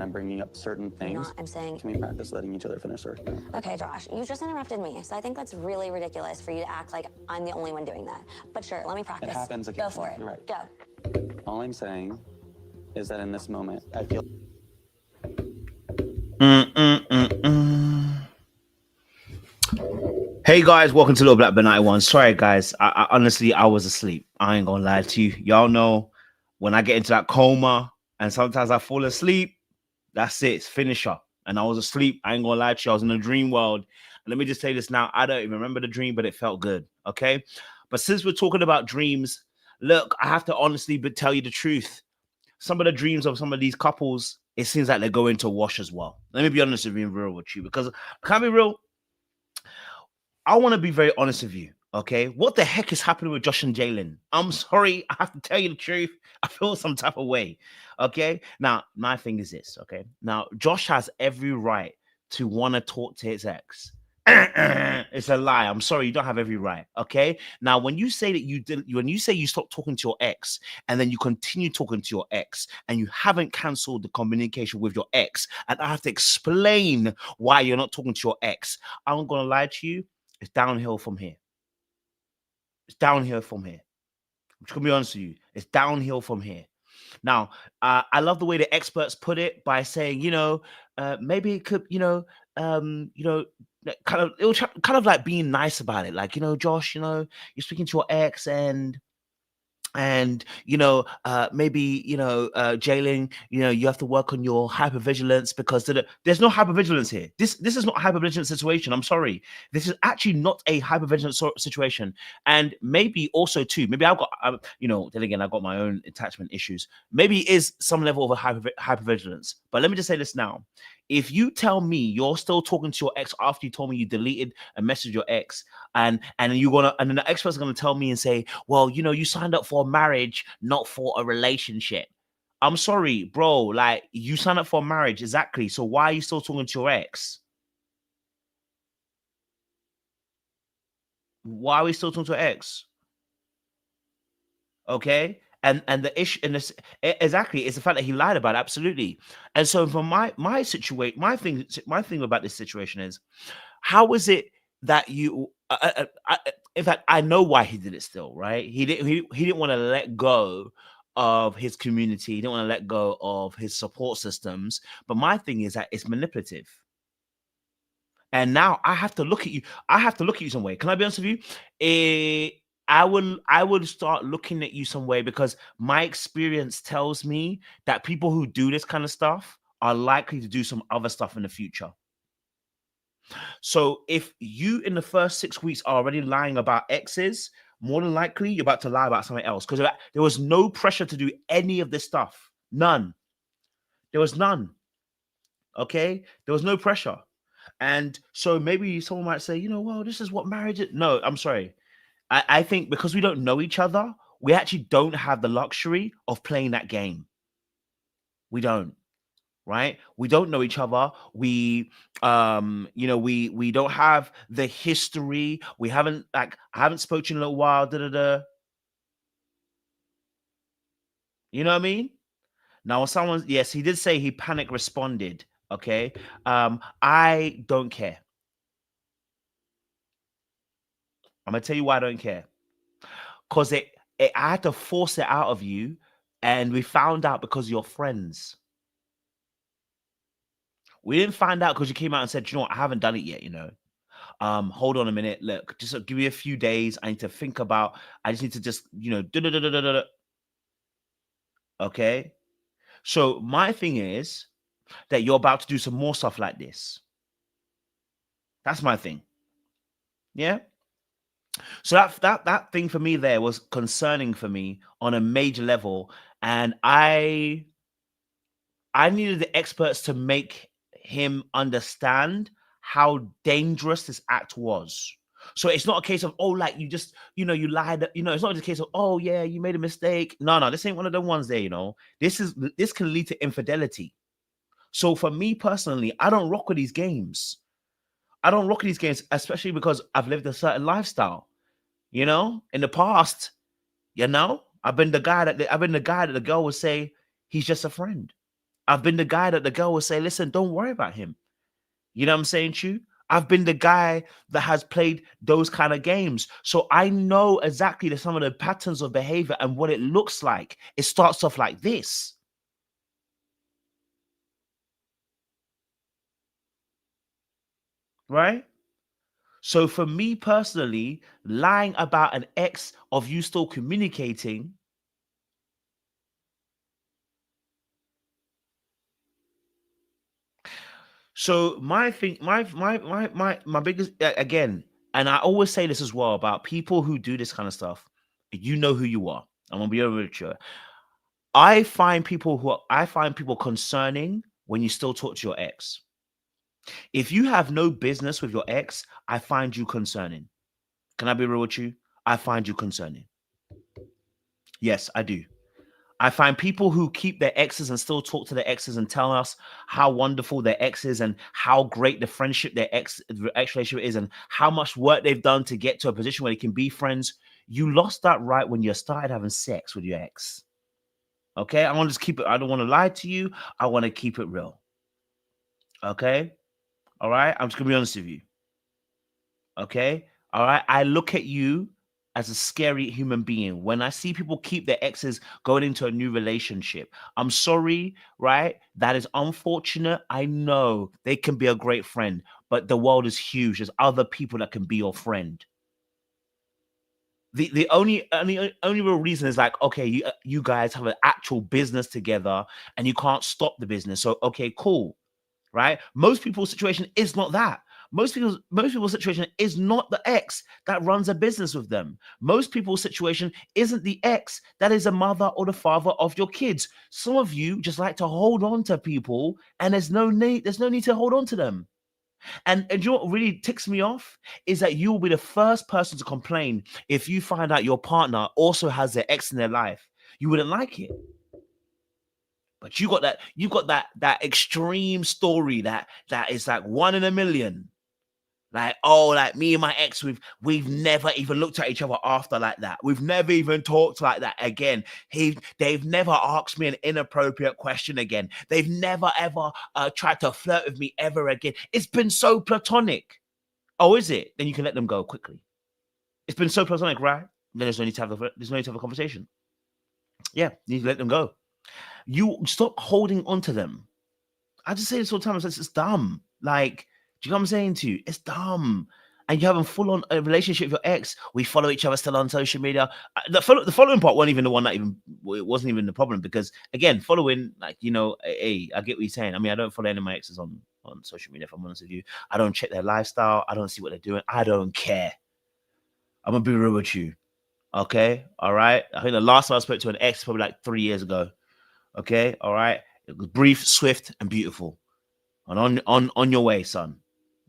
I'm bringing up certain things. I'm saying... Can we practice letting each other finish, sir? Okay, Josh, you just interrupted me, so I think that's really ridiculous for you to act like I'm the only one doing that. But sure, let me practice. It happens Go occasionally. for it. You're right. Go. All I'm saying is that in this moment, I feel... Hey guys, welcome to Little Black Benite One. Sorry guys, I honestly I was asleep. I ain't gonna lie to you. Y'all know when I get into that coma and sometimes I fall asleep, that's it, it's finisher. And I was asleep. I ain't gonna lie to you. I was in a dream world. And let me just say this now. I don't even remember the dream, but it felt good. Okay. But since we're talking about dreams, look, I have to honestly tell you the truth. Some of the dreams of some of these couples, it seems like they're going to wash as well. Let me be honest with you and real with you, because can I be real? I want to be very honest with you, okay? What the heck is happening with Josh and Jalen? I'm sorry, I have to tell you the truth. I feel some type of way, okay? Now, my thing is this, okay? Now, Josh has every right to want to talk to his ex. It's a lie. I'm sorry, you don't have every right, okay? Now, when you say that when you say you stopped talking to your ex and then you continue talking to your ex and you haven't canceled the communication with your ex, and I have to explain why you're not talking to your ex, I'm going to lie to you. It's downhill from here. It's downhill from here. I'm just gonna be honest with you. It's downhill from here. Now, I love the way the experts put it by saying, maybe it could, kind of like being nice about it. Like, Josh, you're speaking to your ex and maybe Jalen, you have to work on your hypervigilance, because there's no hypervigilance here. This is not a hypervigilant situation. I'm sorry, this is actually not a hypervigilant situation. And maybe also too, maybe I've got then again, I've got my own attachment issues. Maybe it is some level of a hypervigilance. But let me just say this now. If you tell me you're still talking to your ex after you told me you deleted a message your ex, and then the expert's gonna tell me and say, well, you signed up for a marriage, not for a relationship. I'm sorry, bro. Like, you signed up for a marriage, exactly. So why are you still talking to your ex? Why are we still talking to your ex? Okay. And the issue in this exactly is the fact that he lied about it, absolutely. And so from my situation, my thing about this situation is, how is it that you in fact, I know why he did it still, right? He didn't want to let go of his community. He didn't want to let go of his support systems. But my thing is that it's manipulative. And now I have to look at you. I have to look at you some way. Can I be honest with you? I would start looking at you some way, because my experience tells me that people who do this kind of stuff are likely to do some other stuff in the future. So if you in the first 6 weeks are already lying about exes, more than likely you're about to lie about something else, because there was no pressure to do any of this stuff. None. There was none. Okay? There was no pressure. And so maybe someone might say, well, this is what marriage is. No, I'm sorry. I think because we don't know each other, we actually don't have the luxury of playing that game. We don't. Right? We don't know each other. We we don't have the history. We haven't, I haven't spoken to you in a little while. You know what I mean? Now, someone, yes, he did say he panic responded. Okay. I don't care. I'm gonna tell you why I don't care. Because I had to force it out of you, and we found out because you're friends. We didn't find out because you came out and said, I haven't done it yet, hold on a minute. Look, just give me a few days. I need to think about, I just need to just, Okay. So my thing is that you're about to do some more stuff like this. That's my thing. Yeah. So that thing for me there was concerning for me on a major level. And I needed the experts to make him understand how dangerous this act was. So it's not a case of, oh, like you just, you lied. It's not just a case of, oh yeah, you made a mistake. No, this ain't one of them ones there. This can lead to infidelity. So for me personally, I don't rock with these games. I don't rock with these games, especially because I've lived a certain lifestyle. In the past, I've been the guy that the girl would say he's just a friend. I've been the guy that the girl will say, listen, don't worry about him. You know what I'm saying to you? I've been the guy that has played those kind of games. So I know exactly some of the patterns of behavior and what it looks like. It starts off like this. Right? So for me personally, lying about an ex of you still communicating, so my thing, my biggest again, and I always say this as well about people who do this kind of stuff. You know who you are. I'm gonna be over with you. I find people concerning when you still talk to your ex. If you have no business with your ex, I find you concerning. Can I be real with you? I find you concerning. Yes, I do. I find people who keep their exes and still talk to their exes and tell us how wonderful their ex is and how great the friendship, their ex relationship is, and how much work they've done to get to a position where they can be friends. You lost that right when you started having sex with your ex. Okay, I want to just keep it. I don't want to lie to you. I want to keep it real. Okay, all right. I'm just gonna be honest with you. Okay, all right. I look at you as a scary human being when I see people keep their exes going into a new relationship. I'm sorry, right? That is unfortunate. I know they can be a great friend, but the world is huge. There's other people that can be your friend. The only real reason is like, okay, you guys have an actual business together and you can't stop the business. So okay, cool, right? Most people's situation is not that. Most people's situation is not the ex that runs a business with them. Most people's situation isn't the ex that is a mother or the father of your kids. Some of you just like to hold on to people, and there's no need to hold on to them. And you know what really ticks me off is that you will be the first person to complain if you find out your partner also has their ex in their life. You wouldn't like it. But you got that extreme story that is like one in a million. Like, oh, like me and my ex, we've never even looked at each other after like that. We've never even talked like that again. They've never asked me an inappropriate question again. They've never ever tried to flirt with me ever again. It's been so platonic. Oh, is it? Then you can let them go quickly. It's been so platonic, right? Then there's no need to have a conversation. Yeah, you need to let them go. You stop holding on to them. I just say this all the time. It's dumb. Like, do you know what I'm saying to you? It's dumb. And you having full on a relationship with your ex. We follow each other still on social media. The following part wasn't even the one that it wasn't even the problem because again, following, like, hey, I get what you're saying. I mean, I don't follow any of my exes on social media. If I'm honest with you, I don't check their lifestyle. I don't see what they're doing. I don't care. I'm gonna be real with you. Okay, all right. I think the last time I spoke to an ex probably like 3 years ago. Okay, all right. It was brief, swift, and beautiful. And on your way, son.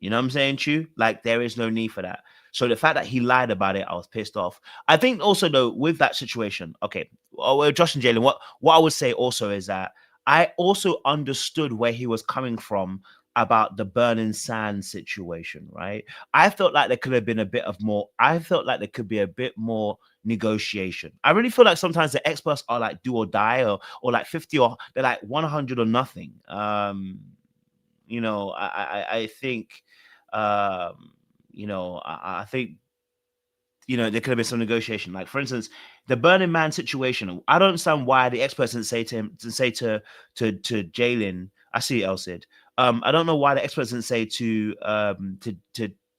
You know what I'm saying to you? Like, there is no need for that. So the fact that he lied about it, I was pissed off. I think also though, with that situation, okay, well, Josh and Jalen, what I would say also is that I also understood where he was coming from about the burning sand situation, right? I felt like there could have been a bit of more, I felt like there could be a bit more negotiation. I really feel like sometimes the experts are like do or die or like 50 or they're like 100 or nothing. I think I think there could have been some negotiation. Like, for instance, the Burning Man situation. I don't understand why the experts didn't say to him to say to Jalen. I see El said. I don't know why the experts didn't say to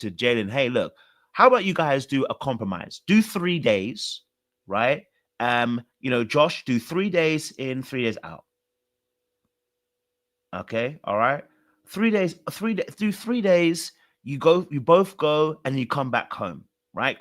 Jalen, hey, look, how about you guys do a compromise? Do 3 days, right? Josh, do 3 days in, 3 days out. Okay, all right. 3 days, do 3 days. You both go, and you come back home, right?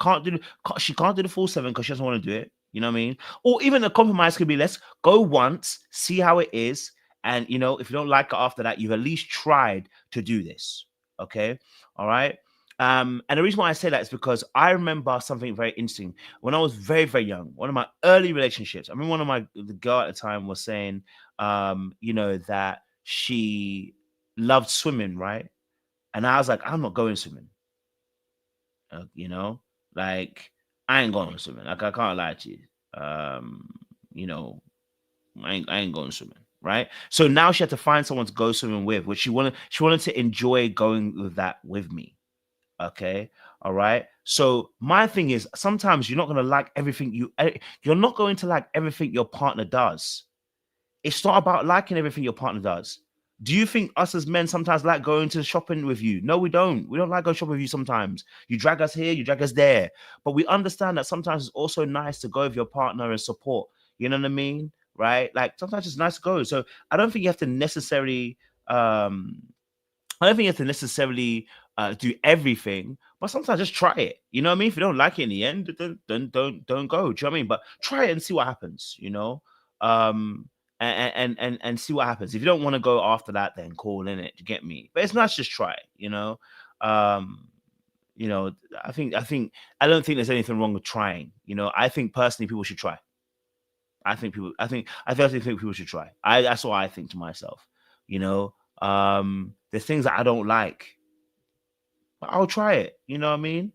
She can't do the full 7 because she doesn't want to do it. You know what I mean? Or even a compromise could be, let's go once, see how it is, and if you don't like it after that, you've at least tried to do this. Okay, all right. And the reason why I say that is because I remember something very interesting when I was very, very young. One of my early relationships. I mean, the girl at the time was saying, that she loved swimming, right? And I was like, I'm not going swimming. Like, I ain't going swimming. Like, I can't lie to you. I ain't going swimming. right? So now she had to find someone to go swimming with, which she wanted to enjoy going with that with me. Okay, all right. So my thing is, sometimes you're not gonna like everything you're not going to like everything your partner does. It's not about liking everything your partner does. Do you think us as men sometimes like going to shopping with you? No, we don't. We don't like going shopping with you sometimes. You drag us here, you drag us there. But we understand that sometimes it's also nice to go with your partner and support. You know what I mean? Right? Like sometimes it's nice to go. So I don't think you have to necessarily I don't think you have to necessarily do everything, but sometimes just try it. You know what I mean? If you don't like it in the end, then don't go. Do you know what I mean? But try it and see what happens. You know, um, and see what happens. If you don't want to go after that, then call in it. You get me? But it's nice just try it. Um, you know, I don't think there's anything wrong with trying. You know, I think personally people should try. I personally think people should try. That's what I think to myself. You know, there's things that I don't like, but I'll try it. You know what I mean?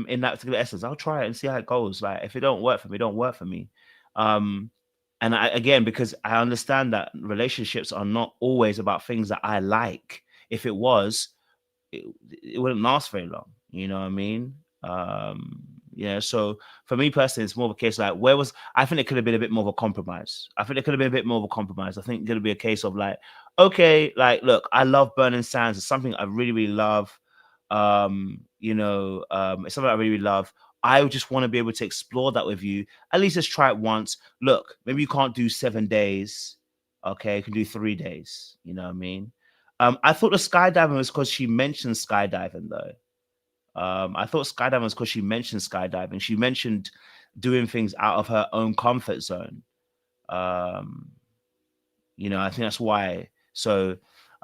In that particular essence, I'll try it and see how it goes. Like if it don't work for me, don't work for me. And again, because I understand that relationships are not always about things that I like. If it was, it wouldn't last very long. You know what I mean? Yeah. So for me personally, it's more of a case like I think it could have been a bit more of a compromise. I think it could have been a bit more of a compromise. I think it could be a case of like, okay, like look, I love Burning Sands. It's something I really, really love. It's something I really, really love. I just want to be able to explore that with you. At least let's try it once. Look, maybe you can't do 7 days. Okay, you can do 3 days. You know what I mean? I thought the skydiving was because she mentioned skydiving, though. I thought skydiving was because she mentioned skydiving. She mentioned doing things out of her own comfort zone. I think that's why. So,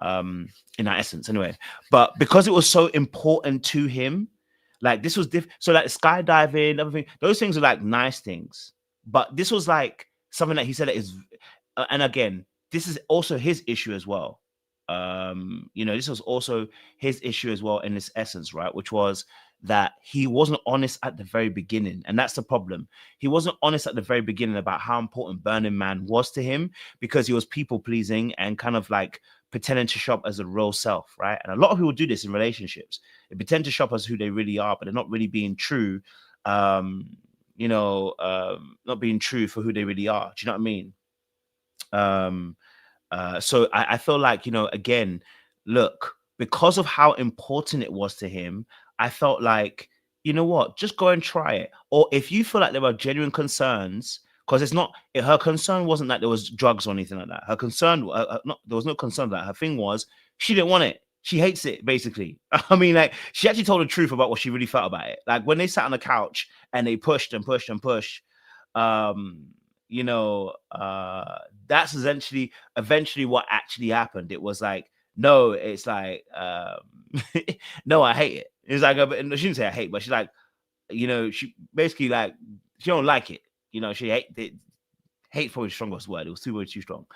in that essence, anyway. But because it was so important to him, like this was so like skydiving, everything, those things are like nice things. But this was like something that he said that is, and again, this is also his issue as well. This was also his issue as well in this essence, right? Which was that he wasn't honest at the very beginning. And that's the problem. He wasn't honest at the very beginning about how important Burning Man was to him because he was people pleasing and kind of like pretending to shop as a real self, right? And a lot of people do this in relationships. They pretend to shop as who they really are, but they're not really being true, not being true for who they really are. Do you know what I mean? So I feel like, again, look, because of how important it was to him, I felt like, you know what, just go and try it. Or if you feel like there are genuine concerns, because her concern wasn't that there was drugs or anything like that. Her concern, there was no concern that. Her thing was she didn't want it. She hates it, basically. I mean, like, she actually told the truth about what she really felt about it. Like, when they sat on the couch and they pushed and pushed and pushed, that's eventually what actually happened. It was like, no, it's like, no, I hate it. It's like, she didn't say I hate, but she's like, she basically like, she don't like it. She hate it. Hate probably the strongest word. It was too strong.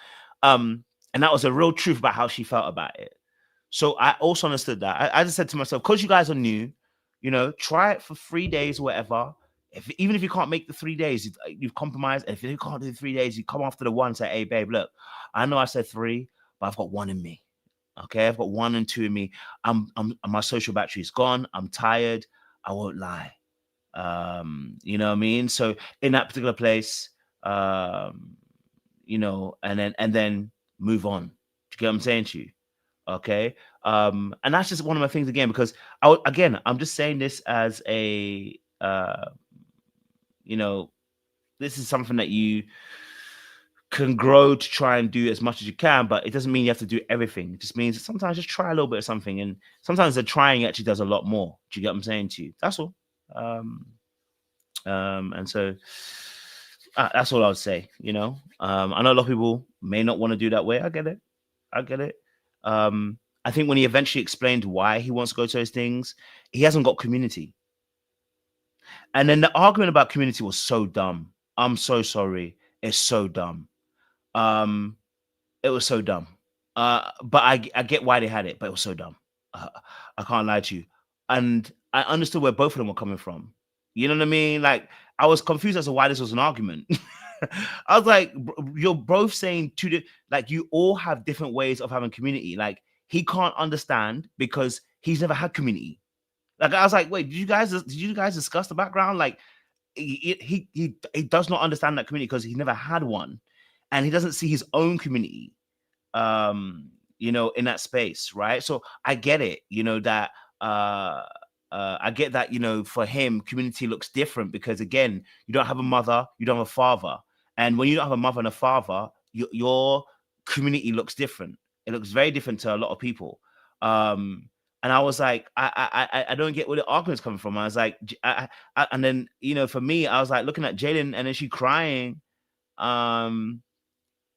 And that was a real truth about how she felt about it. So I also understood that. I just said to myself, because you guys are new, try it for 3 days or whatever. Even if you can't make the 3 days, you've compromised. And if you can't do the 3 days, you come after the one and say, hey, babe, look, I know I said 3, but I've got 1 in me. Okay, I've got 1 and 2 in me. My social battery is gone. I'm tired. I won't lie. You know what I mean? So in that particular place, and then move on. Do you get what I'm saying to you? Okay. And that's just one of my things again, because I'm just saying this as a this is something that you can grow to try and do as much as you can, but it doesn't mean you have to do everything. It just means sometimes just try a little bit of something, and sometimes the trying actually does a lot more. Do you get what I'm saying to you? That's all. And so that's all I would say. I know a lot of people may not want to do that way. I get it. I think when he eventually explained why he wants to go to those things, he hasn't got community. And then the argument about community was so dumb. I'm so sorry. It's so dumb. It was so dumb. But I get why they had it, but it was so dumb. I can't lie to you. And I understood where both of them were coming from. You know what I mean? Like, I was confused as to why this was an argument. I was like, you're both saying like you all have different ways of having community. Like he can't understand because he's never had community. Like I was like, wait, did you guys discuss the background? Like he does not understand that community because he never had one, and he doesn't see his own community, you know, in that space, right? So I get it, you know, that I get that, you know, for him, community looks different because again, you don't have a mother, you don't have a father, and when you don't have a mother and a father, your community looks different. It looks very different to a lot of people. And I was like, I don't get where the argument's coming from. I was like, and then, you know, for me, I was like looking at Jalen and then she crying. And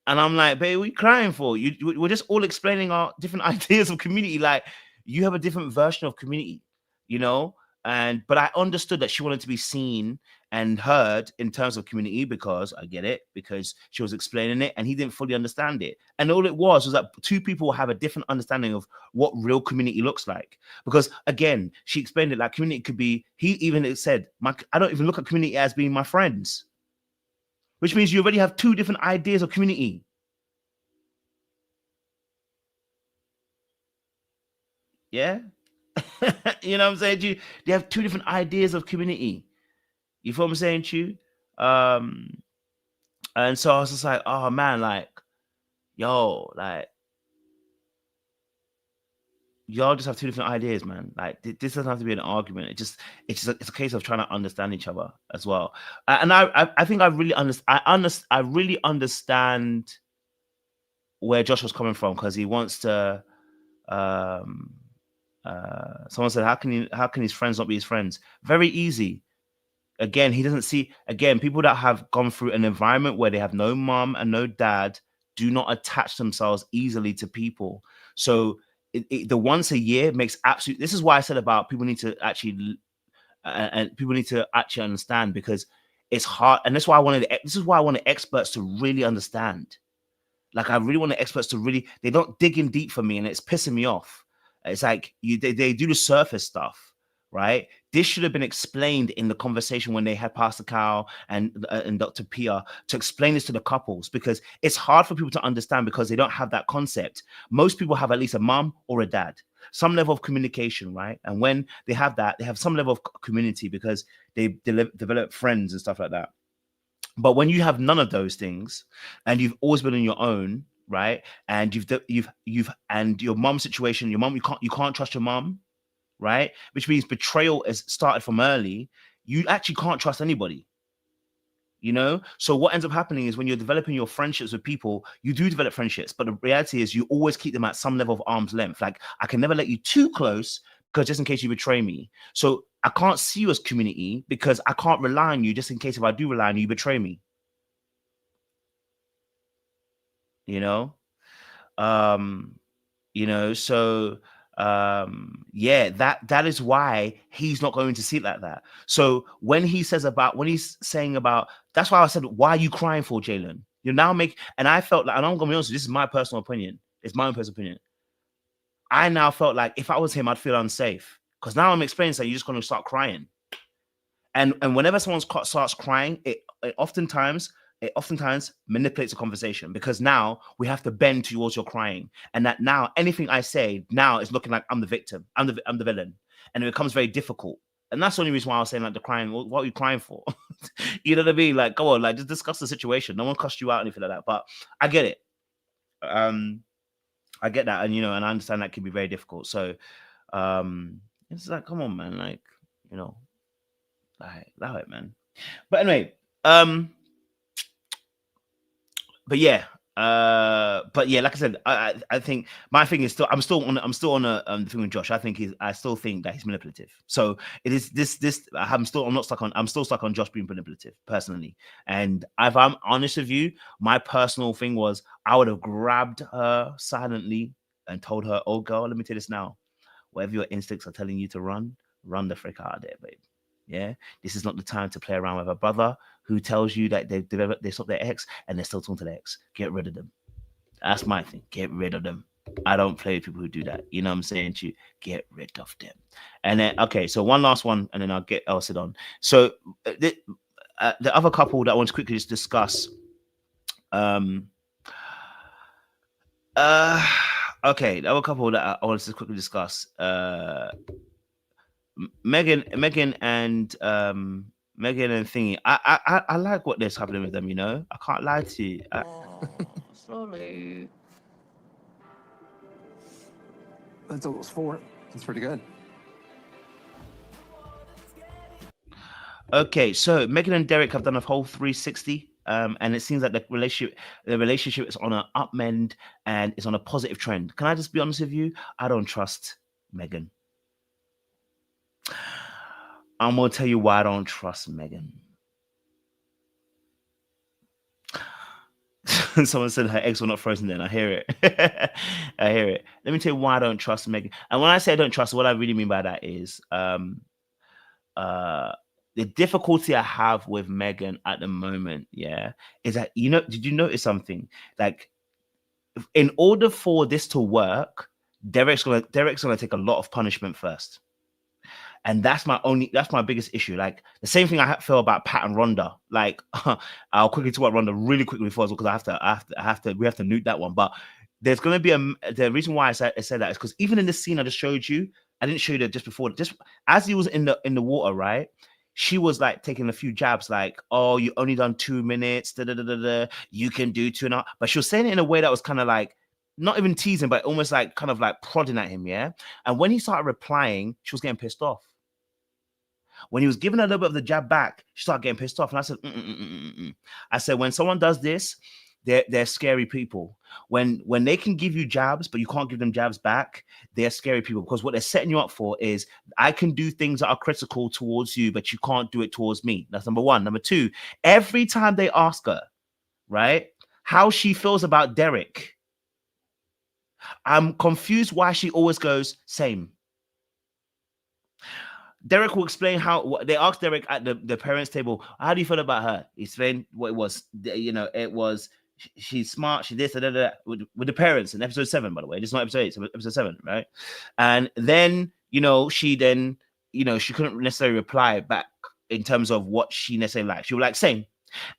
I'm like, babe, what are you crying for? We're just all explaining our different ideas of community. Like you have a different version of community, you know? But I understood that she wanted to be seen and heard in terms of community because I get it, because she was explaining it and he didn't fully understand it. And all it was that two people have a different understanding of what real community looks like. Because again, she explained it like community could be, he even said, I don't even look at community as being my friends, which means you already have two different ideas of community. Yeah. You know what I'm saying to you? They have two different ideas of community. You feel what I'm saying to you? And so I was just like, oh man, like, yo, like, y'all just have two different ideas, man. Like, this doesn't have to be an argument. It's a case of trying to understand each other as well. And I think I really understand where Josh was coming from because he wants to. Someone said, how can his friends not be his friends? Very easy. Again, he doesn't see, again, people that have gone through an environment where they have no mom and no dad do not attach themselves easily to people. So the once a year makes absolute, this is why I said about people need to actually, and people need to actually understand because it's hard. And this is why I wanted experts to really understand. Like I really want the experts to really, they don't dig in deep for me and it's pissing me off. It's like they do the surface stuff, right? This should have been explained in the conversation when they had Pastor Cal and Dr. Pia to explain this to the couples because it's hard for people to understand because they don't have that concept. Most people have at least a mom or a dad, some level of communication, right? And when they have that, they have some level of community because they develop friends and stuff like that. But when you have none of those things and you've always been on your own, right? And you've and your mom situation, your mom, you can't trust your mom, right? Which means betrayal is started from early. You actually can't trust anybody, you know? So what ends up happening is when you're developing your friendships with people, you do develop friendships, but the reality is you always keep them at some level of arm's length. Like I can never let you too close because just in case you betray me. So I can't see you as community because I can't rely on you just in case if I do rely on you, you betray me. You know? So yeah, that is why he's not going to see it like that. So when he's saying about, that's why I said, why are you crying for, Jalen? You now and I felt like, and I'm gonna be honest, this is my personal opinion. It's my own personal opinion. I now felt like if I was him, I'd feel unsafe because now I'm experiencing that you're just going to start crying. And whenever someone starts crying, it oftentimes manipulates the conversation because now we have to bend towards your crying. And that now anything I say now is looking like I'm the victim. I'm the villain. And it becomes very difficult. And that's the only reason why I was saying like the crying, what are you crying for? You know what I mean? Like, go on, like just discuss the situation. No one cussed you out or anything like that. But I get it. I get that. And, and I understand that can be very difficult. So it's like, come on, man. Like, like, allow it, man. But anyway, but yeah, like I said, I think my thing is I'm still on the thing with Josh. I still think that he's manipulative. So it is this. I'm still stuck on Josh being manipulative personally. And if I'm honest with you, my personal thing was I would have grabbed her silently and told her, "Oh girl, let me tell you this now. Whatever your instincts are telling you to run the frick out of there, babe. Yeah, this is not the time to play around with a brother who tells you that they stopped their ex and they're still talking to their ex. Get rid of them. That's my thing. Get rid of them. I don't play with people who do that. You know what I'm saying to you? Get rid of them. And then, okay, so one last one, and then I'll sit on. So the other couple that I want to quickly just discuss Um. Okay, there were a couple that I wanted to quickly discuss. Megan and Megan and Thingy. I like what is happening with them. You know, I can't lie to you. Slowly. That's almost 4. That's pretty good. Okay, so Megan and Derek have done a whole 360, and it seems like the relationship is on an upmend and it's on a positive trend. Can I just be honest with you? I don't trust Megan. I'm gonna tell you why I don't trust Megan. Someone said her eggs were not frozen then. I hear it. I hear it. Let me tell you why I don't trust Megan. And when I say I don't trust, what I really mean by that is the difficulty I have with Megan at the moment, yeah, is that, you know, did you notice something? Like, in order for this to work, Derek's gonna take a lot of punishment first. And that's my biggest issue. Like, the same thing I feel about Pat and Rhonda. Like, I'll quickly talk about Rhonda really quickly before as well, because we have to nuke that one. But there's going to be the reason why I said that is because even in this scene I just showed you, I didn't show you that just before, just as he was in the water, right? She was like taking a few jabs, like, "Oh, you only done 2 minutes, you can do 2.5." But she was saying it in a way that was kind of like, not even teasing, but almost like kind of like prodding at him, yeah. And when he started replying, she was getting pissed off. When he was giving her a little bit of the jab back, she started getting pissed off. And I said, I said, when someone does this, they're scary people. When they can give you jabs, but you can't give them jabs back, they're scary people, because what they're setting you up for is, I can do things that are critical towards you, but you can't do it towards me. That's number one. Number two, every time they ask her, right, how she feels about Derek, I'm confused why she always goes, same. Derek will explain how they asked Derek at the parents' table, how do you feel about her? He explained what it was. You know, it was, she's smart, she this, with the parents in episode 7, by the way. This is not episode 8, so episode 7, right? And then, you know, she couldn't necessarily reply back in terms of what she necessarily liked. She was like, same.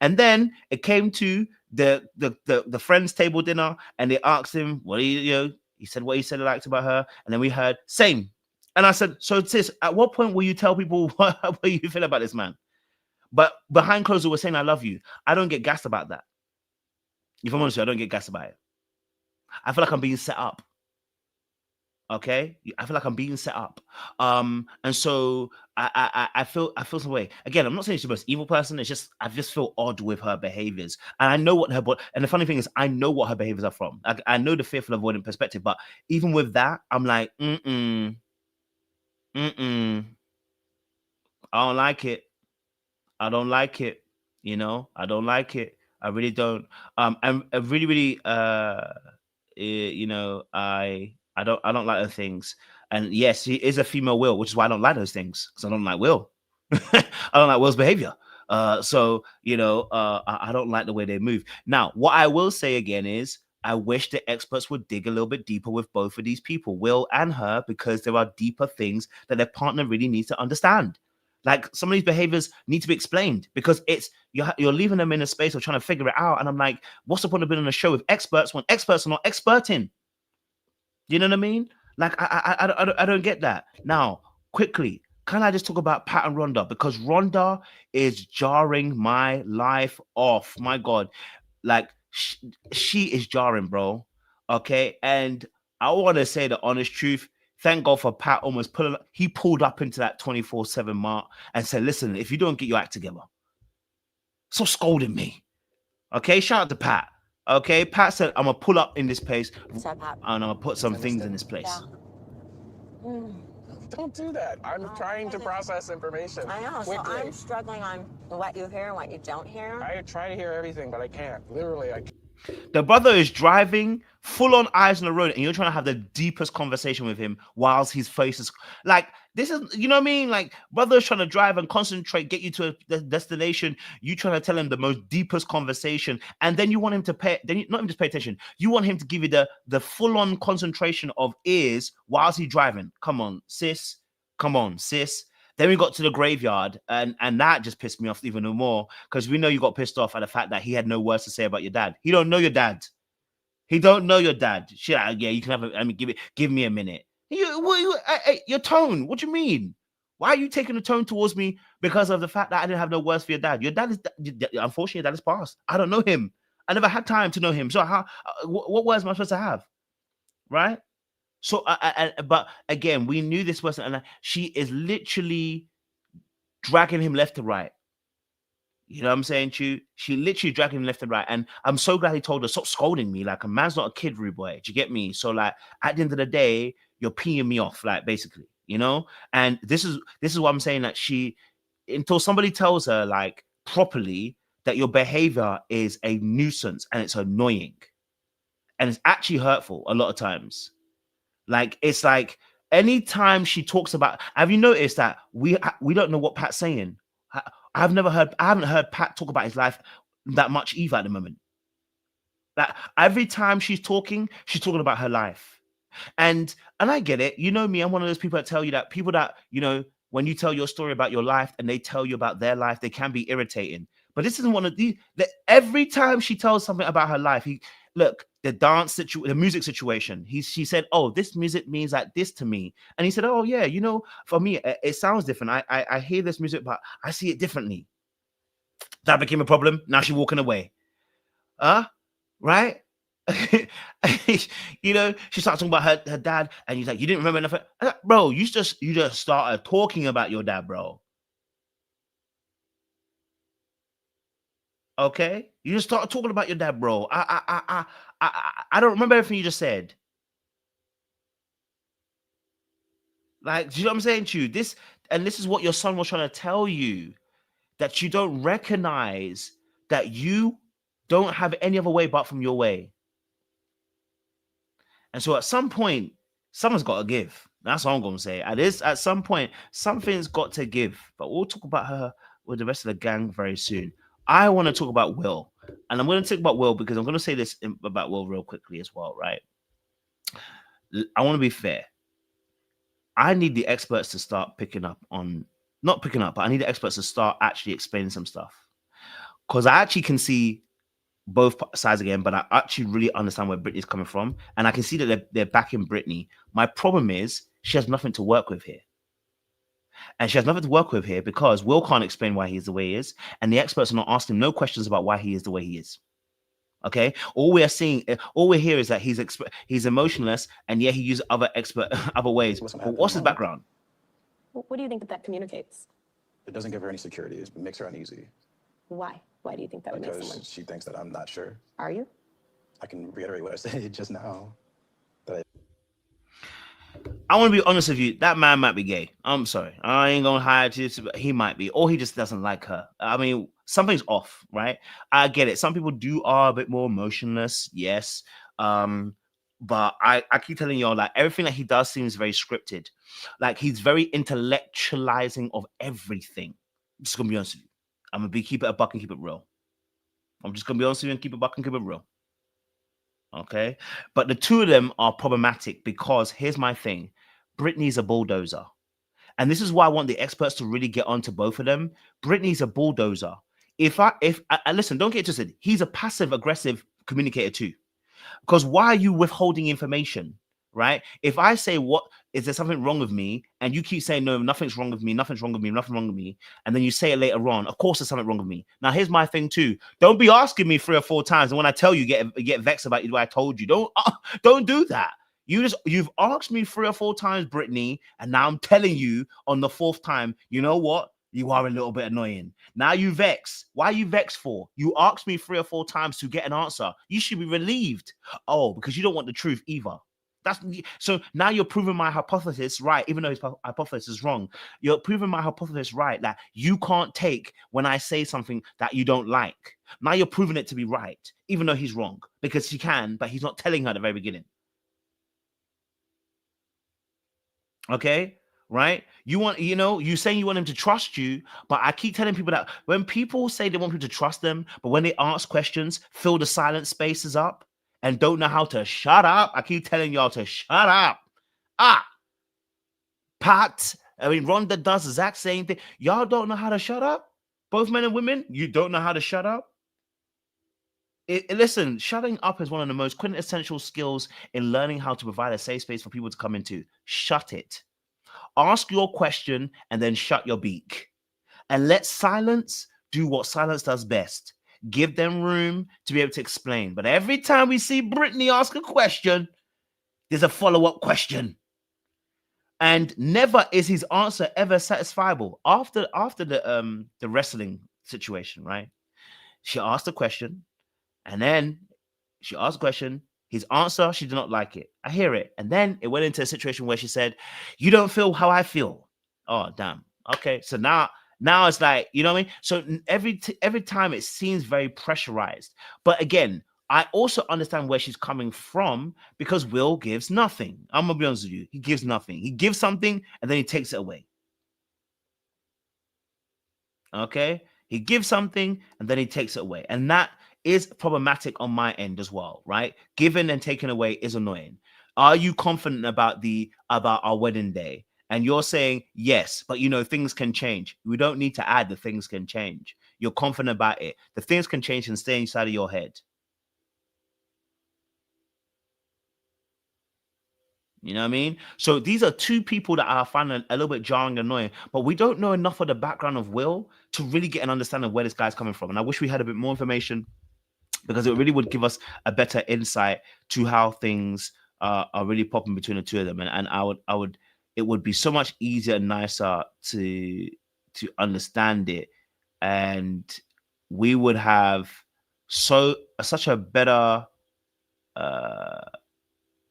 And then it came to the friends' table dinner, and they asked him, what do he said what he said he liked about her, and then we heard, same. And I said, so sis, at what point will you tell people what you feel about this man? But behind closed doors, we're saying I love you. I don't get gassed about that. If I'm honest with you, I don't get gassed about it. I feel like I'm being set up. Okay, I feel like I'm being set up. And so I feel some way. Again, I'm not saying she's the most evil person. It's just I just feel odd with her behaviors, and I know what and the funny thing is, I know what her behaviors are from. I know the fearful avoidant perspective, but even with that, I'm like, I don't like it. I don't like it. You know, I don't like it. I really don't. I'm really, you know, I don't like those things. And yes, she is a female Will, which is why I don't like those things, because I don't like Will. I don't like Will's behavior. So you know, I don't like the way they move. Now, what I will say again is, I wish the experts would dig a little bit deeper with both of these people, Will and her, because there are deeper things that their partner really needs to understand. Like, some of these behaviors need to be explained, because it's you're leaving them in a space of trying to figure it out. And I'm like, what's the point of being on a show with experts when experts are not experting? You know what I mean? Like, I don't get that. Now, quickly, can I just talk about Pat and Rhonda? Because Rhonda is jarring my life off. My God, like, she is jarring, bro. Okay, and I want to say the honest truth. Thank God for Pat almost pulled up into that 24/7 mark and said, listen, if you don't get your act together, stop scolding me. Okay, shout out to Pat. Okay, Pat said, I'm gonna pull up in this place and I'm gonna put some things in this place. Yeah. Don't do that. I'm trying to process information. I know, quickly. so I'm struggling on what you hear and what you don't hear. I try to hear everything, but I can't. Literally, I can't. The brother is driving full on eyes on the road, and you're trying to have the deepest conversation with him whilst his face is like, this is, you know what I mean? Like, brother's trying to drive and concentrate, get you to the destination. You trying to tell him the most deepest conversation, and then you want him to not even just pay attention. You want him to give you the full on concentration of ears whilst he's driving. Come on, sis. Come on, sis. Then we got to the graveyard, and that just pissed me off even more, because we know you got pissed off at the fact that he had no words to say about your dad. He don't know your dad. He don't know your dad. Shit, yeah, you can have. I mean, give me a minute. Your tone. What do you mean? Why are you taking the tone towards me because of the fact that I didn't have no words for your dad? Your dad is, unfortunately, your dad is passed. I don't know him. I never had time to know him. So how? What words am I supposed to have? Right? So, but again, we knew this person, and she is literally dragging him left to right. You know what I'm saying to you? She literally dragging him left and right. And I'm so glad he told her, stop scolding me. Like, a man's not a kid, rude boy. Do you get me? So, like, at the end of the day, you're peeing me off, like, basically, you know? And this is what I'm saying, that she, until somebody tells her, like, properly, that your behavior is a nuisance and it's annoying. And it's actually hurtful a lot of times. Like, it's like, anytime she talks about, have you noticed that we don't know what Pat's saying? I haven't heard Pat talk about his life that much either at the moment. Like, every time she's talking about her life. And I get it. You know me, I'm one of those people that tell you that people that, you know, when you tell your story about your life and they tell you about their life, they can be irritating. But this isn't one of these. Every time she tells something about her life, look, the music situation. She said, "Oh, this music means like this to me," and he said, "Oh yeah, you know, for me, it sounds different. I hear this music, but I see it differently." That became a problem. Now she's walking away. Right? You know, she starts talking about her dad, and he's like, "You didn't remember nothing, bro. You just started talking about your dad, bro." Okay, you just started talking about your dad, bro. I don't remember everything you just said. Like, do you know what I'm saying to you? This is what your son was trying to tell you, that you don't recognize that you don't have any other way but from your way. And so at some point, someone's got to give. That's all I'm going to say. At some point, something's got to give. But we'll talk about her with the rest of the gang very soon. I want to talk about Will. And I'm going to talk about Will because I'm going to say this about Will real quickly as well, right? I want to be fair. I need the experts to start not picking up, but I need the experts to start actually explaining some stuff. Because I actually can see both sides again, but I actually really understand where Brittney's coming from. And I can see that they're backing Brittney. My problem is she has nothing to work with here. And she has nothing to work with here because Will can't explain why he is the way he is. And the experts are not asking no questions about why he is the way he is. Okay, all we hear is that he's emotionless, and yet he uses other ways. What's his background? What do you think that communicates? It doesn't give her any security. It makes her uneasy. Why? Why do you think that would make someone? Because she thinks that I'm not sure. Are you? I can reiterate what I said just now. I want to be honest with you. That man might be gay. I'm sorry. I ain't gonna hide you. He might be, or he just doesn't like her. I mean, something's off, right? I get it. Some people are a bit more emotionless, yes. But I keep telling y'all, like, everything that he does seems very scripted. Like, he's very intellectualizing of everything. I'm just gonna be honest with you. I'm gonna keep it a buck and keep it real. I'm just gonna be honest with you and keep it a buck and keep it real. Okay, but the two of them are problematic because here's my thing: Brittney's a bulldozer, and this is why I want the experts to really get onto both of them. Brittney's a bulldozer. If I listen, don't get twisted. He's a passive aggressive communicator too, because why are you withholding information? Right? If I say, "What is there something wrong with me?" and you keep saying, "No, nothing's wrong with me, nothing's wrong with me, nothing wrong with me," and then you say it later on, of course there's something wrong with me. Now here's my thing too: don't be asking me 3 or 4 times, and when I tell you, get vexed about what I told you. Don't do that. You've asked me 3 or 4 times, Brittney, and now I'm telling you on the 4th time, you know what? You are a little bit annoying. Now you vex. Why are you vexed for? You asked me 3 or 4 times to get an answer. You should be relieved. Oh, because you don't want the truth either. So now you're proving my hypothesis right, even though his hypothesis is wrong. You're proving my hypothesis right, that you can't take when I say something that you don't like. Now you're proving it to be right, even though he's wrong, because he can, but he's not telling her at the very beginning. Okay, right? You saying you want him to trust you, but I keep telling people that when people say they want people to trust them, but when they ask questions, fill the silent spaces up and don't know how to shut up. I keep telling y'all to shut up. Pat I mean, Rhonda does the exact same thing. Y'all don't know how to shut up. Both men and women, you don't know how to shut up. Listen, shutting up is one of the most quintessential skills in learning how to provide a safe space for people to come into. Shut it. Ask your question and then shut your beak. And let silence do what silence does best. Give them room to be able to explain. But every time we see Brittney ask a question, there's a follow-up question. And never is his answer ever satisfiable. After the wrestling situation, right? She asked a question, and then she asked a question. His answer, she did not like it. I hear it. And then it went into a situation where she said, "You don't feel how I feel." Oh, damn. Okay. So now it's like, you know what I mean? So every time it seems very pressurized. But again, I also understand where she's coming from because Will gives nothing. I'm gonna be honest with you. He gives nothing. He gives something and then he takes it away. Okay? He gives something and then he takes it away. And that is problematic on my end as well, right? Giving and taking away is annoying. Are you confident about our wedding day? And you're saying yes, but things can change. We don't need to add the things can change. You're confident about it. The things can change and stay inside of your head. You know what I mean? So these are two people that I find a little bit jarring and annoying, but we don't know enough of the background of Will to really get an understanding of where this guy's coming from. And I wish we had a bit more information because it really would give us a better insight to how things are really popping between the two of them. And it would be so much easier and nicer to understand it. And we would have such a better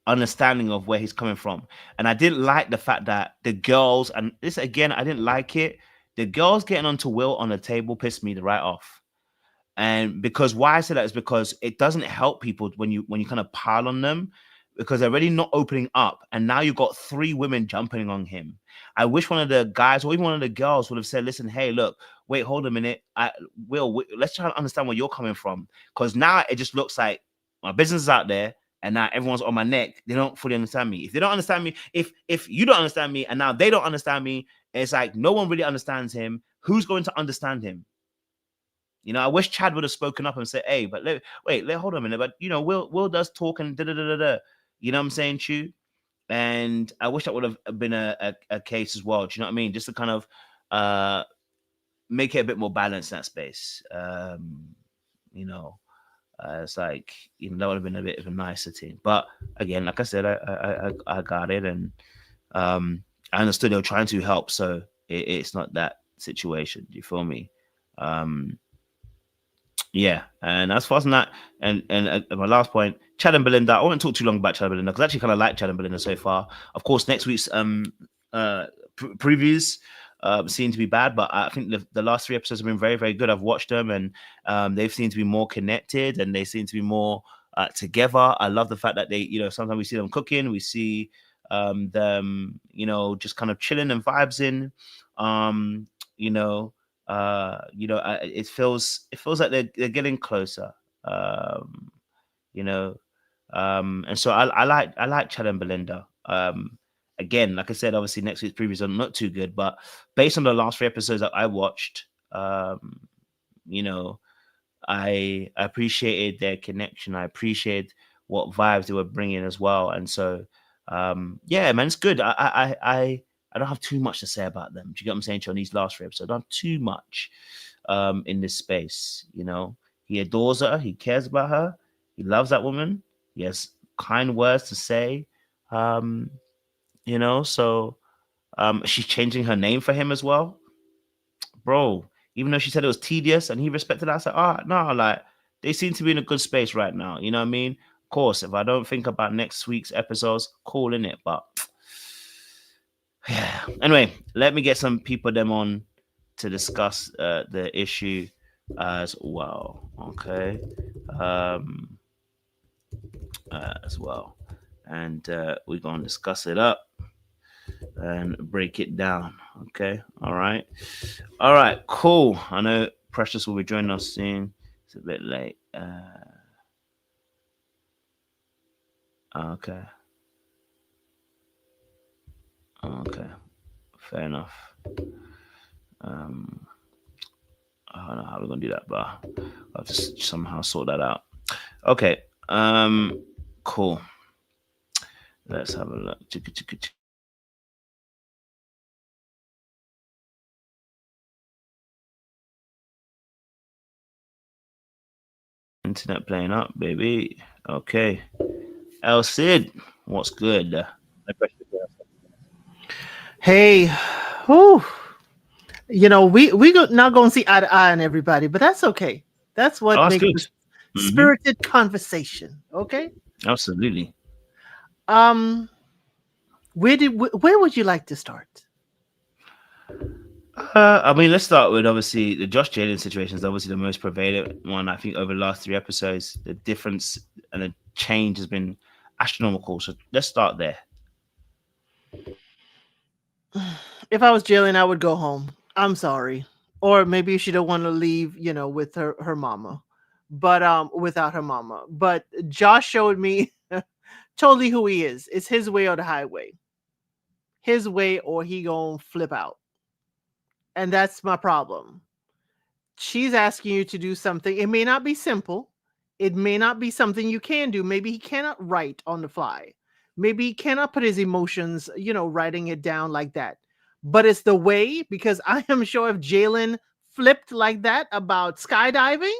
understanding of where he's coming from. And I didn't like the fact that the girls, and this again, I didn't like it. The girls getting onto Will on the table pissed me right off. And because why I say that is because it doesn't help people when you kind of pile on them, because they're already not opening up. And now you've got 3 women jumping on him. I wish one of the guys or even one of the girls would have said, "Listen, hey, look, wait, hold a minute. Let's try to understand where you're coming from." Because now it just looks like my business is out there and now everyone's on my neck. They don't fully understand me. If they don't understand me, if you don't understand me and now they don't understand me, it's like no one really understands him. Who's going to understand him? I wish Chad would have spoken up and said, "Hey, but hold on a minute." But Will does talk and da da da da. You know what I'm saying, Chu? And I wish that would have been a case as well. Do you know what I mean? Just to kind of make it a bit more balanced in that space. It's like that would have been a bit of a nicer thing. But again, like I said, I got it, and I understood they were trying to help. So it's not that situation. Do you feel me? Yeah, and as far as that, and my last point, Chad and Belinda. I won't talk too long about Chad and Belinda because I actually kind of like Chad and Belinda so far. Of course, next week's previews seem to be bad, but I think the last 3 episodes have been very, very good. I've watched them, and they've seemed to be more connected, and they seem to be more together. I love the fact that they, sometimes we see them cooking, we see them, just kind of chilling and vibes in, it feels like they're getting closer, and so I like Chad and Belinda. Again, like I said, obviously next week's previews are not too good, but based on the last 3 episodes that I watched, I appreciated their connection. I appreciated what vibes they were bringing as well, and so yeah, man, it's good. I don't have too much to say about them. Do you get what I'm saying? On these last 3 episodes, I don't have too much in this space. He adores her. He cares about her. He loves that woman. He has kind words to say. So she's changing her name for him as well, bro. Even though she said it was tedious and he respected that, I said, no, like they seem to be in a good space right now. You know what I mean? Of course, if I don't think about next week's episodes, cool in it, but. Yeah. Anyway, let me get some people them on to discuss the issue as well. Okay. As well. And we're going to discuss it up and break it down. Okay. All right. Cool. I know Precious will be joining us soon. It's a bit late. Okay. Fair enough. I don't know how we're gonna do that, but I'll have to somehow sort that out. Okay. Cool. Let's have a look. Internet playing up, baby. Okay. El Cid, what's good? Hey, whew. You know, not going to see eye to eye on everybody, but that's okay. That's what Oh, that's makes good. this spirited conversation. Okay. Absolutely. Where would you like to start? I mean, let's start with obviously the Josh Jalen situation is obviously the most prevalent one. I think over the last 3 episodes, the difference and the change has been astronomical. So let's start there. If I was Jalen, I would go home. I'm sorry. Or maybe she don't want to leave, you know, with her mama. But without her mama. But Josh showed me totally who he is. It's his way or the highway. His way or he gonna flip out. And that's my problem. She's asking you to do something. It may not be simple. It may not be something you can do. Maybe he cannot write on the fly. Maybe he cannot put his emotions, you know, writing it down like that. But it's the way, because I am sure if Jalen flipped like that about skydiving,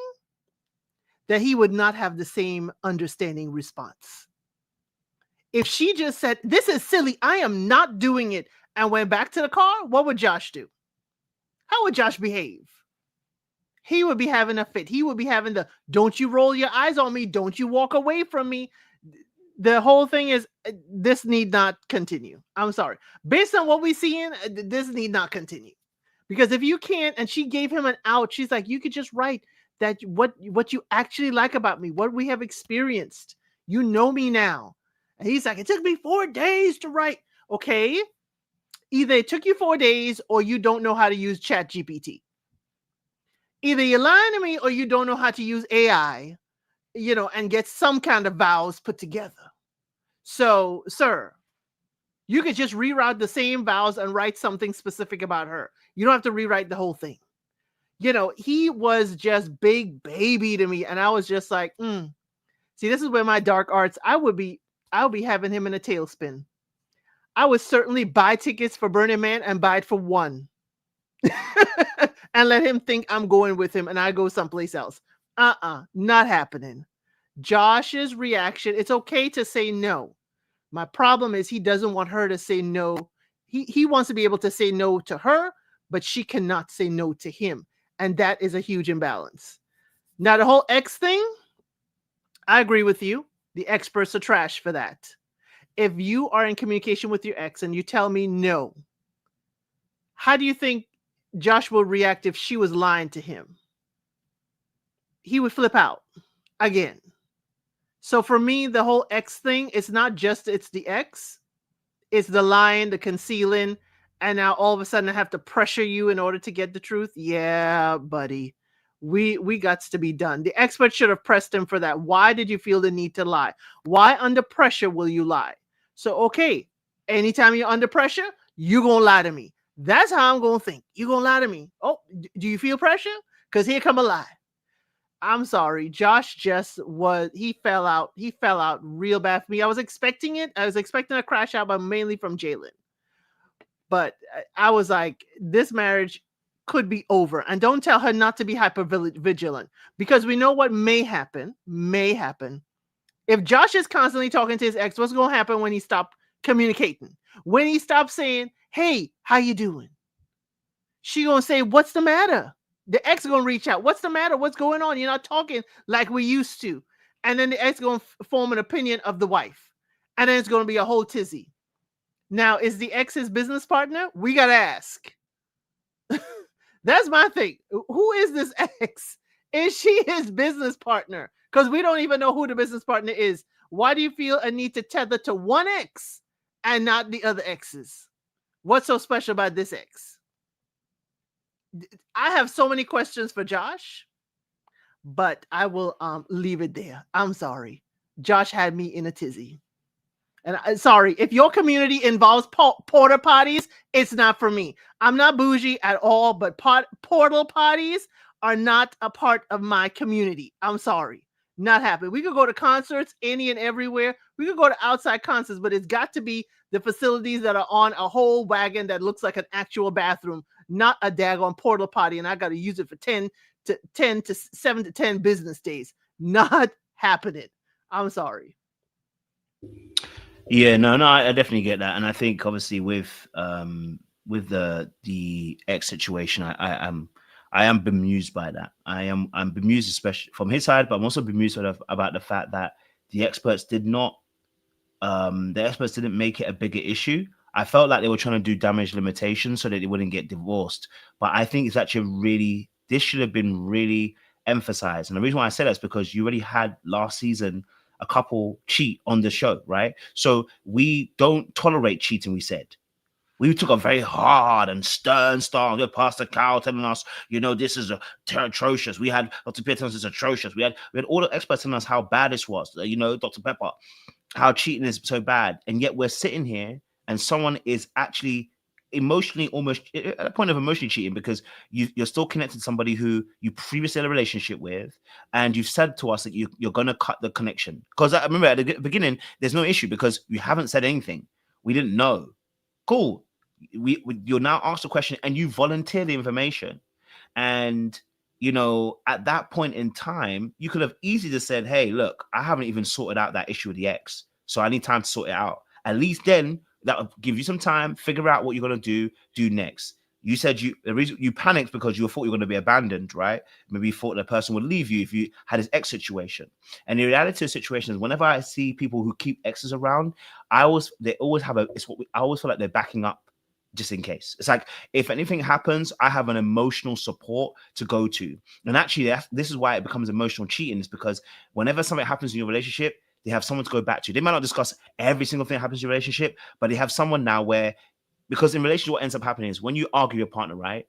that he would not have the same understanding response. If she just said, this is silly, I am not doing it, and went back to the car, what would Josh do? How would Josh behave? He would be having a fit. He would be having the, don't you roll your eyes on me. Don't you walk away from me. The whole thing is, this need not continue. I'm sorry. Based on what we see in, this need not continue. Because if you can't, and she gave him an out, she's like, you could just write that what you actually like about me, what we have experienced. You know me now. And he's like, it took me 4 days to write. Okay. Either it took you 4 days or you don't know how to use ChatGPT. Either you're lying to me or you don't know how to use AI, you know, and get some kind of vowels put together. So, sir, you could just reroute the same vowels and write something specific about her. You don't have to rewrite the whole thing. You know, he was just big baby to me. And I was just like, see, this is where my dark arts, I'll be having him in a tailspin. I would certainly buy tickets for Burning Man and buy it for one. And let him think I'm going with him and I go someplace else. Not happening. Josh's reaction, it's okay to say no. My problem is he doesn't want her to say no. He wants to be able to say no to her, but she cannot say no to him. And that is a huge imbalance. Now, the whole ex thing, I agree with you. The experts are trash for that. If you are in communication with your ex and you tell me no, how do you think Josh will react if she was lying to him? He would flip out again. So for me, the whole ex thing, it's not just it's the ex, it's the lying, the concealing, and now all of a sudden I have to pressure you in order to get the truth. Yeah, buddy, we got to be done. The expert should have pressed him for that. Why did you feel the need to lie? Why under pressure will you lie? So, okay, anytime you're under pressure, you're going to lie to me. That's how I'm going to think. You're going to lie to me. Oh, do you feel pressure? Because here come a lie. I'm sorry. Josh just he fell out. He fell out real bad for me. I was expecting it. I was expecting a crash out, but mainly from Jalen. But I was like, this marriage could be over. And don't tell her not to be hyper vigilant, because we know what may happen. If Josh is constantly talking to his ex, what's going to happen when he stops communicating? When he stops saying, hey, how you doing? She going to say, what's the matter? The ex going to reach out. What's the matter? What's going on? You're not talking like we used to. And then the ex going to form an opinion of the wife. And then it's going to be a whole tizzy. Now, is the ex his business partner? We got to ask. That's my thing. Who is this ex? Is she his business partner? Because we don't even know who the business partner is. Why do you feel a need to tether to one ex and not the other exes? What's so special about this ex? I have so many questions for Josh, but I will leave it there. I'm sorry. Josh had me in a tizzy. And sorry, if your community involves porta potties, it's not for me. I'm not bougie at all, but portal potties are not a part of my community. I'm sorry. Not happy. We could go to concerts any and everywhere. We could go to outside concerts, but it's got to be the facilities that are on a whole wagon that looks like an actual bathroom, not a daggone portal potty. And I got to use it for 7 to 10 business days. Not happening. I'm sorry. Yeah, no, I definitely get that, and I think obviously with the X situation, I am bemused by that. I'm bemused, especially from his side, but I'm also bemused about the fact that the experts didn't make it a bigger issue. I felt like they were trying to do damage limitation so that they wouldn't get divorced, but I think it's actually this should have been really emphasized, and the reason why I say that is because you already had last season a couple cheat on the show, right? So we don't tolerate cheating, we said. We took a very hard and stern stance with Pastor Kyle telling us, this is atrocious. We had Dr. Peter telling us it's atrocious. We had all the experts telling us how bad this was. Dr. Pepper, how cheating is so bad. And yet we're sitting here and someone is actually emotionally almost at a point of emotionally cheating because you're still connected to somebody who you previously had a relationship with, and you've said to us that you're going to cut the connection. Because I remember at the beginning, there's no issue because you haven't said anything. We didn't know. Cool. You're now asked a question and you volunteer the information. And, at that point in time, you could have easily just said, hey, look, I haven't even sorted out that issue with the ex, so I need time to sort it out. At least then that'll give you some time, figure out what you're going to do next. You said the reason you panicked because you thought you were going to be abandoned, right? Maybe you thought the person would leave you if you had his ex situation. And the reality of the situation is, whenever I see people who keep exes around, I always feel like they're backing up just in case. It's like, if anything happens, I have an emotional support to go to. And actually, this is why it becomes emotional cheating, is because whenever something happens in your relationship, they have someone to go back to. They might not discuss every single thing that happens in your relationship, but they have someone now where, because in relationship, what ends up happening is when you argue with your partner, right,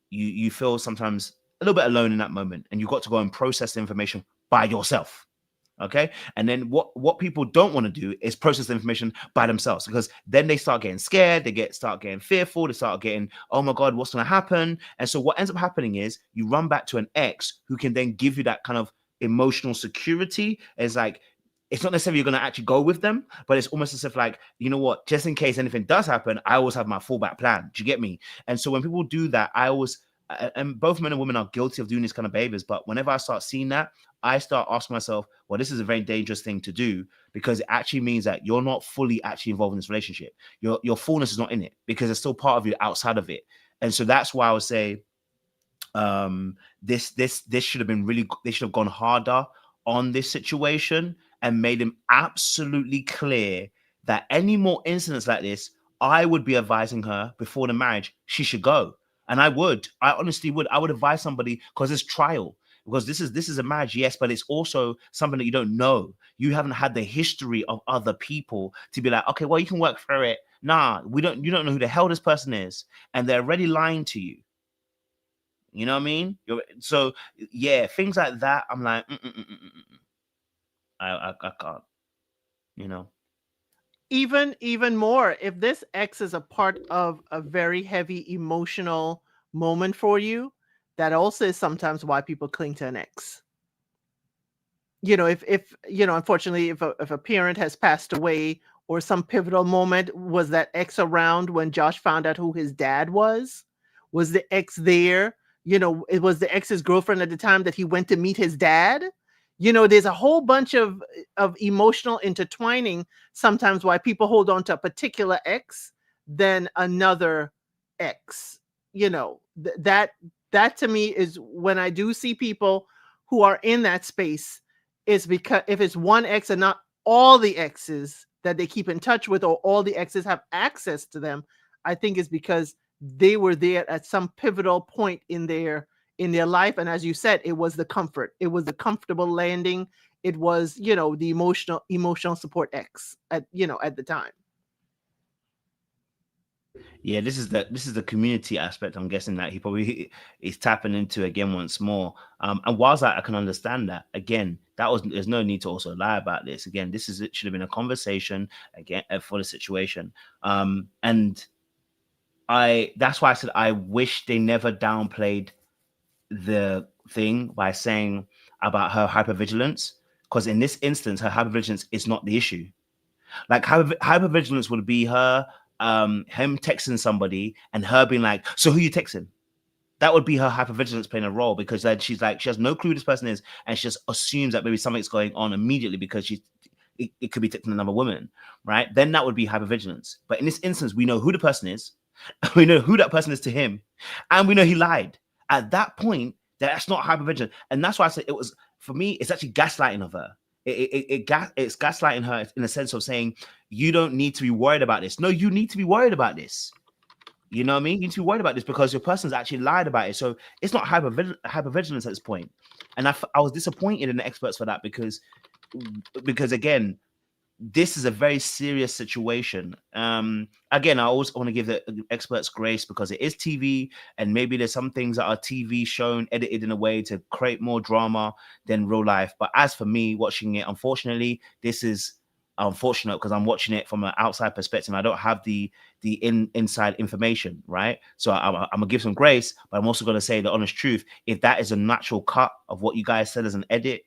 you feel sometimes a little bit alone in that moment, and you've got to go and process the information by yourself. Okay. And then what people don't want to do is process the information by themselves, because then they start getting scared, start getting fearful, they start getting, oh my God, what's going to happen? And so what ends up happening is you run back to an ex who can then give you that kind of emotional security. It's like, it's not necessarily you're going to actually go with them, but it's almost as if like, you know what, just in case anything does happen, I always have my fallback plan. Do you get me? And so when people do that, and both men and women are guilty of doing this kind of behaviors, but whenever I start seeing that, I start asking myself, well, this is a very dangerous thing to do, because it actually means that you're not fully actually involved in this relationship. Your fullness is not in it, because it's still part of you outside of it. And so that's why I would say this should have been they should have gone harder on this situation and made him absolutely clear that any more incidents like this, I would be advising her before the marriage, she should go. And I honestly would. I would advise somebody, because it's trial. Because this is a marriage, yes, but it's also something that you don't know. You haven't had the history of other people to be like, okay, well, you can work through it. Nah, you don't know who the hell this person is, and they're already lying to you. You know what I mean? So yeah, things like that. I'm like, I can't. Even more, if this ex is a part of a very heavy emotional moment for you, that also is sometimes why people cling to an ex. If unfortunately, if a parent has passed away, or some pivotal moment, was that ex around when Josh found out who his dad was? Was the ex there? It was the ex's girlfriend at the time that he went to meet his dad. There's a whole bunch of emotional intertwining sometimes why people hold on to a particular ex than another ex. That to me is when I do see people who are in that space, is because if it's one ex and not all the exes that they keep in touch with, or all the exes have access to them, I think it's because they were there at some pivotal point in their life. And as you said, it was the comfort. It was the comfortable landing. It was, the emotional support ex at the time. Yeah, this is the community aspect. I'm guessing that he probably is tapping into again once more. And whilst I can understand that, again, there's no need to also lie about this. Again, it should have been a conversation again for the situation. And that's why I said I wish they never downplayed the thing by saying about her hypervigilance, because in this instance, her hypervigilance is not the issue. Like hypervigilance would be her him texting somebody and her being like, so who you texting? That would be her hypervigilance playing a role, because then she's like, she has no clue who this person is, and she just assumes that maybe something's going on immediately because it could be texting another woman, right? Then that would be hypervigilance. But in this instance, we know who the person is, we know who that person is to him, and we know he lied. At that point, that's not hypervigilance. And that's why I said it was, for me, it's actually gaslighting of her. It's gaslighting her in the sense of saying, you don't need to be worried about this. No, you need to be worried about this. You know what I mean? You need to be worried about this because your person's actually lied about it. So it's not hypervigilance at this point. And I was disappointed in the experts for that because again, this is a very serious situation. Again, I always want to give the experts grace because it is TV, and maybe there's some things that are TV shown, edited in a way to create more drama than real life. But as for me watching it, unfortunately, this is unfortunate because I'm watching it from an outside perspective. I don't have the inside information, right? So I'm gonna give some grace, but I'm also gonna say the honest truth. If that is a natural cut of what you guys said as an edit,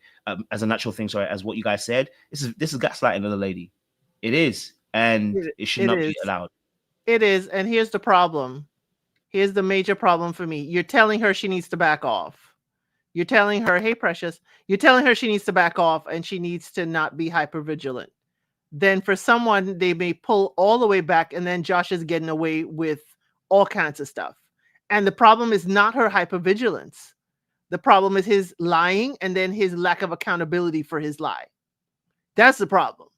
as a natural thing, sorry, as what you guys said, this is gaslighting of the lady. It is, and it should not be allowed. It is, and here's the problem. Here's the major problem for me. You're telling her she needs to back off. You're telling her, hey, precious, you're telling her she needs to back off and she needs to not be hypervigilant. Then for someone, they may pull all the way back, and then Josh is getting away with all kinds of stuff. And the problem is not her hypervigilance. The problem is his lying and then his lack of accountability for his lie. That's the problem.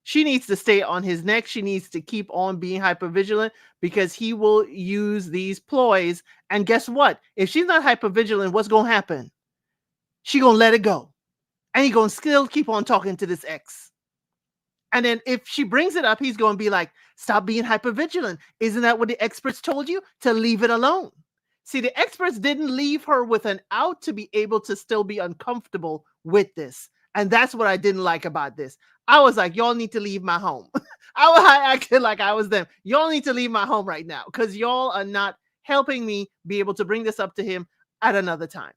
She needs to stay on his neck. She needs to keep on being hypervigilant because he will use these ploys. And guess what? If she's not hypervigilant, what's going to happen? She going to let it go. And he going to still keep on talking to this ex. And then if she brings it up, he's going to be like, stop being hypervigilant. Isn't that what the experts told you? To leave it alone. See, the experts didn't leave her with an out to be able to still be uncomfortable with this. And that's what I didn't like about this. I was like, y'all need to leave my home. I acted like I was them. Y'all need to leave my home right now because y'all are not helping me be able to bring this up to him at another time.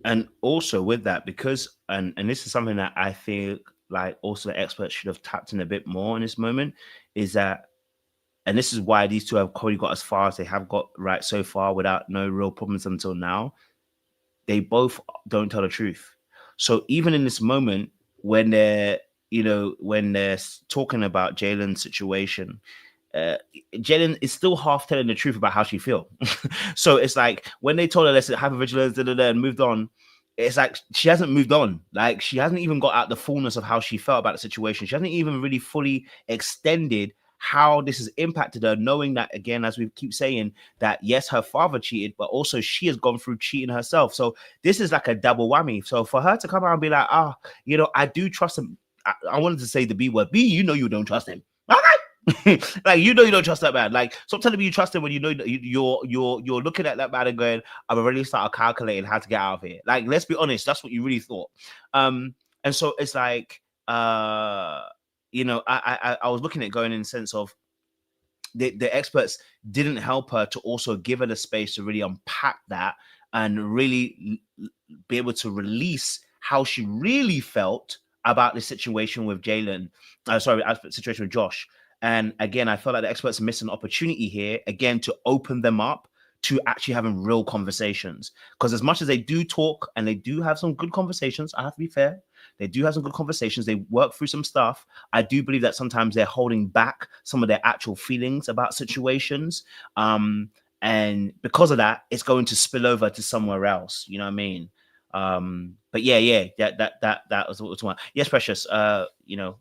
And also with that, because, and this is something that I think like also the experts should have tapped in a bit more in this moment, is that, and this is why these two have probably got as far as they have got right so far without no real problems until now. They both don't tell the truth. So even in this moment, when they're talking about Jalen's situation, Jalen is still half telling the truth about how she feels. So it's like when they told her let's hypervigilance, and moved on, it's like she hasn't moved on. Like she hasn't even got out the fullness of how she felt about the situation. She hasn't even really fully extended how this has impacted her, knowing that, again, as we keep saying, that yes, her father cheated, but also she has gone through cheating herself. So this is like a double whammy. So for her to come out and be like, I do trust him. I wanted to say the B word. B, you don't trust him. Okay. Like, you don't trust that man. Like, stop telling me you trust him when you know you're looking at that man and going, I've already started calculating how to get out of here. Like, let's be honest, that's what you really thought. And so it's like, I was looking at going in the sense of the experts didn't help her to also give her the space to really unpack that and really be able to release how she really felt about the situation with Jalen. Situation with Josh. And again, I felt like the experts missed an opportunity here, again, to open them up to actually having real conversations. Because as much as they do talk and they do have some good conversations, I have to be fair, they do have some good conversations. They work through some stuff. I do believe that sometimes they're holding back some of their actual feelings about situations. And because of that, it's going to spill over to somewhere else. You know what I mean? But yeah, that was what we're talking about. Yes, Precious. We're talking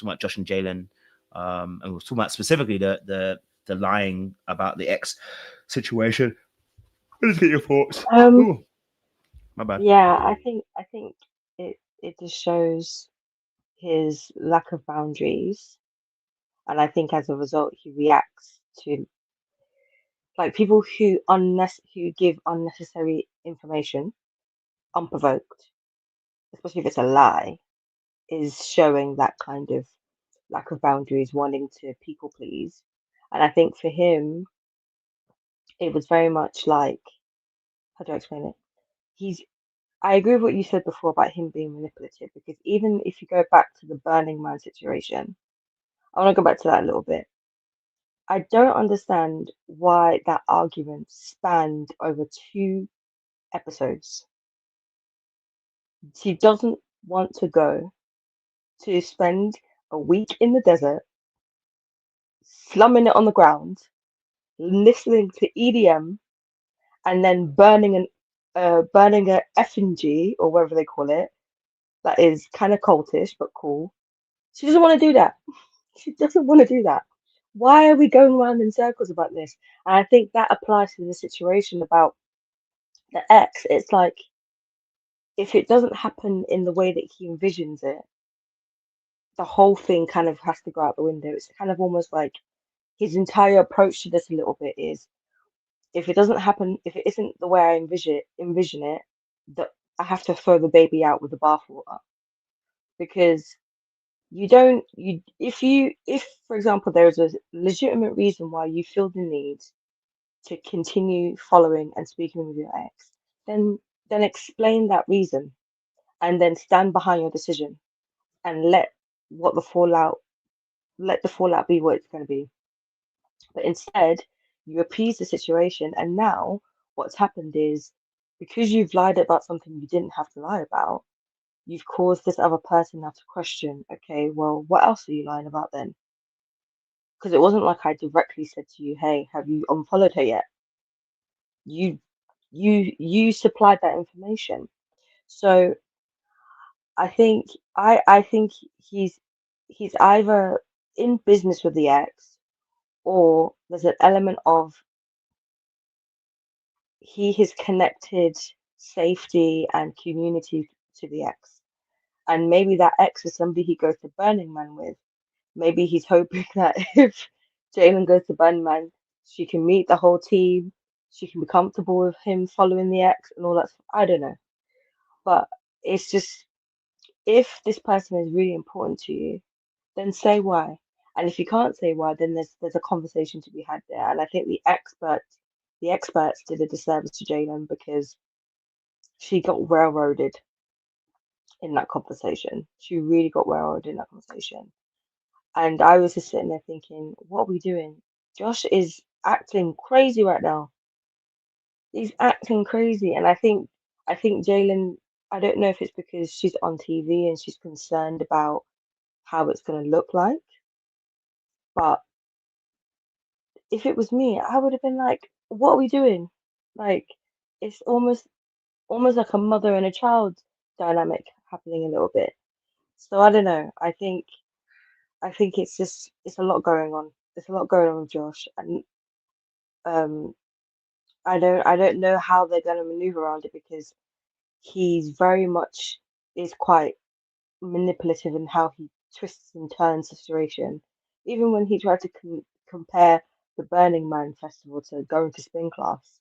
about Josh and Jalen. And we're talking about specifically the lying about the ex situation. What is your thoughts? Ooh, my bad. Yeah, I think it just shows his lack of boundaries. And I think as a result, he reacts to like people who give unnecessary information unprovoked, especially if it's a lie, is showing that kind of lack of boundaries, wanting to people please. And I think for him, it was very much like, how do I explain it? I agree with what you said before about him being manipulative, because even if you go back to the Burning Man situation, I want to go back to that a little bit. I don't understand why that argument spanned over 2 episodes. She doesn't want to go to spend a week in the desert, slumming it on the ground, listening to EDM, and then burning a effigy or whatever they call it. That is kind of cultish but cool. She doesn't want to do that. She doesn't want to do that. Why are we going around in circles about this? And I think that applies to the situation about the ex. It's like if it doesn't happen in the way that he envisions it, the whole thing kind of has to go out the window. It's kind of almost like his entire approach to this a little bit is if it doesn't happen, if it isn't the way I envision it, that I have to throw the baby out with the bathwater. Because you don't you if for example there is a legitimate reason why you feel the need to continue following and speaking with your ex, then explain that reason and then stand behind your decision and what the fallout let the fallout be what it's going to be. But instead, you appease the situation, and now what's happened is because you've lied about something you didn't have to lie about, you've caused this other person now to question, okay, well, what else are you lying about then? Because it wasn't like I directly said to you, hey, have you unfollowed her yet? You supplied that information. So I think he's either in business with the ex, or there's an element of he has connected safety and community to the ex. And maybe that ex is somebody he goes to Burning Man with. Maybe he's hoping that if Jalen goes to Burning Man, she can meet the whole team, she can be comfortable with him following the ex and all that stuff. I don't know. But it's just if this person is really important to you, then say why. And if you can't say why, then there's a conversation to be had there. And I think the experts did a disservice to Jalen because she got railroaded in that conversation. She really got railroaded in that conversation. And I was just sitting there thinking, what are we doing? Josh is acting crazy right now. He's acting crazy. And I think Jalen, I don't know if it's because she's on TV and she's concerned about how it's gonna look like, but if it was me, I would have been like, what are we doing? Like it's almost like a mother and a child dynamic happening a little bit. So I don't know. I think it's a lot going on. There's a lot going on with Josh, and um, I don't know how they're gonna maneuver around it because he's very much is quite manipulative in how he twists and turns the situation. Even when he tried to compare the Burning Man festival to going to spin class,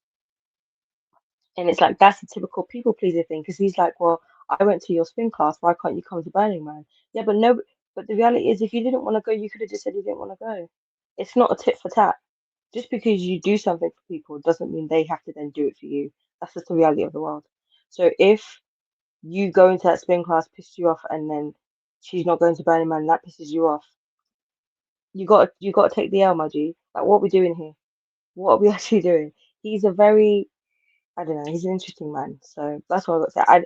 and it's like that's a typical people pleaser thing because he's like, well, I went to your spin class, why can't you come to Burning Man? Yeah, but no, but the reality is, if you didn't want to go, you could have just said you didn't want to go. It's not a tit for tat. Just because you do something for people doesn't mean they have to then do it for you. That's just the reality of the world. So if you go into that spin class, pissed you off, and then she's not going to Burning Man, that pisses you off. You got to take the L, my G. Like, what are we doing here? What are we actually doing? He's a very, I don't know, he's an interesting man. So that's what I got to say. I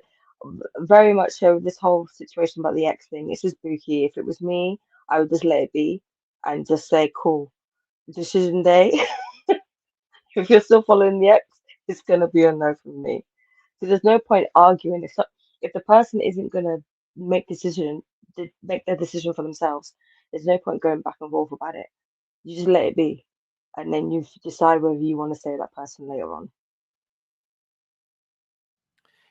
very much so this whole situation about the ex thing. It's just spooky. If it was me, I would just let it be and just say, cool, decision day. If you're still following the ex, it's gonna be a no from me. So there's no point arguing. If the person isn't gonna make their decision for themselves, there's no point going back and forth about it. You just let it be, and then you decide whether you want to say that person later on.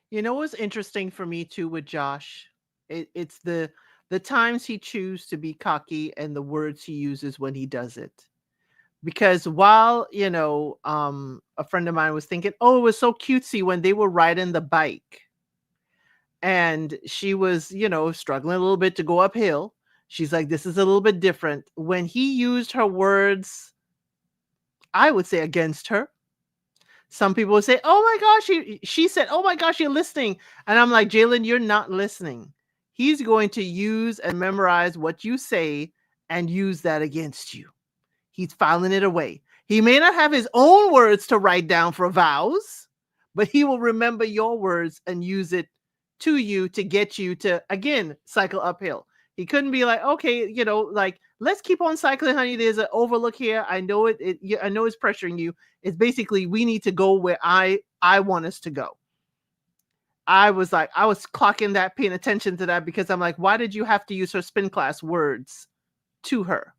You know what's interesting for me too with Josh? It's the the times he chooses to be cocky and the words he uses when he does it. Because while, a friend of mine was thinking, oh, it was so cutesy when they were riding the bike and she was, struggling a little bit to go uphill. She's like, this is a little bit different. When he used her words, I would say against her. Some people would say, oh my gosh, she said, oh my gosh, you're listening. And I'm like, Jalen, you're not listening. He's going to use and memorize what you say and use that against you. He's filing it away. He may not have his own words to write down for vows, but he will remember your words and use it to you to get you to, again, cycle uphill. He couldn't be like, okay, like, let's keep on cycling, honey. There's an overlook here. I know I know it's pressuring you. It's basically, we need to go where I want us to go. I was clocking that, paying attention to that, because I'm like, why did you have to use her spin class words to her?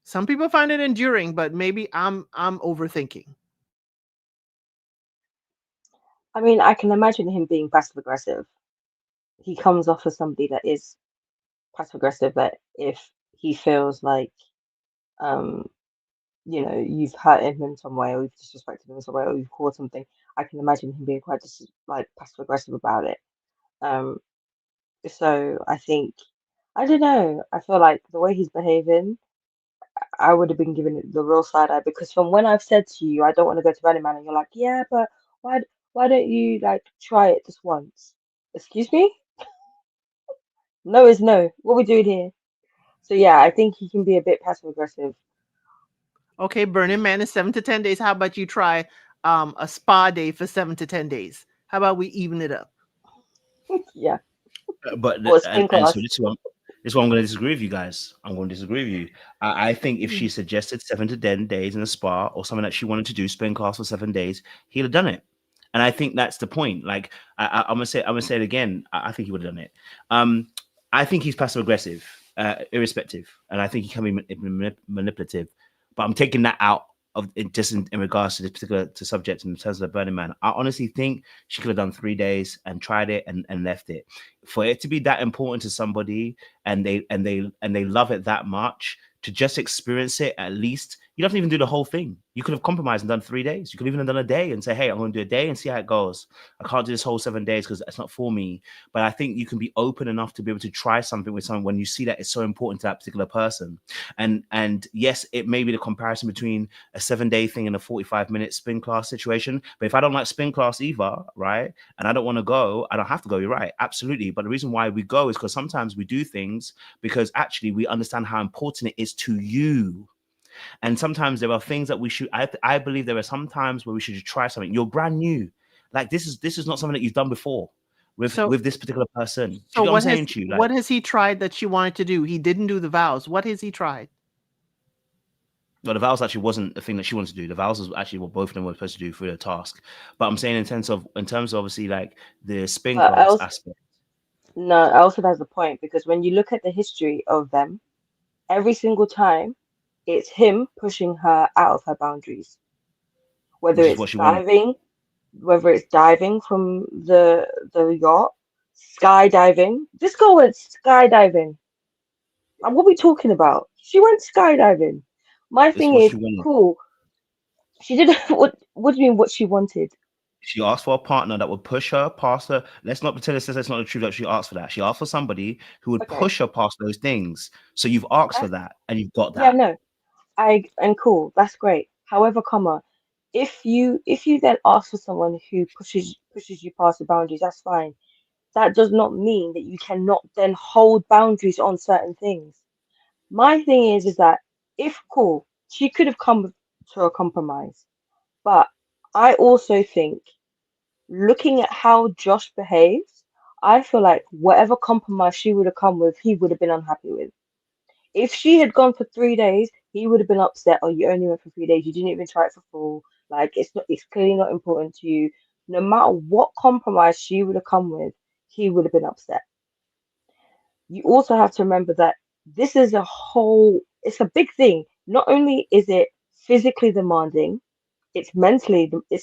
Some people find it enduring, but maybe I'm overthinking. I mean, I can imagine him being passive aggressive. He comes off as somebody that is passive aggressive, that if he feels like you've hurt him in some way, or you've disrespected him in some way, or you've called something, I can imagine him being quite passive aggressive about it. So I think, I don't know, I feel like the way he's behaving, I would have been given the real side eye, because from when I've said to you, I don't want to go to Running Man, and you're like, yeah, but why don't you try it just once? Excuse me? No is no. What we doing here? So yeah, I think he can be a bit passive aggressive. Okay, Burning Man is 7 to 10 days. How about you try a spa day for 7 to 10 days? How about we even it up? Yeah. But Or and class. so this is what I'm going to disagree with you guys. I'm going to disagree with you. I think if she suggested 7 to 10 days in a spa, or something that she wanted to do, spin class for 7 days, he'd have done it. And I think that's the point. Like, I'm gonna say it again. I think he would have done it. I think he's passive aggressive, irrespective, and I think he can be manipulative. But I'm taking that out of it, just in regards to this particular subject in terms of the Burning Man. I honestly think she could have done 3 days and tried it and left it. For it to be that important to somebody, and they love it that much, to just experience it, at least you don't even do the whole thing. You could have compromised and done 3 days. You could even have done a day and say, hey, I'm going to do a day and see how it goes. I can't do this whole 7 days because that's not for me. But I think you can be open enough to be able to try something with someone when you see that it's so important to that particular person. And yes, it may be the comparison between a 7-day thing and a 45-minute spin class situation. But if I don't like spin class either, right, and I don't want to go, I don't have to go. You're right. Absolutely. But the reason why we go is because sometimes we do things because actually we understand how important it is to you. And sometimes there are things that we should, I believe there are some times where we should try something. You're brand new. Like this is not something that you've done before with this particular person. So what I'm saying to you? What has he tried that she wanted to do? He didn't do the vows. What has he tried? Well, the vows actually wasn't the thing that she wanted to do. The vows was actually what both of them were supposed to do for the task. But I'm saying in terms of obviously like the spin class aspect. No, also has a point, because when you look at the history of them, every single time it's him pushing her out of her boundaries. Whether it's diving from the yacht, skydiving. This girl went skydiving. What are we talking about? She went skydiving. My thing is, cool. She did what do you mean what she wanted? She asked for a partner that would push her past her. Let's not pretend that's not the truth that she asked for that. She asked for somebody who would push her past those things. So you've asked for that and you've got that. Yeah, no. Cool, that's great. However, if you then ask for someone who pushes you past the boundaries, that's fine. That does not mean that you cannot then hold boundaries on certain things. My thing is that she could have come to a compromise. But I also think, looking at how Josh behaves, I feel like whatever compromise she would have come with, he would have been unhappy with. If she had gone for 3 days, he would have been upset. Oh, you only went for 3 days. You didn't even try it for full. Like, it's clearly not important to you. No matter what compromise she would have come with, he would have been upset. You also have to remember that this is it's a big thing. Not only is it physically demanding, it's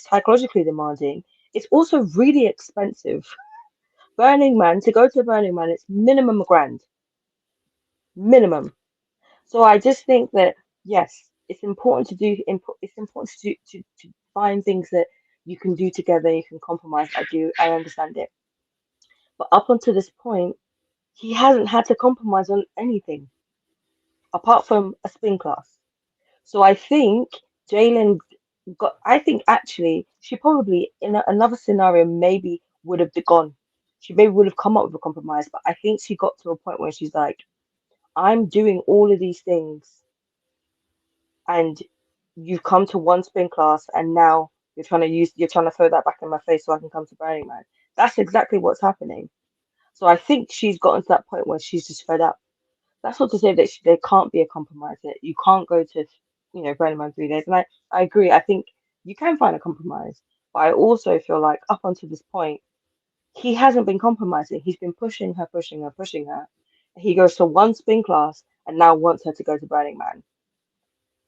psychologically demanding. It's also really expensive. To go to Burning Man, it's minimum $1,000. minimum. So I just think that yes, it's important to do. It's important to find things that you can do together. You can compromise. I understand it. But up until this point, he hasn't had to compromise on anything apart from a spin class. So I think Jalen got. I think actually she probably in another scenario maybe would have gone. She maybe would have come up with a compromise. But I think she got to a point where she's like, I'm doing all of these things, and you've come to one spin class, and now you're trying to throw that back in my face so I can come to Burning Man. That's exactly what's happening. So I think she's gotten to that point where she's just fed up. That's not to say that there can't be a compromise. That you can't go to, Burning Man 3 days. And I agree. I think you can find a compromise. But I also feel like up until this point, he hasn't been compromising. He's been pushing her, pushing her, pushing her. He goes to one spin class and now wants her to go to Burning Man.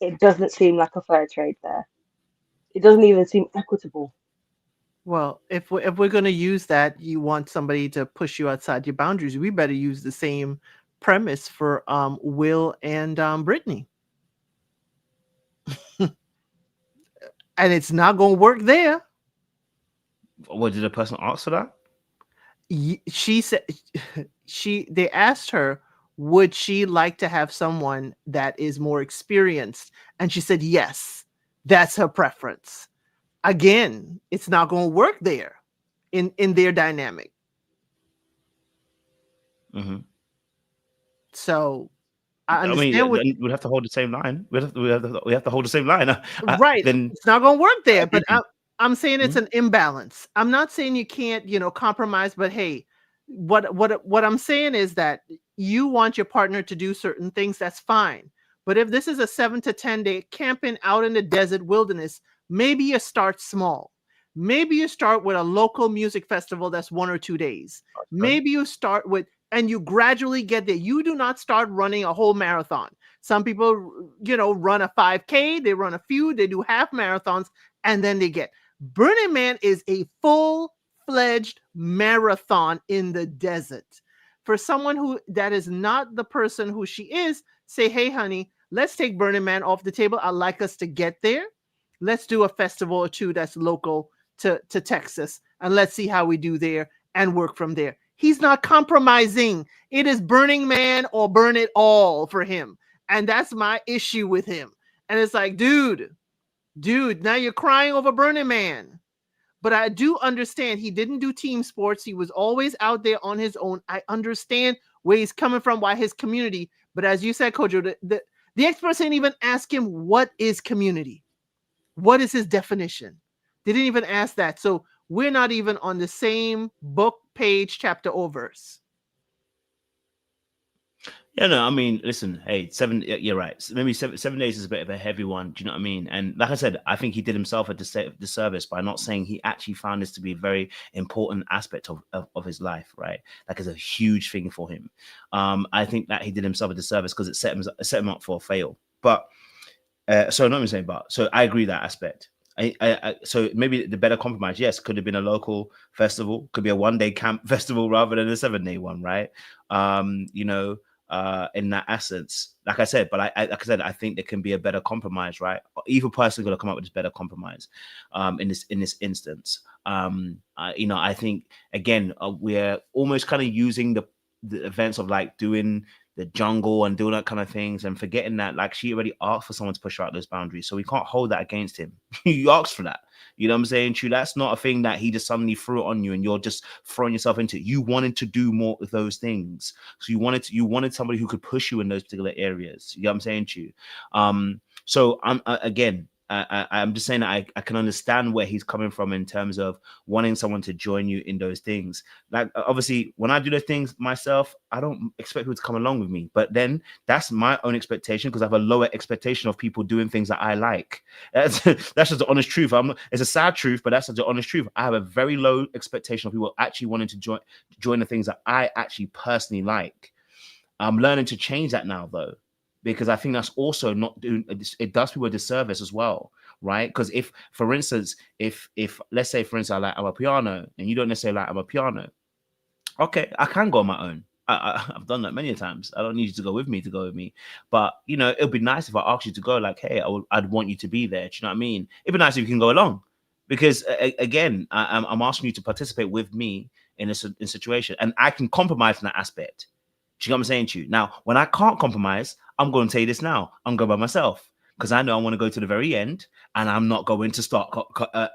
It doesn't seem like a fair trade there. It doesn't even seem equitable. Well, if we're going to use that, you want somebody to push you outside your boundaries, we better use the same premise for Will and Brittney. And it's not going to work there. What, did the person ask for that? She said they asked her, would she like to have someone that is more experienced? And she said, yes, that's her preference. Again, it's not going to work there in their dynamic. Mm-hmm. So I understand. I mean, we'd have to hold the same line. We have to hold the same line. Right. Then it's not going to work there. But I'm saying it's Mm-hmm. an imbalance. I'm not saying you can't, compromise. But hey, what I'm saying is that you want your partner to do certain things. That's fine. But if this is a 7 to 10 day camping out in the desert wilderness, maybe you start small. Maybe you start with a local music festival that's 1 or 2 days. Maybe you start with, and you gradually get there. You do not start running a whole marathon. Some people, run a 5K, they run a few, they do half marathons, and then they get. Burning Man is a full-fledged marathon in the desert. For someone that is not the person who she is, say, hey, honey, let's take Burning Man off the table. I'd like us to get there. Let's do a festival or two that's local to Texas, and let's see how we do there and work from there. He's not compromising. It is Burning Man or burn it all for him. And that's my issue with him. And it's like, dude, now you're crying over Burning Man. But I do understand he didn't do team sports. He was always out there on his own. I understand where he's coming from, why his community. But as you said, Kojo, the experts didn't even ask him, what is community? What is his definition? They didn't even ask that. So we're not even on the same book, page, chapter, or verse. Yeah, no, I mean, listen, hey, you're right. Maybe 7 days is a bit of a heavy one. Do you know what I mean? And like I said, I think he did himself a disservice by not saying he actually found this to be a very important aspect of his life, right? Like it's a huge thing for him. I think that he did himself a disservice because it set him up for a fail. But, so not even saying, but, so I agree that aspect. So maybe the better compromise, yes, could have been a local festival, could be a 1 day camp festival rather than a 7 day one, right? In that essence, like I said, but I think there can be a better compromise, right? Either person going to come up with this better compromise, in this instance. I think again, we're almost kind of using the events of like doing the jungle and doing that kind of things and forgetting that like she already asked for someone to push out those boundaries, so we can't hold that against him. You asked for that. You know what I'm saying? True, that's not a thing that he just suddenly threw it on you and you're just throwing yourself into it. You wanted to do more of those things. So you wanted somebody who could push you in those particular areas. You know what I'm saying to you? So I'm just saying that I can understand where he's coming from in terms of wanting someone to join you in those things. Like obviously when I do those things myself, I don't expect people to come along with me, but then that's my own expectation because I have a lower expectation of people doing things that I like. That's just the honest truth. It's a sad truth, but that's the honest truth. I have a very low expectation of people actually wanting to join the things that I actually personally like. I'm learning to change that now though, because I think that's also not doing it, does people a disservice as well, right? Because if, for instance, if let's say, for instance, I like Amapiano and you don't necessarily like Amapiano, okay, I can go on my own. I've done that many times. I don't need you to go with me. But you know, it'd be nice if I asked you to go. Like, hey, I'd want you to be there. Do you know what I mean? It'd be nice if you can go along, because again, I'm asking you to participate with me in a situation, and I can compromise in that aspect. Do you know what I'm saying to you? Now, when I can't compromise, I'm going to tell you this now. I'm going by myself because I know I want to go to the very end, and I'm not going to start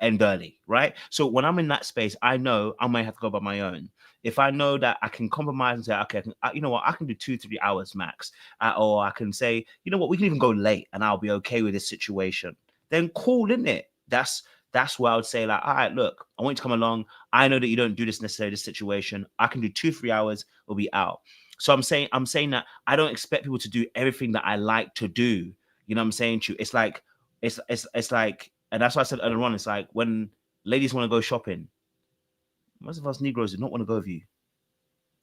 end early, right? So when I'm in that space, I know I might have to go by my own. If I know that I can compromise and say, okay, you know what, I can do 2-3 hours max, or I can say, you know what, we can even go late, and I'll be okay with this situation. Then cool, isn't it? That's where I would say, like, all right, look, I want you to come along. I know that you don't do this necessarily, this situation. I can do 2-3 hours, we'll be out. So I'm saying that I don't expect people to do everything that I like to do. You know what I'm saying to you? It's like, it's like, and that's why I said earlier on, it's like when ladies want to go shopping, most of us Negroes do not want to go with you.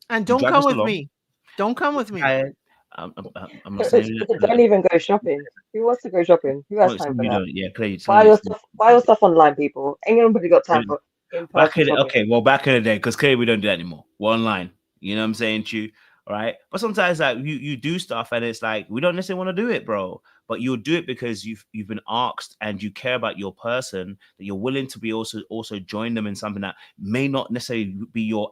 And You don't drag come us with along. me. Don't come with me. I'm not saying Don't even go shopping. Who wants to go shopping? Who has well, time some for of you that? don't. Yeah, clearly. Buy your stuff online, people. Ain't nobody got time for Back in-person in shopping. okay, well, back in the day, because clearly we don't do that anymore. We're online. You know what I'm saying to you? All right. But sometimes like you do stuff and it's like we don't necessarily want to do it, bro. But you'll do it because you've been asked and you care about your person, that you're willing to be also join them in something that may not necessarily be your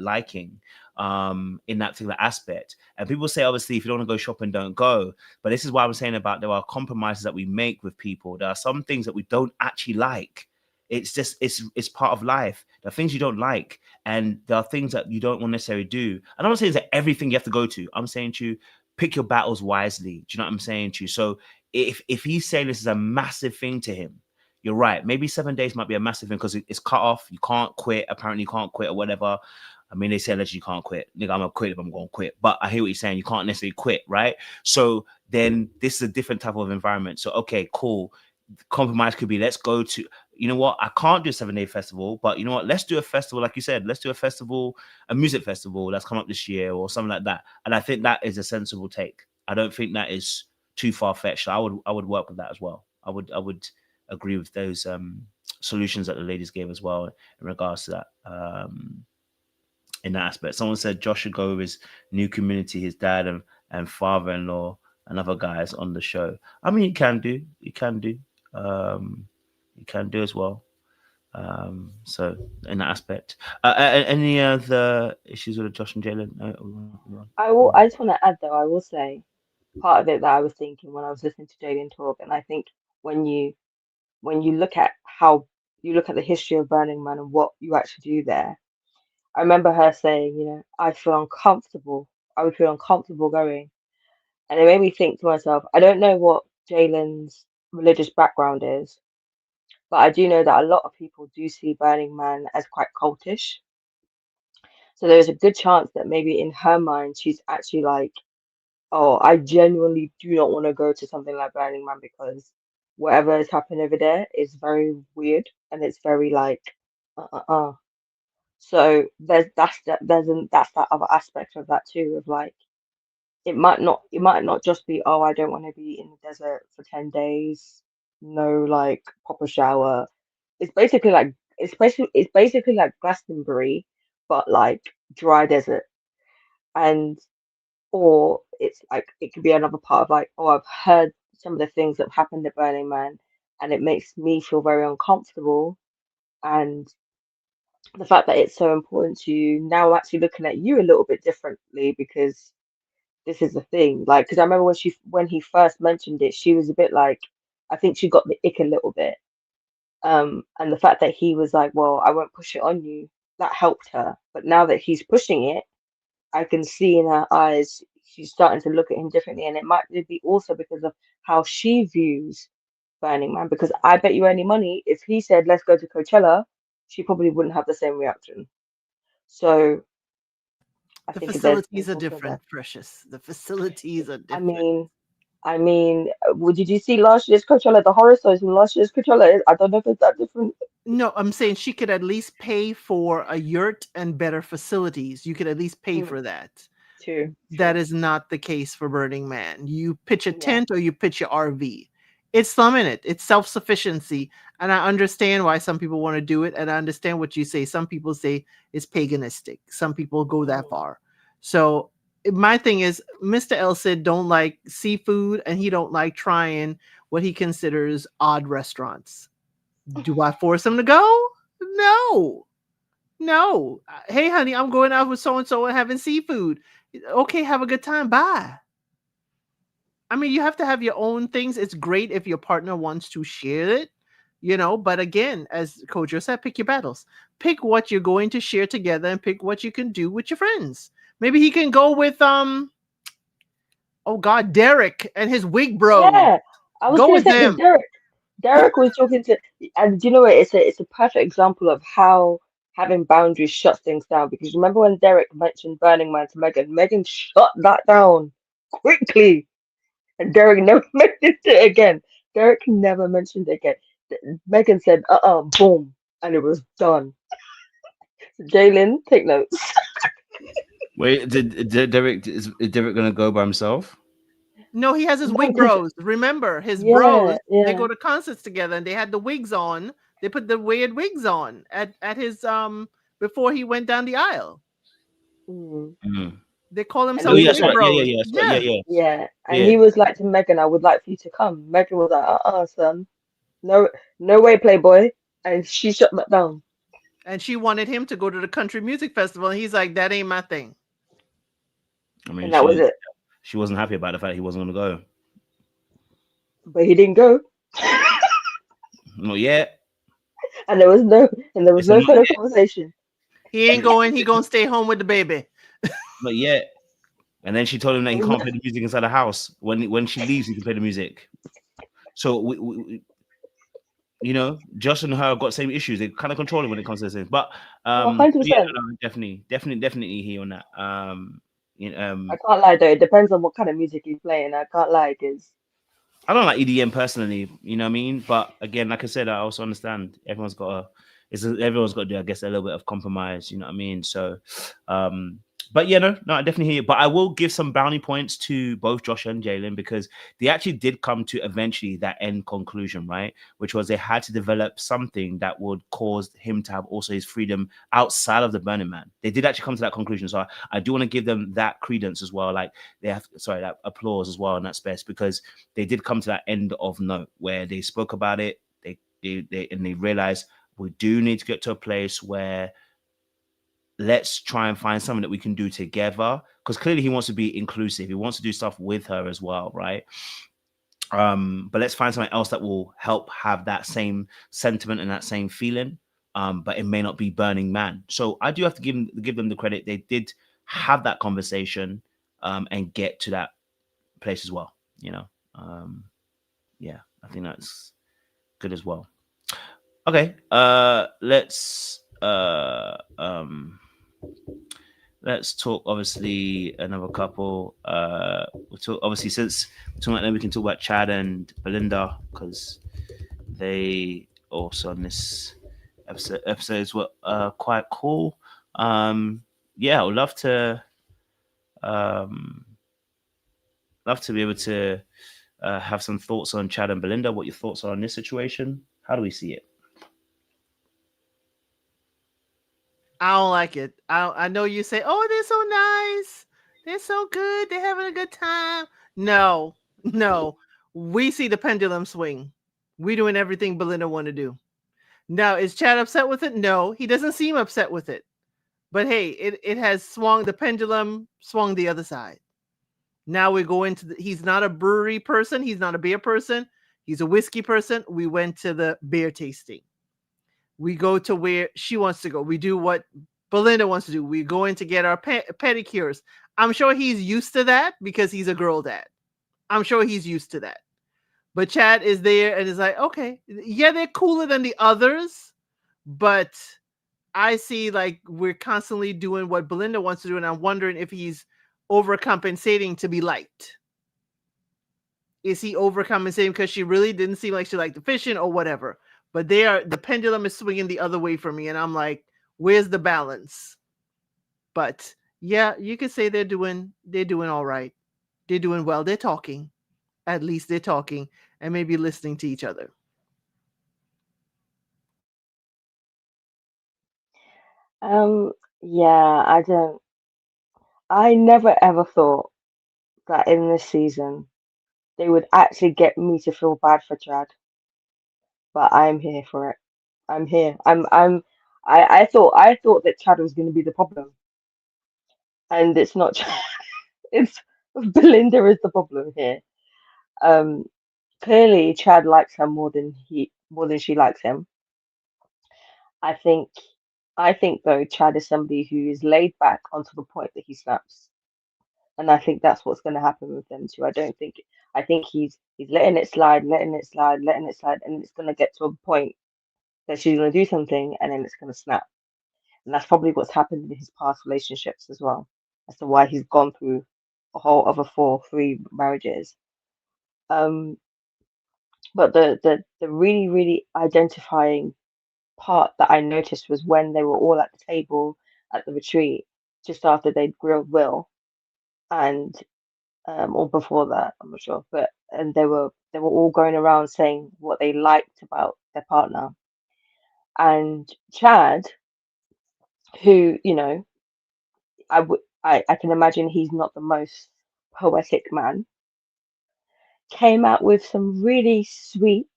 liking in that particular aspect. And people say obviously if you don't want to go shopping, don't go. But this is why I'm saying about there are compromises that we make with people. There are some things that we don't actually like. It's just it's part of life. There are things you don't like, and there are things that you don't want to necessarily do. And I'm not saying that everything you have to go to. I'm saying to you, pick your battles wisely. Do you know what I'm saying to you? So if he's saying this is a massive thing to him, you're right. Maybe 7 days might be a massive thing because it's cut off. You can't quit. Apparently, you can't quit or whatever. I mean, they say that you can't quit. Nigga, I'm gonna quit if I'm gonna quit. But I hear what you're saying. You can't necessarily quit, right? So then this is a different type of environment. So okay, cool. Compromise could be let's go to, you know what, I can't do a 7-day festival, but you know what, let's do a festival, like you said, let's do a festival, a music festival that's come up this year or something like that. And I think that is a sensible take. I don't think that is too far-fetched. I would work with that as well. I would agree with those solutions that the ladies gave as well in regards to that in that aspect. Someone said Josh should go with his new community, his dad and father-in-law and other guys on the show. I mean, you can do as well. So in that aspect, any other issues with Josh and Jalen? I just want to add though, I will say part of it that I was thinking when I was listening to Jalen talk, and I think when you look at how you look at the history of Burning Man and what you actually do there, I remember her saying, you know, I feel uncomfortable. I would feel uncomfortable going. And it made me think to myself, I don't know what Jalen's religious background is, but I do know that a lot of people do see Burning Man as quite cultish. So there's a good chance that maybe in her mind, she's actually like, oh, I genuinely do not want to go to something like Burning Man because whatever is happening over there is very weird and it's very like, uh. So that's that other aspect of that too, of like, it might not just be, oh, I don't want to be in the desert for 10 days, no like proper shower. It's basically like Glastonbury, but like dry desert. And or it's like it could be another part of like, oh, I've heard some of the things that happened at Burning Man and it makes me feel very uncomfortable. And the fact that it's so important to you, now I'm actually looking at you a little bit differently because this is the thing. Like, because I remember when he first mentioned it, she was a bit like, I think she got the ick a little bit. And the fact that he was like, well, I won't push it on you, that helped her. But now that he's pushing it, I can see in her eyes she's starting to look at him differently, and it might be also because of how she views Burning Man. Because I bet you any money, if he said let's go to Coachella, she probably wouldn't have the same reaction. So I The think facilities are also that. different, Precious. The facilities are I different. mean, did you see last year's Coachella? The horror stories from last year's Coachella. I don't know if it's that different. No, I'm saying she could at least pay for a yurt and better facilities. You could at least pay for that. True. That is not the case for Burning Man. You pitch a Yeah. tent or you pitch your RV. It's some in it. It's self-sufficiency. And I understand why some people want to do it. And I understand what you say. Some people say it's paganistic. Some people go that far. So my thing is, Mr. L said don't like seafood and he don't like trying what he considers odd restaurants. Do I force him to go? No. No. Hey, honey, I'm going out with so and so and having seafood. Okay, have a good time. Bye. I mean, you have to have your own things. It's great if your partner wants to share it, but again, as Kojo said, pick your battles. Pick what you're going to share together and pick what you can do with your friends. Maybe he can go with oh God, Derek and his wig bros. Yeah, I was Go gonna with say because them. Derek was talking to, and do you know what? It's a perfect example of how having boundaries shuts things down. Because remember when Derek mentioned Burning Man to Megan, Megan shut that down quickly, and Derek never mentioned it again. Derek never mentioned it again. Megan said, boom, and it was done. Jalen, take notes. Wait, did Derek is Derek gonna go by himself? No, he has his No, wig 'cause bros. Remember, his bros, yeah, they yeah. go to concerts together and they had the wigs on. They put the weird wigs on at his before he went down the aisle. Mm. Mm. They call And Oh themselves he yeah, was that's wig like, right. Yeah, bros. yeah, yeah, that's right. Yeah, Yeah. yeah, yeah, and yeah. he was like to Megan, I would like for you to come. Megan was like, son, no, no way, Playboy, and she shut that down. And she wanted him to go to the country music festival. And he's like, that ain't my thing. I mean, And that was it. she wasn't happy about the fact he wasn't gonna go. But he didn't go, Not yet. and there was It's a no not further yet. conversation. He ain't going. He gonna stay home with the baby. Not yet. And then she told him that he There was can't play the music inside the house. When she leaves, he can play the music. So Josh and her got the same issues. They kind of control it when it comes to this thing. But no, yeah, 100%. no, definitely here on that. I can't lie though. It depends on what kind of music he's playing. I can't lie, because I don't like EDM personally, you know what I mean? But again, like I said, I also understand everyone's got to do, I guess, a little bit of compromise, you know what I mean? So but yeah, no, I definitely hear you. But I will give some brownie points to both Josh and Jalen, because they actually did come to eventually that end conclusion, right? Which was they had to develop something that would cause him to have also his freedom outside of the Burning Man. They did actually come to that conclusion. So I do want to give them that credence as well. Like that applause as well in that space, because they did come to that end of note where they spoke about it. They realized we do need to get to a place where let's try and find something that we can do together, because clearly he wants to be inclusive. He wants to do stuff with her as well, right? But let's find something else that will help have that same sentiment and that same feeling. But it may not be Burning Man. So I do have to give them the credit. They did have that conversation and get to that place as well. Yeah, I think that's good as well. Okay, let's talk obviously another couple. We'll talk obviously, since we're talking about them, we can talk about Chad and Belinda, because they also on this episodes were quite cool. Yeah, I would love to be able to have some thoughts on Chad and Belinda. What your thoughts are on this situation? How do we see it? I don't like it. I know you say, oh, they're so nice. They're so good. They're having a good time. No. We see the pendulum swing. We doing everything Belinda want to do. Now, is Chad upset with it? No, he doesn't seem upset with it. But hey, it has swung, the pendulum swung the other side. Now we go into he's not a brewery person. He's not a beer person. He's a whiskey person. We went to the beer tasting. We go to where she wants to go. We do what Belinda wants to do. We go in to get our pedicures. I'm sure he's used to that because he's a girl dad. I'm sure he's used to that. But Chad is there and is like, okay, yeah, they're cooler than the others, but I see like we're constantly doing what Belinda wants to do, and I'm wondering if he's overcompensating to be liked. Is he overcompensating because she really didn't seem like she liked the fishing or whatever? But the pendulum is swinging the other way for me, and I'm like, where's the balance? But yeah, you could say they're doing all right. They're doing well. They're talking. At least they're talking and maybe listening to each other. Yeah, I don't. I never ever thought that in this season they would actually get me to feel bad for Chad, but I'm here for it. I'm here. I thought that Chad was going to be the problem, and it's not Chad. It's Belinda is the problem here. Um, Clearly Chad likes her more than she likes him. I think I think though Chad is somebody who is laid back onto the point that he snaps. And I think that's what's going to happen with them too. I think he's letting it slide, letting it slide, letting it slide, and it's going to get to a point that she's going to do something, and then it's going to snap. And that's probably what's happened in his past relationships as well, as to why he's gone through a whole other three marriages. Um, but the really really identifying part that I noticed was when they were all at the table at the retreat, just after they'd grilled Will, and or before that, I'm not sure, but and they were all going around saying what they liked about their partner. And Chad, who, you know, I can imagine he's not the most poetic man, came out with some really sweet,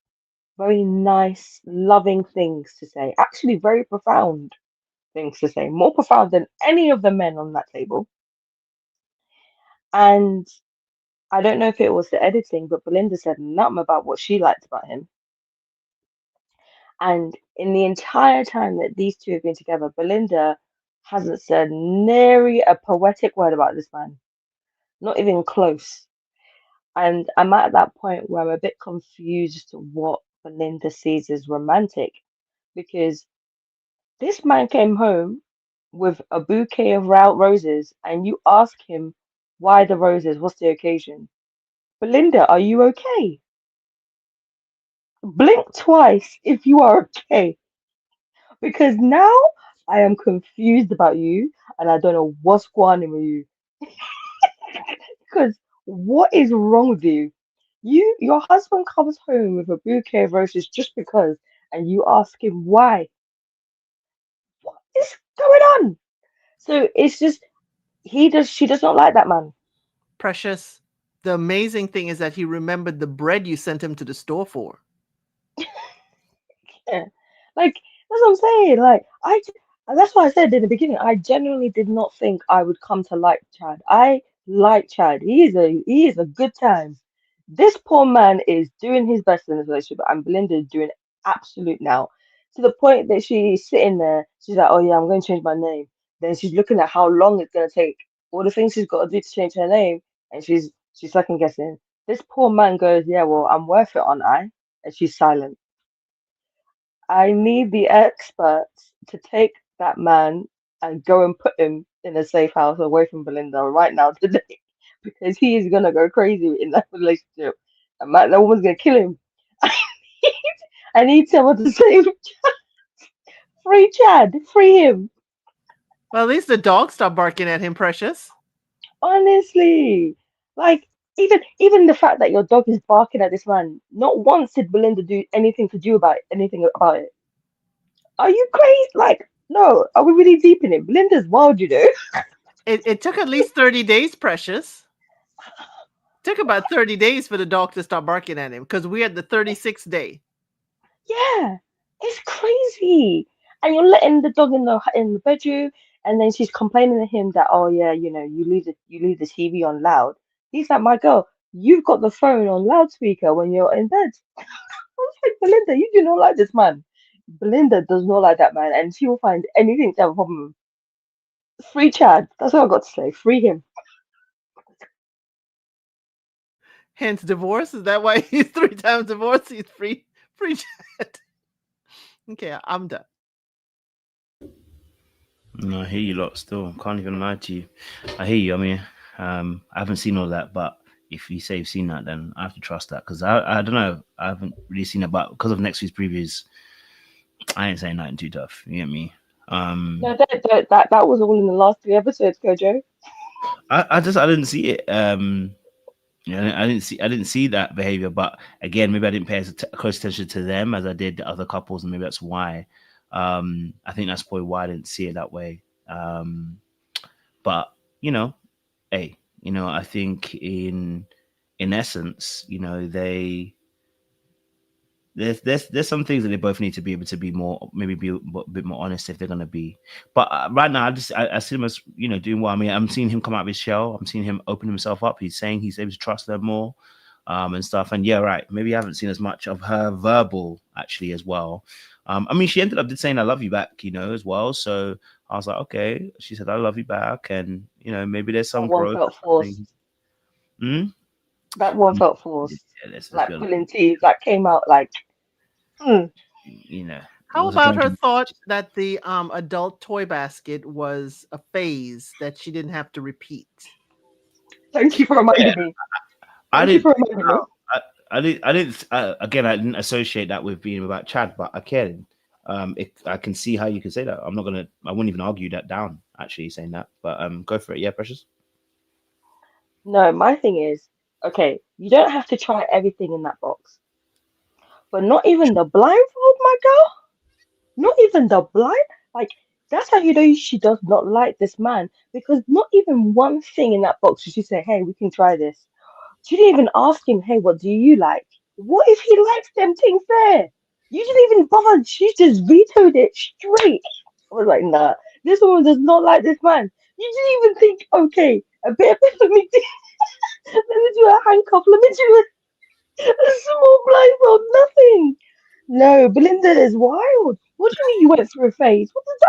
very nice, loving things to say. Actually, very profound things to say, more profound than any of the men on that table. And I don't know if it was the editing, but Belinda said nothing about what she liked about him. And in the entire time that these two have been together, Belinda hasn't said nary a poetic word about this man, not even close. And I'm at that point where I'm a bit confused as to what Belinda sees as romantic, because this man came home with a bouquet of roses, and you ask him why the roses, what's the occasion? Belinda, are you okay? Blink twice if you are okay, because now I am confused about you and I don't know what's going on with you. Because what is wrong with you? Your husband comes home with a bouquet of roses just because, and you ask him why. What is going on? So it's just she does not like that man. Precious. The amazing thing is that he remembered the bread you sent him to the store for. Yeah. Like that's what I'm saying. That's why I said in the beginning, I genuinely did not think I would come to like Chad. I like Chad. He is a good time. This poor man is doing his best in this relationship, and Belinda is doing absolute now. To the point that she's sitting there, she's like, "Oh yeah, I'm going to change my name." Then she's looking at how long it's going to take, all the things she's got to do to change her name, and she's second guessing. This poor man goes, "Yeah, well, I'm worth it, aren't I?" And she's silent. I need the experts to take that man and go and put him in a safe house away from Belinda right now today, because he is gonna go crazy in that relationship. And that woman's gonna kill him. I need someone to save free Chad, free him. Well, at least the dog stopped barking at him, Precious. Honestly, like even the fact that your dog is barking at this man, not once did Belinda do anything to do about anything about it. Are you crazy? Like, no, are we really deep in it? Belinda's wild, you know. It took at least 30 days, Precious. Took about 30 days for the dog to stop barking at him because we're at the 36th day. Yeah, it's crazy. And you're letting the dog in the bedroom, and then she's complaining to him that, oh yeah, you know, you leave the TV on loud. He's like, my girl, you've got the phone on loudspeaker when you're in bed. I was like, Belinda, you do not like this man. Belinda does not like that man, and she will find anything to have a problem with. Free Chad. That's what I've got to say. Free him. Hence divorce. Is that why he's 3 times divorced? He's free Chad. Okay, I'm done. No, I hear you lot still. Can't even lie to you. I hear you. I mean, I haven't seen all that, but if you say you've seen that, then I have to trust that because I don't know. I haven't really seen it, but because of next week's previews, I ain't saying nothing too tough. You get me? No, that was all in the last 3 episodes, Kojo. I didn't see it. Yeah, I didn't see that behavior, but again, maybe I didn't pay as close attention to them as I did the other couples, and maybe that's why. I think that's probably why I didn't see it that way. But you know, hey, I think in essence, there's some things that they both need to be able to be more, maybe be a bit more honest if they're gonna be. But right now, I see him as doing well. I mean, I'm seeing him come out of his shell. I'm seeing him open himself up. He's saying he's able to trust them more, and stuff. And yeah, right. Maybe I haven't seen as much of her verbal actually as well. I mean, she ended up saying "I love you" back, as well. So I was like, okay. She said "I love you" back, and maybe there's That some one growth. felt forced. Hmm? That one felt forced. Yeah, let's Like be honest. pulling teeth, like came out like, mm. It How was a about her drunken. thought that the adult toy basket was a phase that she didn't have to repeat? Thank you for reminding me. I Thank you didn't. for reminding me. I didn't. Again, I didn't associate that with being about Chad, but again, I can see how you can say that. I wouldn't even argue that down. Actually, saying that, but go for it. Yeah, Precious. No, my thing is, okay, you don't have to try everything in that box, but not even the blindfold, my girl. Not even the blind. Like, that's how you know she does not like this man because not even one thing in that box did she say, hey, we can try this. She didn't even ask him, hey, what do you like? What if he likes them things there? You didn't even bother. She just vetoed it straight. I was like, nah, this woman does not like this man. You didn't even think, okay, a bit, let me do a handcuff, let me do a small blindfold, nothing. No, Belinda is wild. What do you mean you went through a phase? What does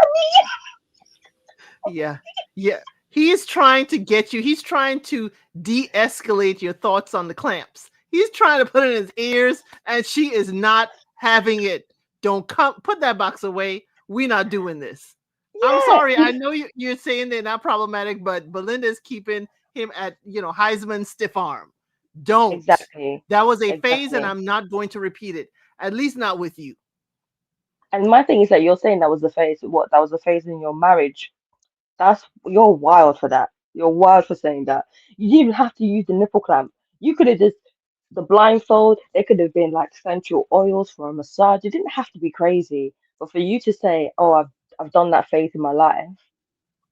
that Yeah. Yeah. He is trying to get you. He's trying to de-escalate your thoughts on the clamps. He's trying to put it in his ears, and she is not having it. Don't come. Put that box away. We're not doing this. I'm sorry. mean? I know you're saying they're not problematic, but Belinda's keeping him at Heisman stiff arm. Yeah, Don't. exactly. That was a phase, and Exactly. I'm not going to repeat it. At least not with you. And my thing is that you're saying that was the phase. What? That was the phase in your marriage. You're wild for that. You're wild for saying that. You didn't even have to use the nipple clamp. You could have just the blindfold. There could have been like essential oils for a massage. It didn't have to be crazy. But for you to say, "Oh, I've done that phase in my life,"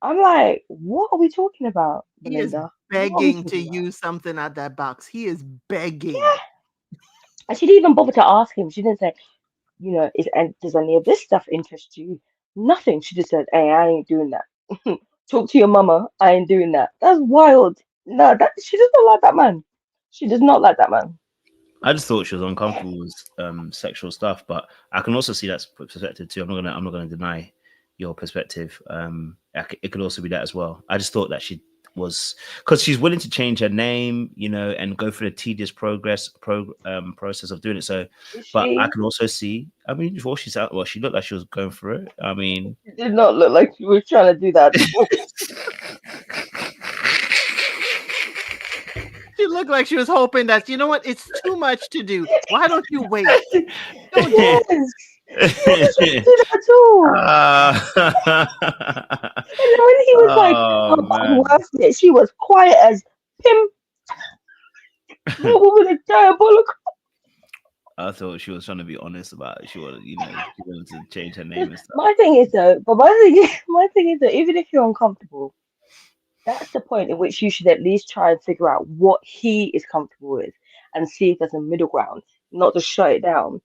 I'm like, what are we talking about, He is Belinda? What are we begging to talking about? use something at that box. He is Yeah. begging. And she didn't even bother to ask him. She didn't say, does any of this stuff interest you? Nothing. She just said, hey, I ain't doing that. Talk to your mama. I ain't doing that. That's wild. No, she does not like that man. She does not like that man. I just thought she was uncomfortable with sexual stuff, but I can also see that perspective too. I'm not gonna deny your perspective. It could also be that as well. I just thought that she was, because she's willing to change her name, and go through the tedious process of doing it. So, Is but I she? can also see. I mean, before she's out, well, she looked like she was going through it. I mean, She did not look like she was trying to do that. She looked like she was hoping that, you know what, it's too much to do. Why don't you wait? Don't do it. Yes. She wasn't trying to do that at all. And then when he was like, oh oh, I'm man. worth it, she was quiet as him. That woman is diabolical. I thought she was trying to be honest about it. She wanted to change her name and stuff. My thing is though, but my thing is that even if you're uncomfortable, that's the point in which you should at least try and figure out what he is comfortable with and see if there's a middle ground, not just shut it down.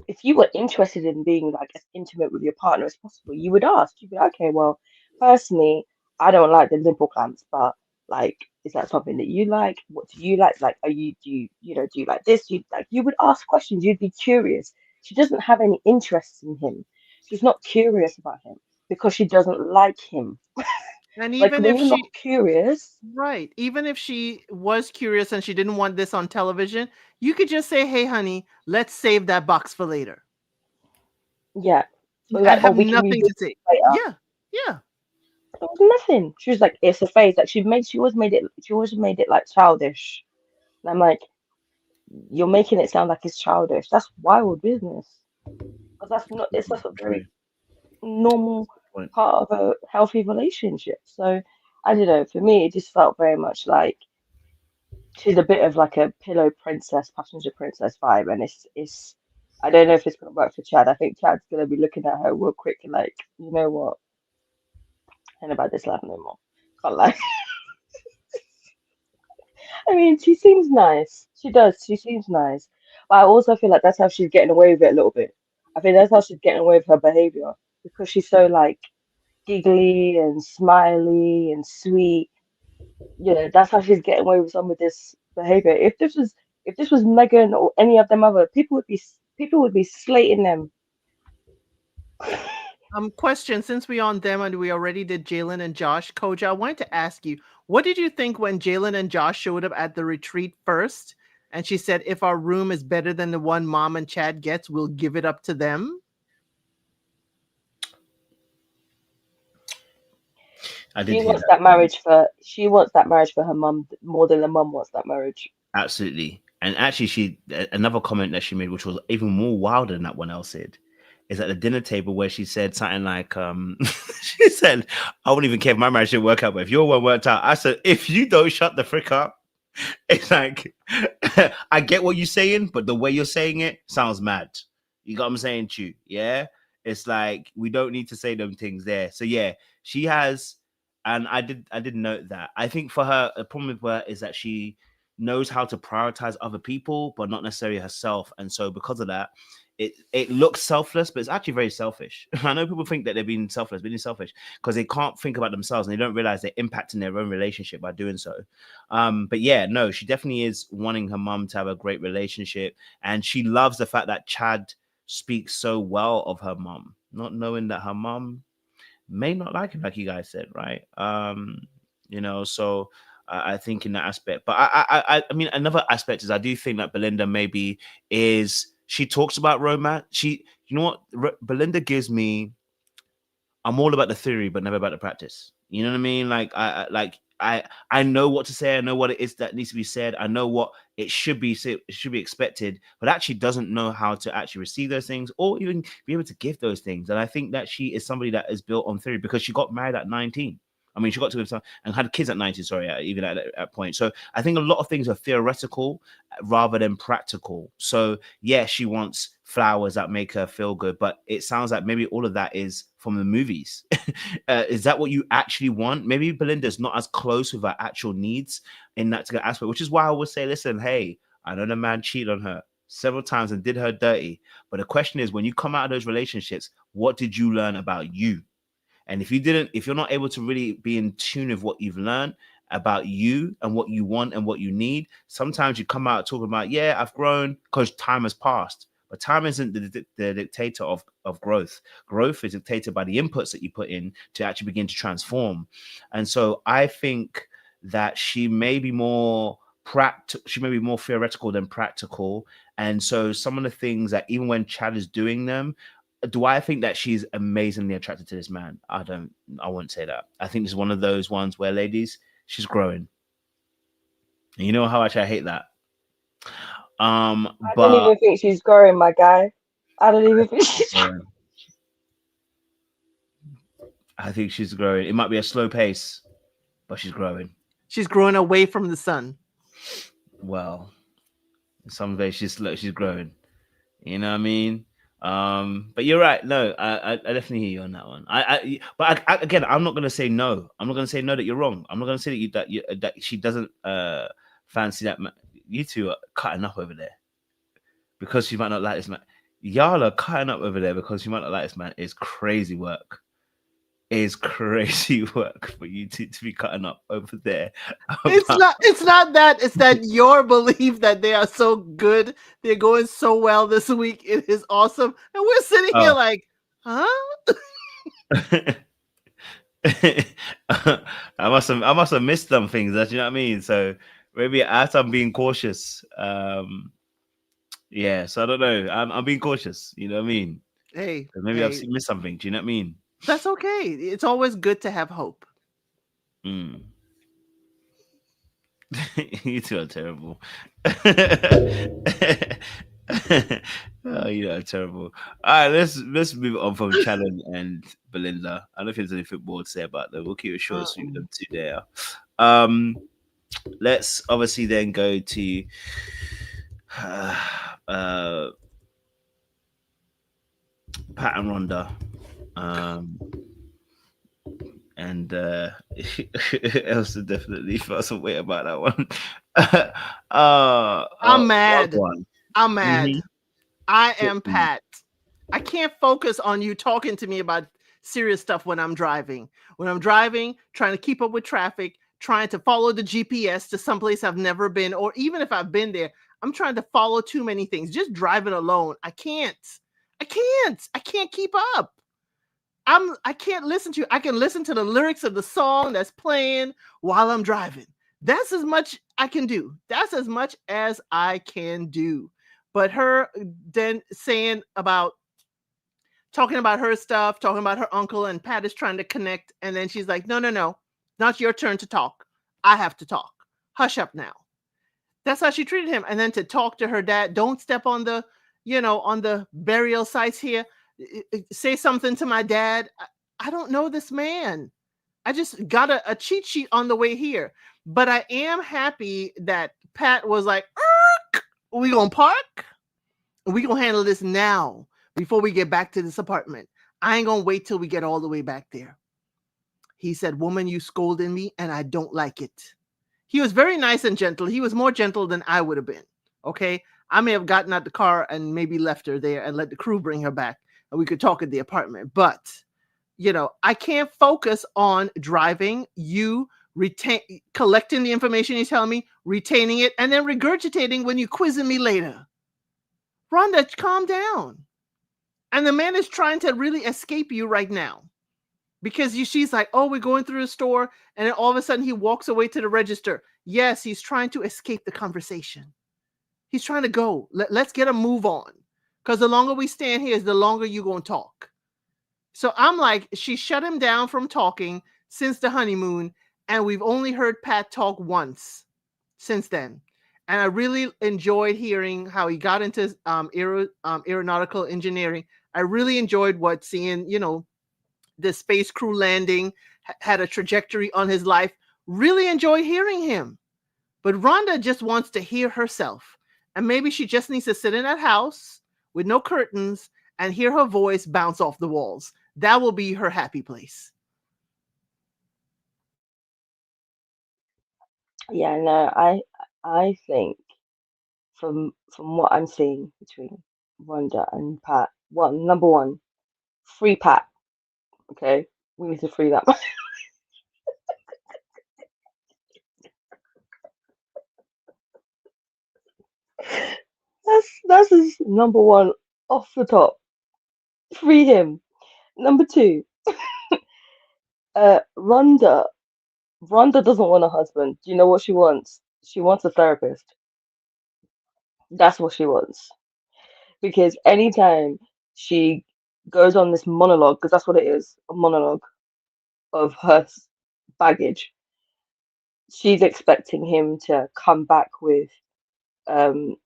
If you were interested in being like as intimate with your partner as possible, you would ask. You'd be like, okay, well, personally, I don't like the nipple clamps, but like, is that something that you like? What do you like? Like, do you like this? You would ask questions. You'd be curious. She doesn't have any interest in him. She's not curious about him because she doesn't like him. And Like even when if you're not she, curious, right, even if she was curious and she didn't want this on television, you could just say, hey, honey, let's save that box for later. yeah, or And like, oh, have we can nothing revisit to say. later. Yeah, yeah. There was nothing. She was like, it's a phase. Like she always made it like childish. And I'm like, you're making it sound like it's childish. That's wild business. Because it's just a very True. normal Point. part of a healthy relationship. So I don't know. For me, it just felt very much like she's a bit of like a pillow princess, passenger princess vibe, and it's. I don't know if it's gonna work for Chad. I think Chad's gonna be looking at her real quick, like, you know what? Ain't about this life no more. Can't lie. I mean, she seems nice. She does. She seems nice. But I also feel like that's how she's getting away with it a little bit. I think that's how she's getting away with her behavior because she's so like giggly and smiley and sweet. You know, that's how she's getting away with some of this behavior. If this was Megan or any of them other people would be slating them. Question, since we on them and we already did Jalen and Josh, Koja, I wanted to ask you, what did you think when Jalen and Josh showed up at the retreat first? And she said, if our room is better than the one Mom and Chad gets, we'll give it up to them. I did She hear wants that. that marriage for her mum more than the mum wants that marriage. Absolutely. And actually, another comment that she made, which was even more wilder than that one else said, is at the dinner table where she said something like, she said, I wouldn't even care if my marriage didn't work out, but if your one worked out, I said, if you don't shut the frick up, it's like, I get what you're saying, but the way you're saying it sounds mad. You got what I'm saying to you? Yeah. It's like, we don't need to say them things there. So yeah, she has, and I did note that. I think for her, the problem with her is that she knows how to prioritize other people, but not necessarily herself. And so because of that, it looks selfless, but it's actually very selfish. I know people think that they're being selfless because they can't think about themselves and they don't realize they're impacting their own relationship by doing so. But yeah, no, she definitely is wanting her mum to have a great relationship, and she loves the fact that Chad speaks so well of her mum, not knowing that her mum may not like him, like you guys said, right? So I think in that aspect, but I mean, another aspect is I do think that Belinda maybe is, she talks about romance. You know what? Belinda gives me, I'm all about the theory, but never about the practice. You know what I mean? Like, I know what to say. I know what it is that needs to be said. I know what it should be expected, but actually doesn't know how to actually receive those things or even be able to give those things. And I think that she is somebody that is built on theory because she got married at 19. I mean, she got to and had kids at 19, sorry, even at that point. So I think a lot of things are theoretical rather than practical. So yeah, she wants flowers that make her feel good, but it sounds like maybe all of that is from the movies. Is that what you actually want? Maybe Belinda's not as close with her actual needs in that aspect, which is why I would say, listen, hey, I know the man cheated on her several times and did her dirty. But the question is, when you come out of those relationships, what did you learn about you? And if you're not able to really be in tune with what you've learned about you and what you want and what you need, sometimes you come out talking about, yeah, I've grown because time has passed. But time isn't the dictator of growth. Growth is dictated by the inputs that you put in to actually begin to transform. And so I think that she may be more theoretical than practical. And so some of the things that even when Chad is doing them, do I think that she's amazingly attracted to this man? I wouldn't say that. I think it's one of those ones where, ladies, she's growing. And you know how much I hate that. I don't even think she's growing, my guy. I don't even think she's growing. I think she's growing. It might be a slow pace, but she's growing. She's growing away from the sun. Well, some days she's growing. You know what I mean? But you're right. No, I definitely hear you on that one. But again, I'm not gonna say no. I'm not gonna say no that you're wrong. I'm not gonna say that she doesn't fancy that man. You two are cutting up over there because she might not like this man. Y'all are cutting up over there because you might not like this man. It's crazy work. It's crazy work for you two to be cutting up over there. It's not that. It's that your belief that they are so good, they're going so well this week. It is awesome, and we're sitting here like, huh? I must have missed some things. You know what I mean? So maybe as I'm being cautious. Yeah. So I don't know. I'm being cautious. You know what I mean? Hey, so maybe I've missed something. Do you know what I mean? That's okay. It's always good to have hope. You two are terrible. Oh, you are terrible. All right, let's move on from Shannon and Belinda. I don't know if there's anything more to say about them. We'll keep it short and sweet with them two there. Let's obviously then go to Pat and Rhonda. And Elsa definitely felt some way about that one. I'm mad. One. I'm mad. Mhm. I am Mm. Pat. I can't focus on you talking to me about serious stuff when I'm driving. When I'm driving, trying to keep up with traffic, trying to follow the GPS to someplace I've never been, or even if I've been there, I'm trying to follow too many things. Just driving alone, I can't. I can't keep up. I can't listen to you. I can listen to the lyrics of the song that's playing while I'm driving. That's as much I can do. That's as much as I can do. But her then saying about talking about her stuff, talking about her uncle, and Pat is trying to connect, and then she's like, no, not your turn to talk. I have to talk. Hush up now. That's how she treated him. And then to talk to her dad, don't step on the, on the burial sites here. Say something to my dad. I don't know this man. I just got a cheat sheet on the way here. But I am happy that Pat was like, we gonna park? We gonna handle this now before we get back to this apartment. I ain't gonna wait till we get all the way back there. He said, woman, you scolded me and I don't like it. He was very nice and gentle. He was more gentle than I would have been. Okay. I may have gotten out the car and maybe left her there and let the crew bring her back and we could talk at the apartment. But, I can't focus on driving, collecting the information he's telling me, retaining it, and then regurgitating when you quizzing me later. Rhonda, calm down. And the man is trying to really escape you right now. Because she's like, oh, we're going through the store. And then all of a sudden he walks away to the register. Yes, he's trying to escape the conversation. He's trying to go. Let's get a move on. Because the longer we stand here, the longer you're going to talk. So I'm like, she shut him down from talking since the honeymoon. And we've only heard Pat talk once since then. And I really enjoyed hearing how he got into aeronautical engineering. I really enjoyed seeing, the space crew landing, had a trajectory on his life. Really enjoy hearing him. But Rhonda just wants to hear herself. And maybe she just needs to sit in that house with no curtains and hear her voice bounce off the walls. That will be her happy place. Yeah, no, I think from what I'm seeing between Rhonda and Pat, number one, free Pat. Okay, we need to free that man. That's his number one off the top. Free him. Number two, Rhonda. Rhonda doesn't want a husband. Do you know what she wants? She wants a therapist. That's what she wants. Because anytime she goes on this monologue, because that's what it is, a monologue of her baggage, she's expecting him to come back with um,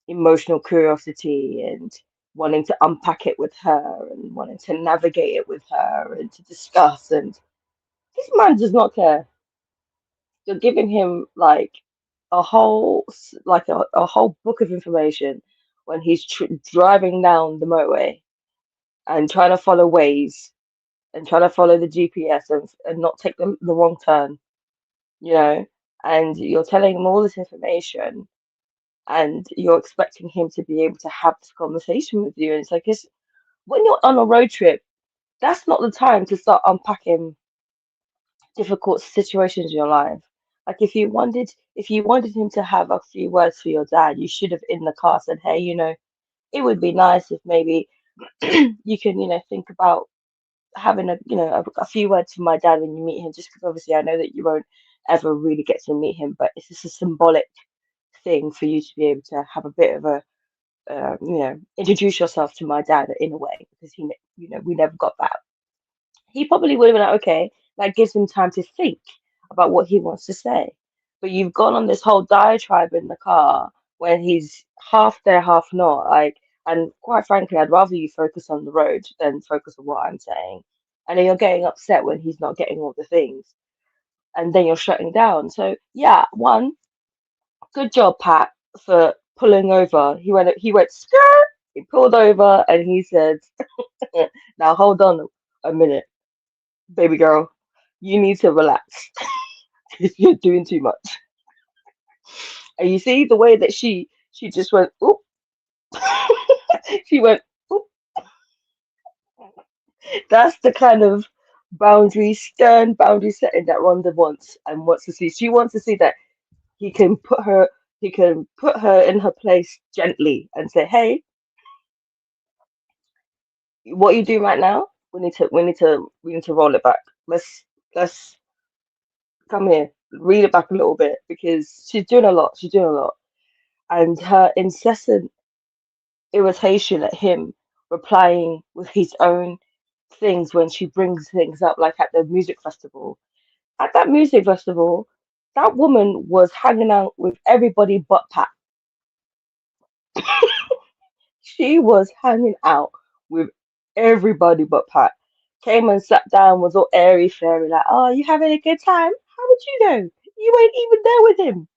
emotional curiosity and wanting to unpack it with her and wanting to navigate it with her and to discuss. And this man does not care. You're giving him like a whole book of information when he's driving down the motorway and trying to follow Waze and trying to follow the GPS and not take the wrong turn, you know. And you're telling him all this information and you're expecting him to be able to have this conversation with you. And it's like, when you're on a road trip, that's not the time to start unpacking difficult situations in your life. Like if you wanted him to have a few words for your dad, you should have in the car said, hey, it would be nice if maybe you can, think about having a few words for my dad when you meet him, just because obviously I know that you won't ever really get to meet him, but it's just a symbolic thing for you to be able to have a bit of a introduce yourself to my dad in a way, because we never got that. He probably would have been like, okay, that gives him time to think about what he wants to say. But you've gone on this whole diatribe in the car when he's half there, half not. Like, and quite frankly, I'd rather you focus on the road than focus on what I'm saying. And then you're getting upset when he's not getting all the things. And then you're shutting down. So yeah, one, good job, Pat, for pulling over. He went skirt, he pulled over and he said, now hold on a minute, baby girl, you need to relax. You're doing too much. And you see the way that she just went, oop. She went, oop. That's the kind of stern boundary setting that Rhonda wants and wants to see. She wants to see that he can put her in her place gently and say, hey, what you do right now, we need to roll it back. Let's come here, reel it back a little bit because she's doing a lot. She's doing a lot. And her incessant irritation at him replying with his own things when she brings things up, like at the music festival. At that music festival, that woman was hanging out with everybody but Pat. She was hanging out with everybody but Pat. Came and sat down, was all airy fairy, like, oh, you having a good time? How would you know? You ain't even there with him.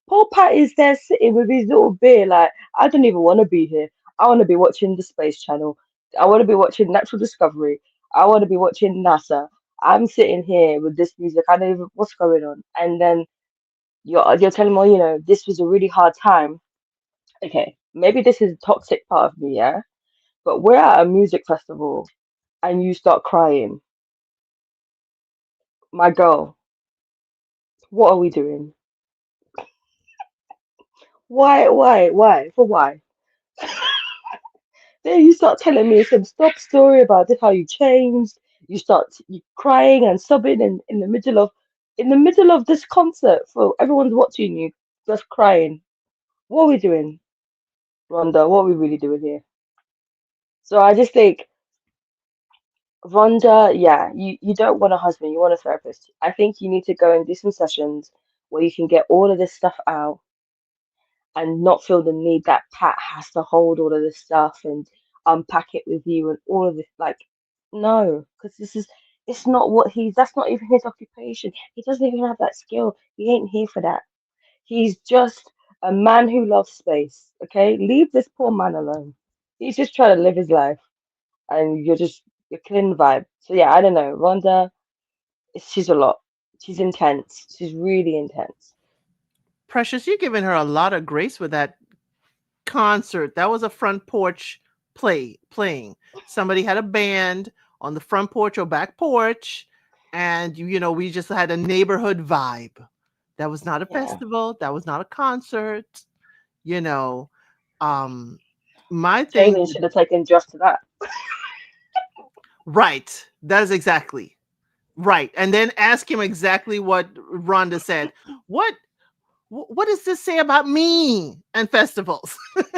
Poor Pat is there sitting with his little beer, like, I don't even want to be here. I want to be watching the Space Channel. I want to be watching Natural Discovery. I want to be watching NASA. I'm sitting here with this music. I don't even what's going on. And then you're telling me, well, this was a really hard time. Okay, maybe this is a toxic part of me, yeah. But we're at a music festival, and you start crying. My girl, what are we doing? Why? For why? Then you start telling me some stop story about how you changed. You crying and sobbing in the middle of this concert for everyone's watching you, just crying. What are we doing, Rhonda? What are we really doing here? So I just think, Rhonda, yeah, you don't want a husband, you want a therapist. I think you need to go and do some sessions where you can get all of this stuff out and not feel the need that Pat has to hold all of this stuff and unpack it with you and all of this. Like, no, because it's not that's not even his occupation. He doesn't even have that skill. He ain't here for that. He's just a man who loves space, okay? Leave this poor man alone. He's just trying to live his life and you're killing the vibe. So yeah, I don't know. Rhonda, she's a lot. She's intense. She's really intense. Precious, you're giving her a lot of grace with that concert. That was a front porch playing. Somebody had a band on the front porch or back porch, and we just had a neighborhood vibe. That was not a Yeah. festival. That was not a concert. My thing Jalen should have taken just to that. Right. That is exactly right. And then ask him exactly what Rhonda said. What does this say about me and festivals? What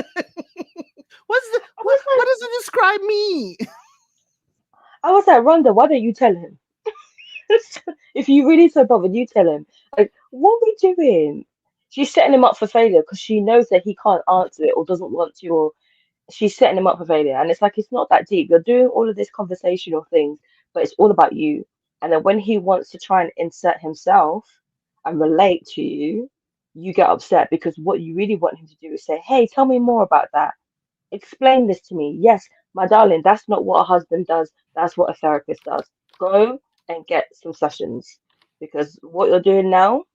does it describe me? I was like, Rhonda, why don't you tell him? If you really so bothered, you tell him. Like, what are we doing? She's setting him up for failure because she knows that he can't answer it or doesn't want to, or she's setting him up for failure. And it's like, it's not that deep. You're doing all of this conversational things, but it's all about you. And then when he wants to try and insert himself and relate to you, you get upset because what you really want him to do is say, hey, tell me more about that. Explain this to me. Yes, my darling, that's not what a husband does. That's what a therapist does. Go and get some sessions because what you're doing now,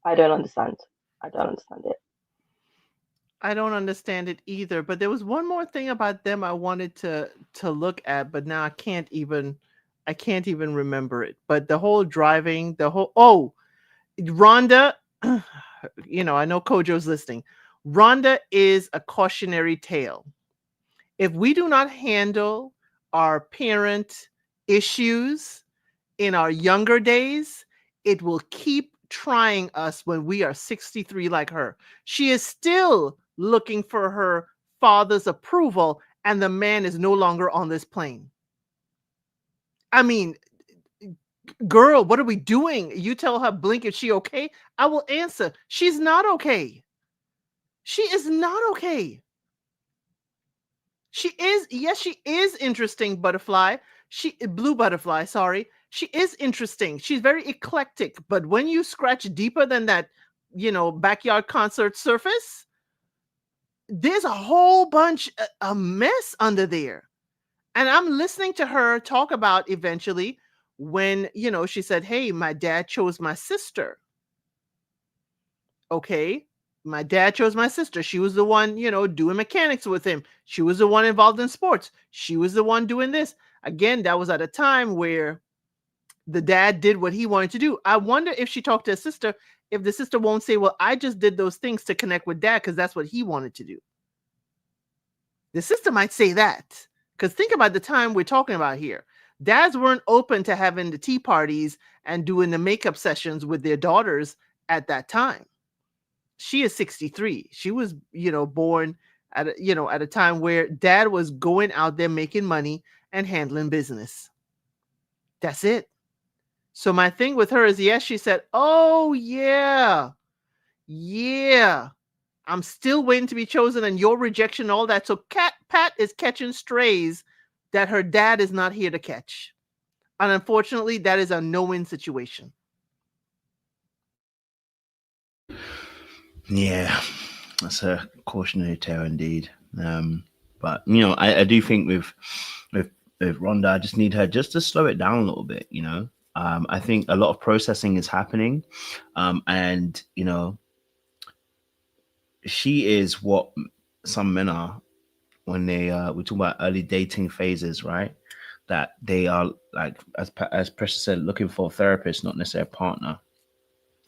I don't understand. I don't understand it. I don't understand it either. But there was one more thing about them I wanted to look at, but now I can't even remember it. But the whole driving, Rhonda, I know Kojo's listening. Rhonda is a cautionary tale. If we do not handle our parent issues in our younger days, it will keep trying us when we are 63 like her. She is still looking for her father's approval, and the man is no longer on this plane. I mean, girl, what are we doing? You tell her, blink, is she okay? I will answer. She's not okay. She is not okay. She is interesting, butterfly. Blue butterfly, sorry. She is interesting. She's very eclectic, but when you scratch deeper than that, backyard concert surface, there's a whole bunch of mess under there. And I'm listening to her talk about eventually when, she said, hey, my dad chose my sister. Okay, my dad chose my sister. She was the one, doing mechanics with him. She was the one involved in sports. She was the one doing this. Again, that was at a time where the dad did what he wanted to do. I wonder if she talked to his sister, if the sister won't say, well, I just did those things to connect with dad because that's what he wanted to do. The sister might say that, because think about the time we're talking about here. Dads weren't open to having the tea parties and doing the makeup sessions with their daughters at that time. She is 63. She was, born at a time where dad was going out there making money and handling business. That's it. So my thing with her is, yes, she said, oh yeah, I'm still waiting to be chosen, and your rejection, all that. So Pat is catching strays that her dad is not here to catch. And unfortunately, that is a no-win situation. Yeah, that's a cautionary tale indeed. But I do think with Rhonda, I just need her just to slow it down a little bit. I think a lot of processing is happening, and she is what some men are when they we talk about early dating phases, right? That they are, like, as Precious said, looking for a therapist, not necessarily a partner.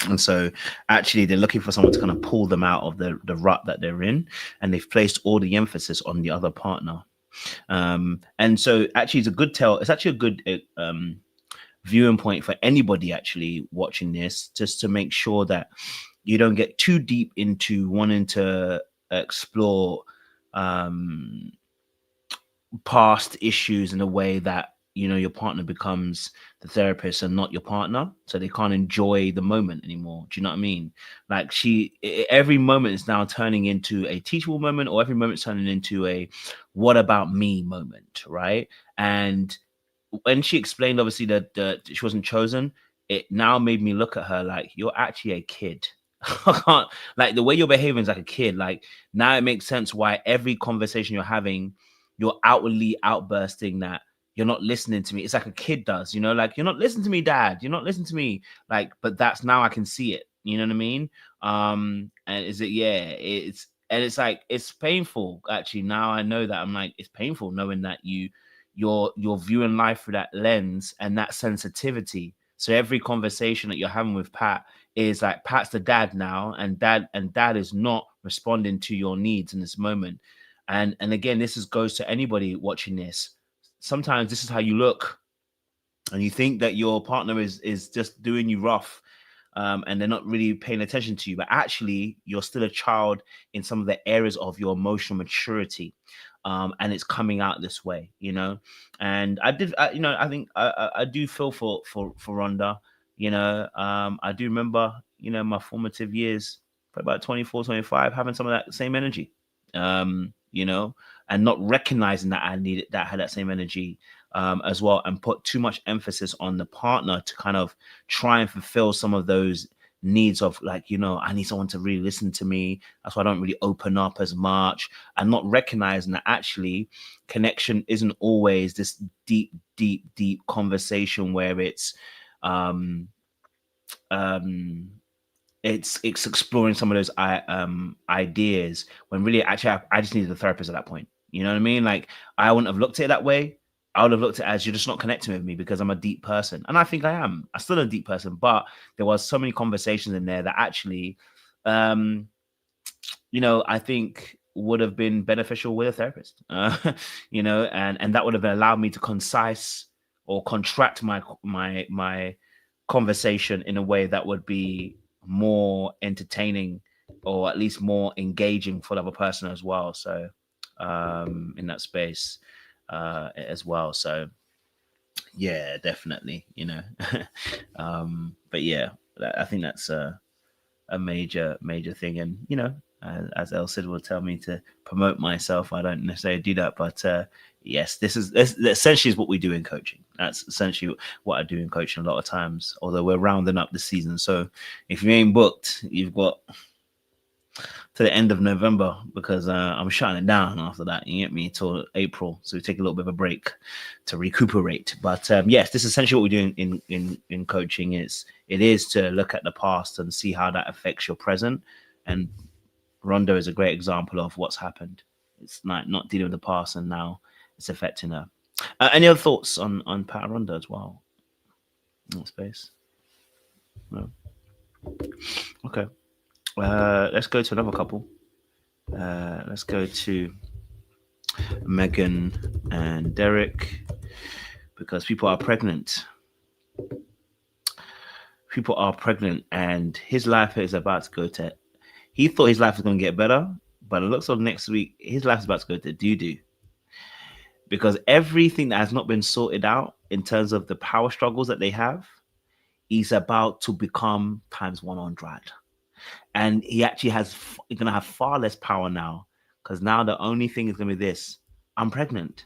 And so actually they're looking for someone to kind of pull them out of the rut that they're in, and they've placed all the emphasis on the other partner. And so actually it's actually a good viewing point for anybody actually watching this, just to make sure that you don't get too deep into wanting to explore past issues in a way that your partner becomes the therapist and not your partner, so they can't enjoy the moment anymore. Do you know what I mean? Like, every moment is now turning into a teachable moment, or every moment is turning into a what about me moment, right? And when she explained, obviously, that she wasn't chosen, it now made me look at her like, you're actually a kid. I can't, like, the way you're behaving is like a kid. Like, now it makes sense why every conversation you're having, you're outwardly outbursting that you're not listening to me. It's like a kid does, like, you're not listening to me, dad. You're not listening to me. Like, but that's, now I can see it. You know what I mean? And it's like, it's painful. Actually, now I know that. I'm like, it's painful knowing that you're viewing life through that lens and that sensitivity. So every conversation that you're having with Pat is like, Pat's the dad now, and dad is not responding to your needs in this moment. And again, this goes to anybody watching this. Sometimes this is how you look, and you think that your partner is just doing you rough, and they're not really paying attention to you, but actually you're still a child in some of the areas of your emotional maturity, and it's coming out this way, And I think I do feel for Rhonda. I do remember, my formative years, about 24, 25, having some of that same energy, and not recognizing that I had that same energy as well, and put too much emphasis on the partner to kind of try and fulfill some of those needs of, like, I need someone to really listen to me. That's why I don't really open up as much, and not recognizing that actually connection isn't always this deep conversation where it's exploring some of those ideas, when really actually I just needed a therapist at that point. You know what I mean? Like, I wouldn't have looked at it that way. I would have looked at it as, you're just not connecting with me because I'm a deep person. And I think I am. I'm still a deep person, but there was so many conversations in there that actually, I think would have been beneficial with a therapist, and that would have allowed me to concise or contract my conversation in a way that would be more entertaining, or at least more engaging for the other person as well. So in that space as well. So yeah, definitely, but yeah, I think that's a major thing. And as El Cid will tell me to promote myself, I don't necessarily do that, but yes, this essentially is what we do in coaching. That's essentially what I do in coaching a lot of times, although we're rounding up the season. So if you ain't booked, you've got to the end of November because I'm shutting it down after that. You get me till April, so we take a little bit of a break to recuperate. But yes, this is essentially what we're doing in coaching. It is to look at the past and see how that affects your present. And Rhonda is a great example of what's happened. It's like not dealing with the past, and now it's affecting her. Any other thoughts on Pat and Rhonda as well? In that space? No. Okay. Let's go to another couple. Let's go to Megan and Derek, because people are pregnant. People are pregnant, and his life is about to go to. He thought his life was going to get better, but it looks like next week his life is about to go to doo-doo, because everything that has not been sorted out in terms of the power struggles that they have is about to become times 100. And he actually he's going to have far less power now, because now the only thing is going to be this: I'm pregnant.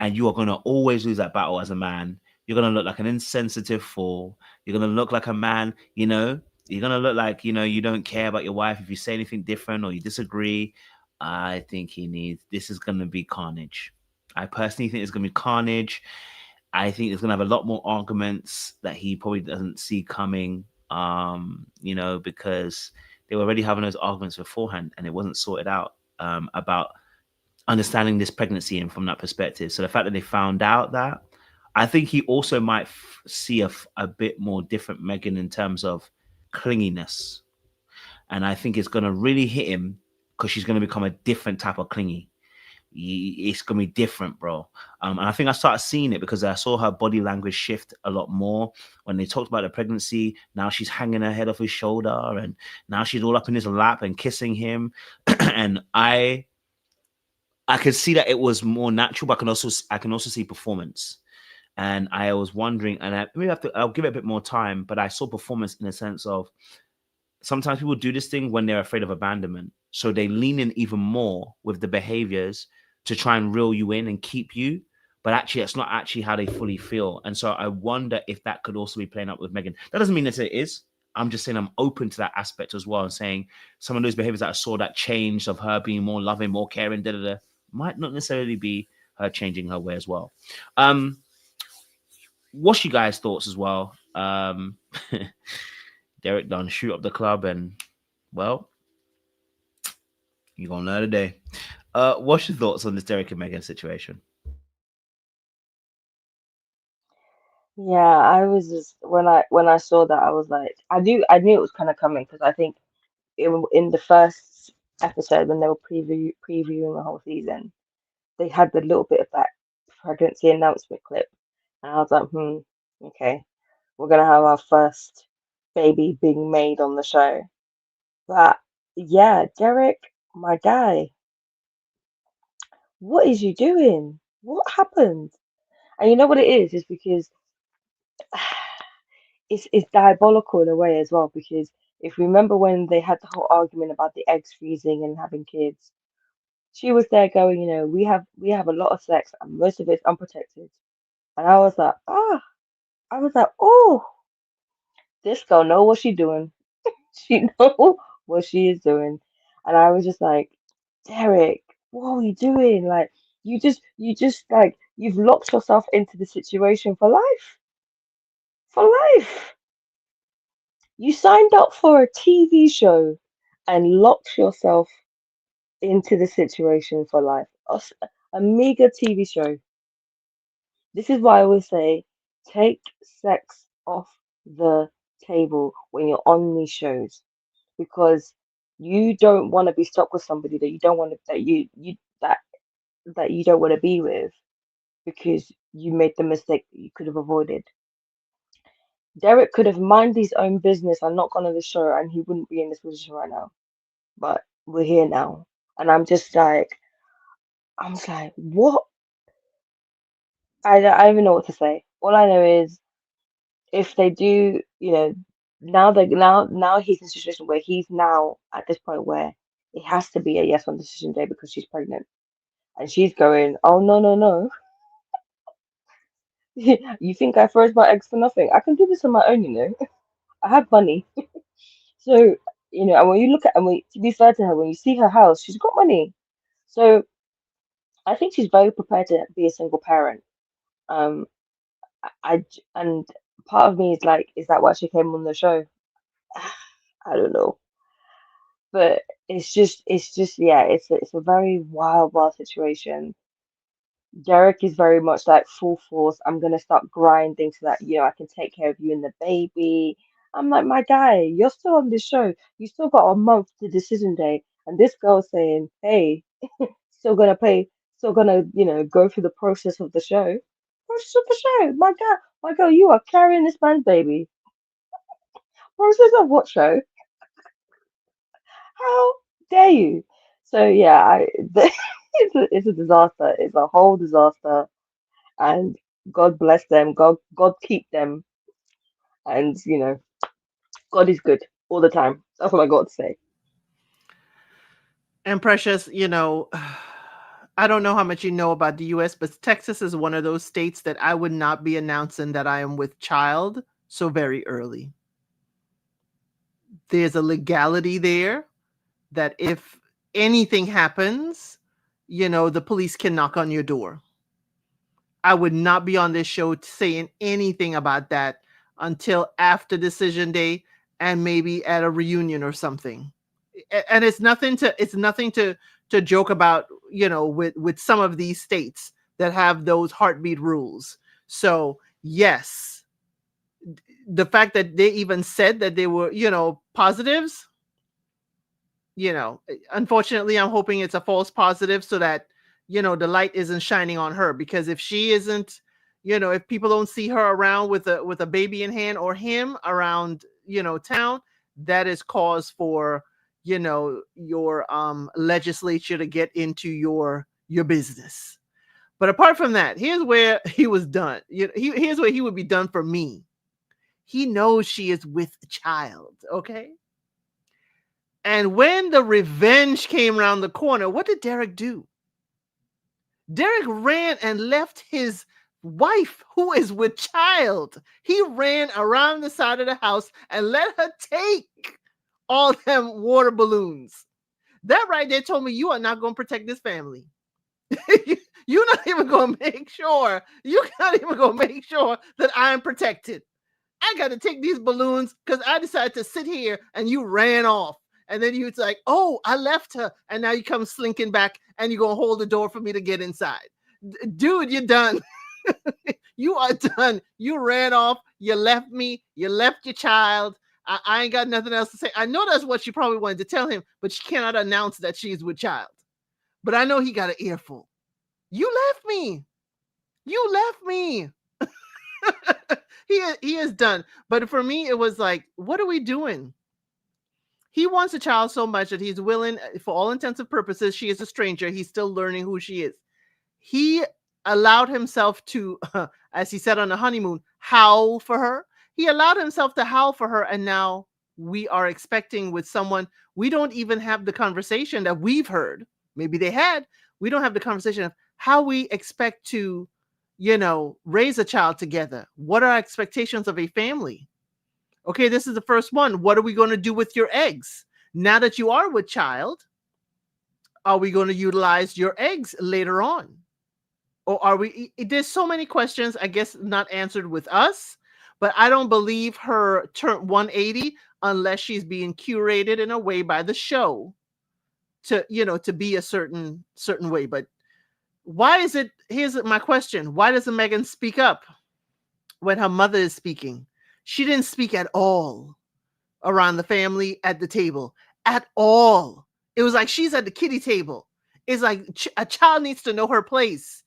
And you are going to always lose that battle as a man. You're going to look like an insensitive fool. You're going to look like a man, you know, you're going to look like, you know, you don't care about your wife if you say anything different or you disagree. I think this is going to be carnage. I personally think it's going to be carnage. I think it's going to have a lot more arguments that he probably doesn't see coming, you know, because they were already having those arguments beforehand and it wasn't sorted out about understanding this pregnancy and from that perspective. So the fact that they found out that, I think he also might see a bit more different Megan in terms of clinginess. And I think it's going to really hit him because she's going to become a different type of clingy. It's going to be different, bro. And I think I started seeing it because I saw her body language shift a lot more when they talked about the pregnancy. Now she's hanging her head off his shoulder, and now she's all up in his lap and kissing him. And I could see that it was more natural, but I can also see performance. And I was wondering, and I'll give it a bit more time, but I saw performance in the sense of sometimes people do this thing when they're afraid of abandonment. So they lean in even more with the behaviors to try and reel you in and keep you. But actually, it's not actually how they fully feel. And so I wonder if that could also be playing out with Megan. That doesn't mean that it is. I'm just saying I'm open to that aspect as well, and saying some of those behaviors that I saw, that change of her being more loving, more caring, might not necessarily be her changing her way as well. What's your guys' thoughts as well? Derek done shoot up the club, and well, you're gonna learn today. What's your thoughts on this Derek and Megan situation? Yeah, I was just when I saw that, I was like, I knew it was kind of coming, because I think in the first episode when they were previewing the whole season, they had the little bit of that pregnancy announcement clip, and I was like, okay, we're gonna have our first baby being made on the show. But yeah, Derek, my guy, what is you doing? What happened? And you know what it is? It's because it's diabolical in a way as well. Because if you remember when they had the whole argument about the eggs freezing and having kids, she was there going, you know, we have a lot of sex and most of it's unprotected. And I was like, oh, this girl know what she doing. She know what she is doing. And I was just like, Derek, what are you doing? Like, you just like, you've locked yourself into the situation for life. For life. You signed up for a TV show and locked yourself into the situation for life. A mega TV show. This is why I always say, take sex off the table when you're on these shows, because you don't want to be stuck with somebody that you don't want to that you don't want to be with, because you made the mistake that you could have avoided. Derek could have minded his own business and not gone on the show, and he wouldn't be in this position right now. But we're here now, and I'm just like, what? I don't even know what to say. All I know is, if they do, you know, now he's in a situation where he's now at this point where it has to be a yes on decision day because she's pregnant, and she's going, oh no no no, you think I froze my eggs for nothing? I can do this on my own, you know. I have money. So You know, and when you look at, and to be fair to her, when you see her house, she's got money. So I think she's very prepared to be a single parent. Um, and part of me is like, is that why she came on the show? I don't know, but it's just, yeah, it's a very wild situation. Derek is very much like full force. I'm gonna start grinding so that I can take care of you and the baby. I'm like, my guy, you're still on this show. You still got a month to decision day, and this girl's saying, hey, still gonna pay, still gonna go through the process of the show. Process of the show, my girl, you are carrying this man's baby. Process of what show? How dare you? So yeah, it's a disaster. It's a whole disaster, and God bless them. God keep them, and God is good all the time. That's what I got to say. And Precious, I don't know how much you know about the US, but Texas is one of those states that I would not be announcing that I am with child so very early. There's a legality there that if anything happens, the police can knock on your door. I would not be on this show saying anything about that until after decision day and maybe at a reunion or something. And it's nothing to joke about, with some of these states that have those heartbeat rules. So yes, the fact that they even said that they were, positives, unfortunately, I'm hoping it's a false positive so that, the light isn't shining on her, because if she isn't, if people don't see her around with a baby in hand, or him around, town, that is cause for, your legislature to get into your business. But apart from that, here's where he was done. Here's where he would be done for me. He knows she is with child, okay? And when the revenge came around the corner, what did Derek do? Derek ran and left his wife, who is with child. He ran around the side of the house and let her take all them water balloons. That right there told me you are not going to protect this family. You're not even going to make sure. You're not even going to make sure that I'm protected. I got to take these balloons because I decided to sit here and you ran off. And then you're like, oh, I left her. And now you come slinking back and you're going to hold the door for me to get inside. Dude, you're done. You are done. You ran off. You left me. You left your child. I ain't got nothing else to say. I know that's what she probably wanted to tell him, but she cannot announce that she's with child. But I know he got an earful. You left me. You left me. He is done. But for me, it was like, what are we doing? He wants a child so much that he's willing, for all intents and purposes, she is a stranger. He's still learning who she is. He allowed himself to, as he said on the honeymoon, howl for her. He allowed himself to howl for her. And now we are expecting with someone, we don't even have the conversation that we've heard. Maybe they had. We don't have the conversation of how we expect to, raise a child together. What are our expectations of a family? Okay, this is the first one. What are we going to do with your eggs? Now that you are with child, are we going to utilize your eggs later on? Or are we, there's so many questions, I guess, not answered with us, but I don't believe her turn 180 unless she's being curated in a way by the show to, to be a certain way. But why is it, here's my question. Why doesn't Megan speak up when her mother is speaking? She didn't speak at all around the family at the table at all. It was like she's at the kiddie table. It's like a child needs to know her place.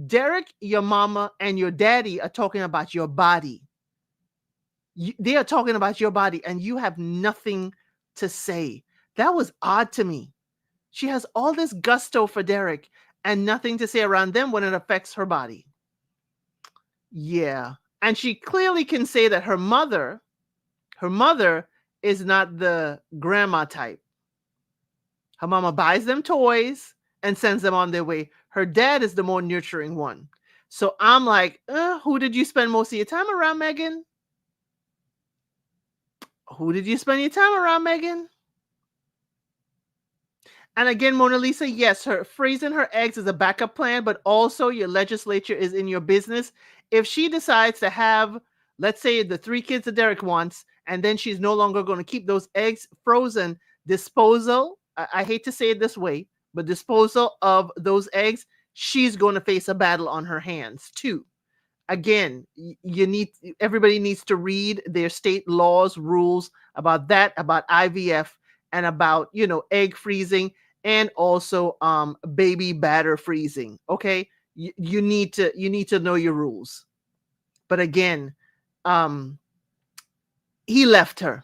Derek, your mama, and your daddy are talking about your body. They are talking about your body, and you have nothing to say. That was odd to me. She has all this gusto for Derek and nothing to say around them when it affects her body. Yeah. And she clearly can say that her mother is not the grandma type. Her mama buys them toys and sends them on their way. Her dad is the more nurturing one. So I'm like, who did you spend most of your time around, Megan? Who did you spend your time around, Megan? And again, Mona Lisa, yes, her freezing her eggs is a backup plan, but also your legislature is in your business. If she decides to have, let's say, the 3 kids that Derek wants, and then she's no longer going to keep those eggs frozen, disposal, I hate to say it this way, but disposal of those eggs, she's going to face a battle on her hands too. Again, everybody needs to read their state laws, rules about that, about IVF, and about, egg freezing, and also baby batter freezing. Okay, you need to know your rules. But again, he left her,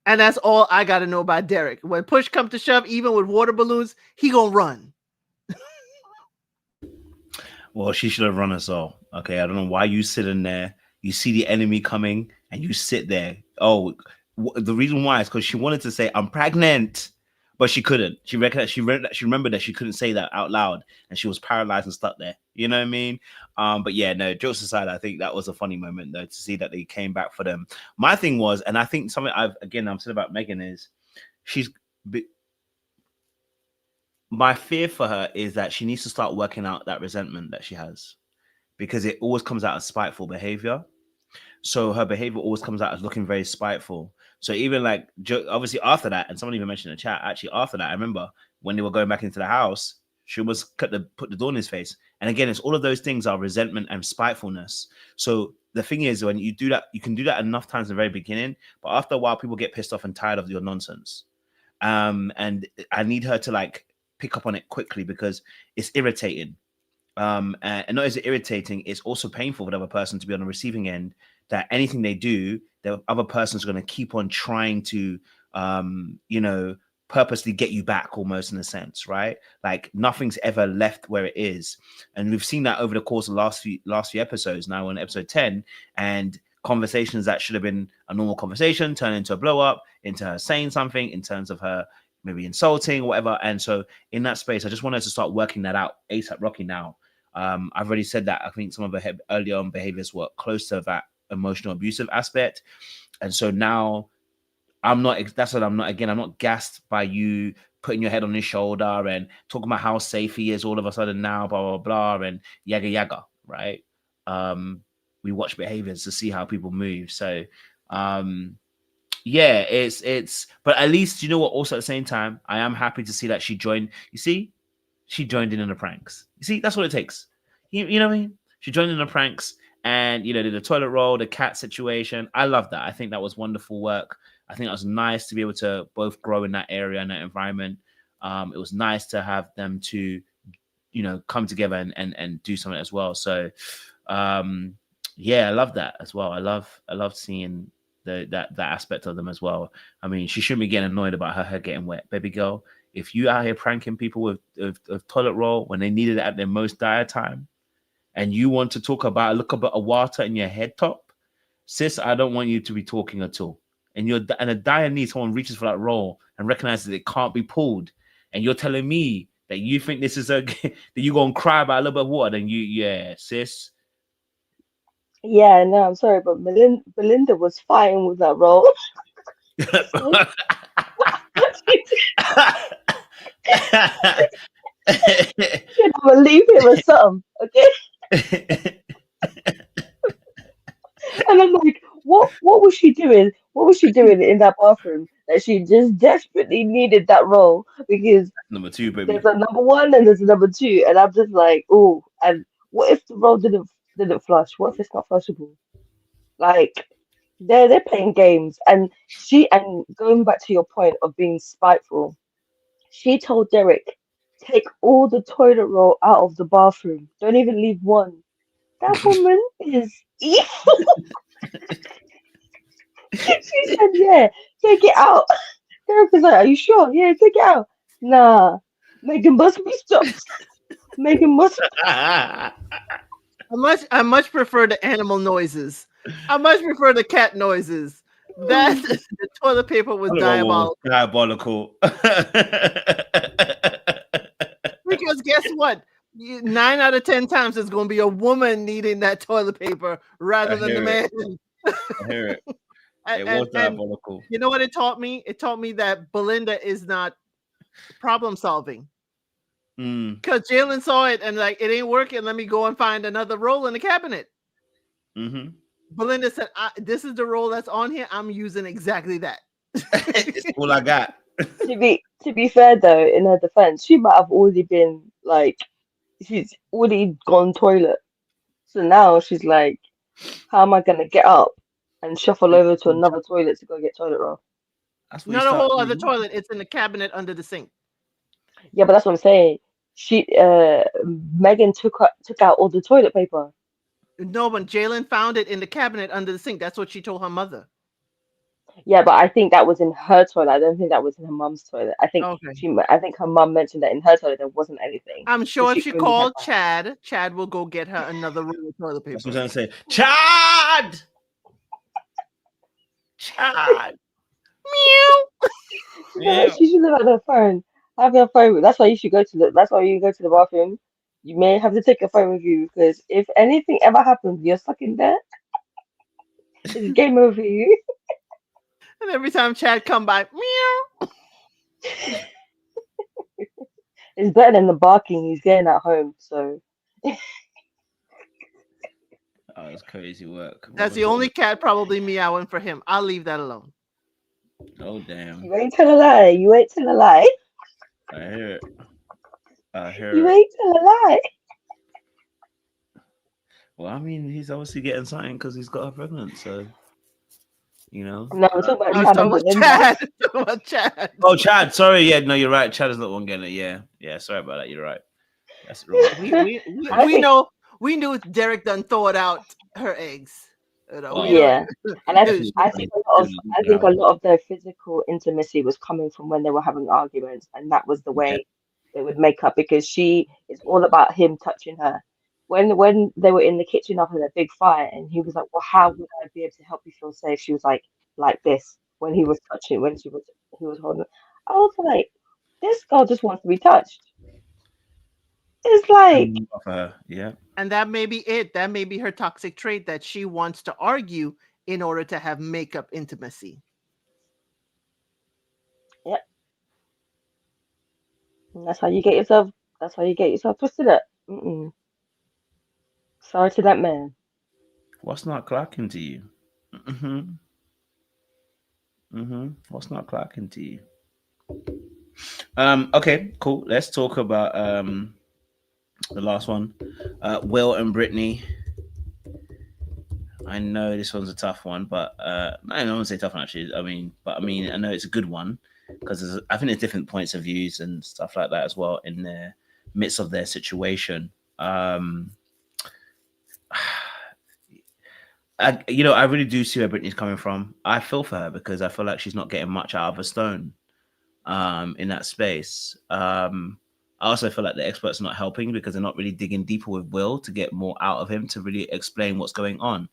and that's all I got to know about Derek. When push comes to shove, even with water balloons, he gonna run. Well, she should have run us all. Okay, I don't know why you sit in there. You see the enemy coming, and you sit there. Oh, the reason why is because she wanted to say I'm pregnant, but she couldn't. She recognized, she remembered that she couldn't say that out loud, and she was paralyzed and stuck there. You know what I mean? But yeah, no, jokes aside, I think that was a funny moment though to see that they came back for them. My thing was, and I think something I'm saying about Megan is, my fear for her is that she needs to start working out that resentment that she has, because it always comes out as spiteful behavior. So her behavior always comes out as looking very spiteful. So even like, obviously after that, and someone even mentioned in the chat, actually after that, I remember when they were going back into the house, she almost put the door in his face. And again, it's all of those things are resentment and spitefulness. So the thing is, when you do that, you can do that enough times in the very beginning, but after a while, people get pissed off and tired of your nonsense. And I need her to like pick up on it quickly, because it's irritating. And not as irritating, it's also painful for the other person to be on the receiving end, that anything they do, the other person's going to keep on trying to, purposely get you back, almost, in a sense, right? Like nothing's ever left where it is. And we've seen that over the course of the last few episodes. Now on episode 10, and conversations that should have been a normal conversation turn into a blow up, into her saying something in terms of her maybe insulting or whatever. And so in that space, I just wanted to start working that out ASAP Rocky now. I've already said that I think some of her earlier on behaviors were close to that emotional abusive aspect. And so now I'm not gassed by you putting your head on his shoulder and talking about how safe he is all of a sudden now, blah, blah, blah, and yaga, yaga, right? We watch behaviors to see how people move. So, yeah, it's, but at least, you know what, also at the same time, I am happy to see that she joined. You see, she joined in the pranks. You see, that's what it takes. You know what I mean? She joined in the pranks and, did the toilet roll, the cat situation. I love that. I think that was wonderful work. I think that was nice to be able to both grow in that area and that environment. It was nice to have them to, come together and do something as well. So, yeah, I love that as well. I love seeing that aspect of them as well. I mean, she shouldn't be getting annoyed about her hair getting wet. Baby girl, if you out here pranking people with toilet roll when they needed it at their most dire time, and you want to talk about look a bit of water in your head top, sis, I don't want you to be talking at all. And a dire need, someone reaches for that roll and recognizes it can't be pulled, and you're telling me that you think this is that you're gonna cry about a little bit of water, then yeah, sis. Yeah, no, I'm sorry, but Belinda was fighting with that role. Should I leave him or something? Okay. And I'm like, what was she doing? What was she doing in that bathroom that she just desperately needed that role? Because number 2, baby. there's a number 1 and there's a number 2, and I'm just like, oh, and what if the role didn't flush? What if it's not flushable? Like, they're playing games, and going back to your point of being spiteful, she told Derek, take all the toilet roll out of the bathroom. Don't even leave one. That woman is evil. She said, yeah, take it out. Derek was like, are you sure? Yeah, take it out. Nah, Megan must be stopped. Megan must. I much prefer the animal noises. I much prefer the cat noises. That the toilet paper was diabolical. Because guess what? 9 out of 10 times it's going to be a woman needing that toilet paper rather than the man. I hear it. It was diabolical. You know what it taught me? It taught me that Belinda is not problem solving. Mm, Because Jalen saw it and like it ain't working. Let me go and find another roll in the cabinet. mm-hmm. Belinda said, "This is the roll that's on here. I'm using exactly that." It's all I got. To be fair though, in her defense, she might have already been like, she's already gone toilet. So now she's like, how am I gonna get up and shuffle over to another toilet to go get toilet roll? That's what you Not a start whole other doing. toilet. It's in the cabinet under the sink. Yeah, but that's what I'm saying. Megan took out all the toilet paper. No, but Jalen found it in the cabinet under the sink. That's what she told her mother. Yeah, but I think that was in her toilet. I don't think that was in her mum's toilet. I think Okay. I think her mum mentioned that in her toilet there wasn't anything. I'm So sure if she she only had called that. Chad will go get her another roll of toilet That's what paper. I'm trying to say. Chad! Chad! Meow! She should have had her phone. Have your phone. That's why you should go to the. That's why you go to the bathroom. You may have to take your phone with you because if anything ever happens, you're stuck in there. It's game over for you. And every time Chad come by, meow. It's better than the barking he's getting at home. So Oh, that's crazy work. That's the only cat probably meowing for him. I'll leave that alone. Oh, damn. you ain't tell a lie. You ain't tell a lie. I hear it. I hear You it. ain't tell a lie. Well, I mean, he's obviously getting something because he's got her pregnant, so, you know. No, I'm talking I'm about Chad talking and about Belinda. Chad. I'm talking about Chad. Oh, Chad. Sorry. Yeah, no, you're right. Chad is not the one getting it. Yeah. Yeah, sorry about that. You're right. That's wrong. We knew Derek done thawed out her eggs. You know, we Yeah, and Definitely I think a lot of their physical intimacy was coming from when they were having arguments, and that was the way they would make up because it's all about him touching her. When they were in the kitchen after their big fight, and he was like, "Well, how would I be able to help you feel safe?" She was like this when he was touching, he was holding. I was like, this girl just wants to be touched. It's like, for her. Yeah. and that may be it. That may be her toxic trait that she wants to argue in order to have makeup intimacy. yep, and that's how you get yourself. That's how you get yourself twisted up. Mm-mm. Sorry to that man. What's not clocking to you? Mm-hmm. Mm-hmm. What's not clocking to you? Okay, cool. Let's talk about the last one. Will and Brittney. I know this one's a tough one, but I don't want to say tough one actually. I mean, I know it's a good one because I think there's different points of views and stuff like that as well in the midst of their situation. I really do see where Brittney's coming from. I feel for her because I feel like she's not getting much out of a stone in that space. I also feel like the experts are not helping because they're not really digging deeper with Will to get more out of him to really explain what's going on.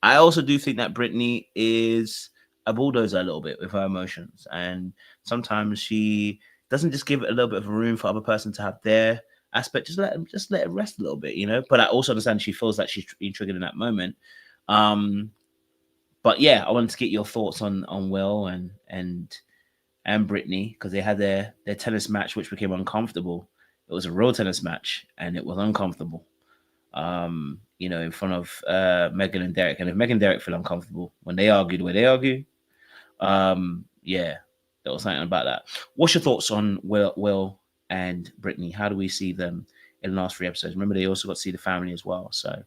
I also do think that Brittney is a bulldozer a little bit with her emotions, and sometimes she doesn't just give it a little bit of room for other person to have their aspect. Just let it rest a little bit, you know. But I also understand she feels like she's being triggered in that moment. But yeah, I wanted to get your thoughts on Will and Brittney because they had their tennis match, which became uncomfortable. It was a real tennis match, and it was uncomfortable. In front of Megan and Derek. And if Megan and Derek feel uncomfortable when they argue the way they argue, there was something about that. What's your thoughts on Will and Brittney? How do we see them in the last 3 episodes? Remember, they also got to see the family as well. So,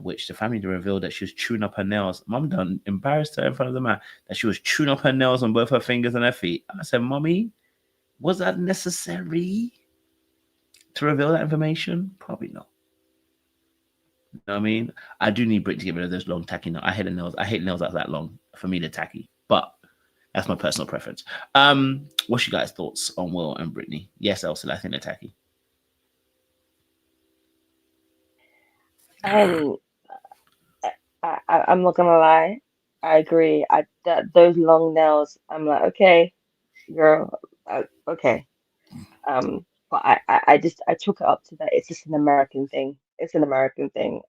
which the family revealed that she was chewing up her nails. Mum done embarrassed her in front of the man that she was chewing up her nails on both her fingers and her feet. I said, Mommy, was that necessary to reveal that information? Probably not. You know what I mean? I do need Brittney to get rid of those long tacky nails. I hate the nails. I hate nails that long. For me, they're tacky. But that's my personal preference. What's your guys' thoughts on Will and Brittney? Yes, Elsa, I think they're tacky. I'm not gonna lie. I agree. Those long nails. I'm like, okay, girl, okay. but I took it up to that. It's just an American thing. It's an American thing.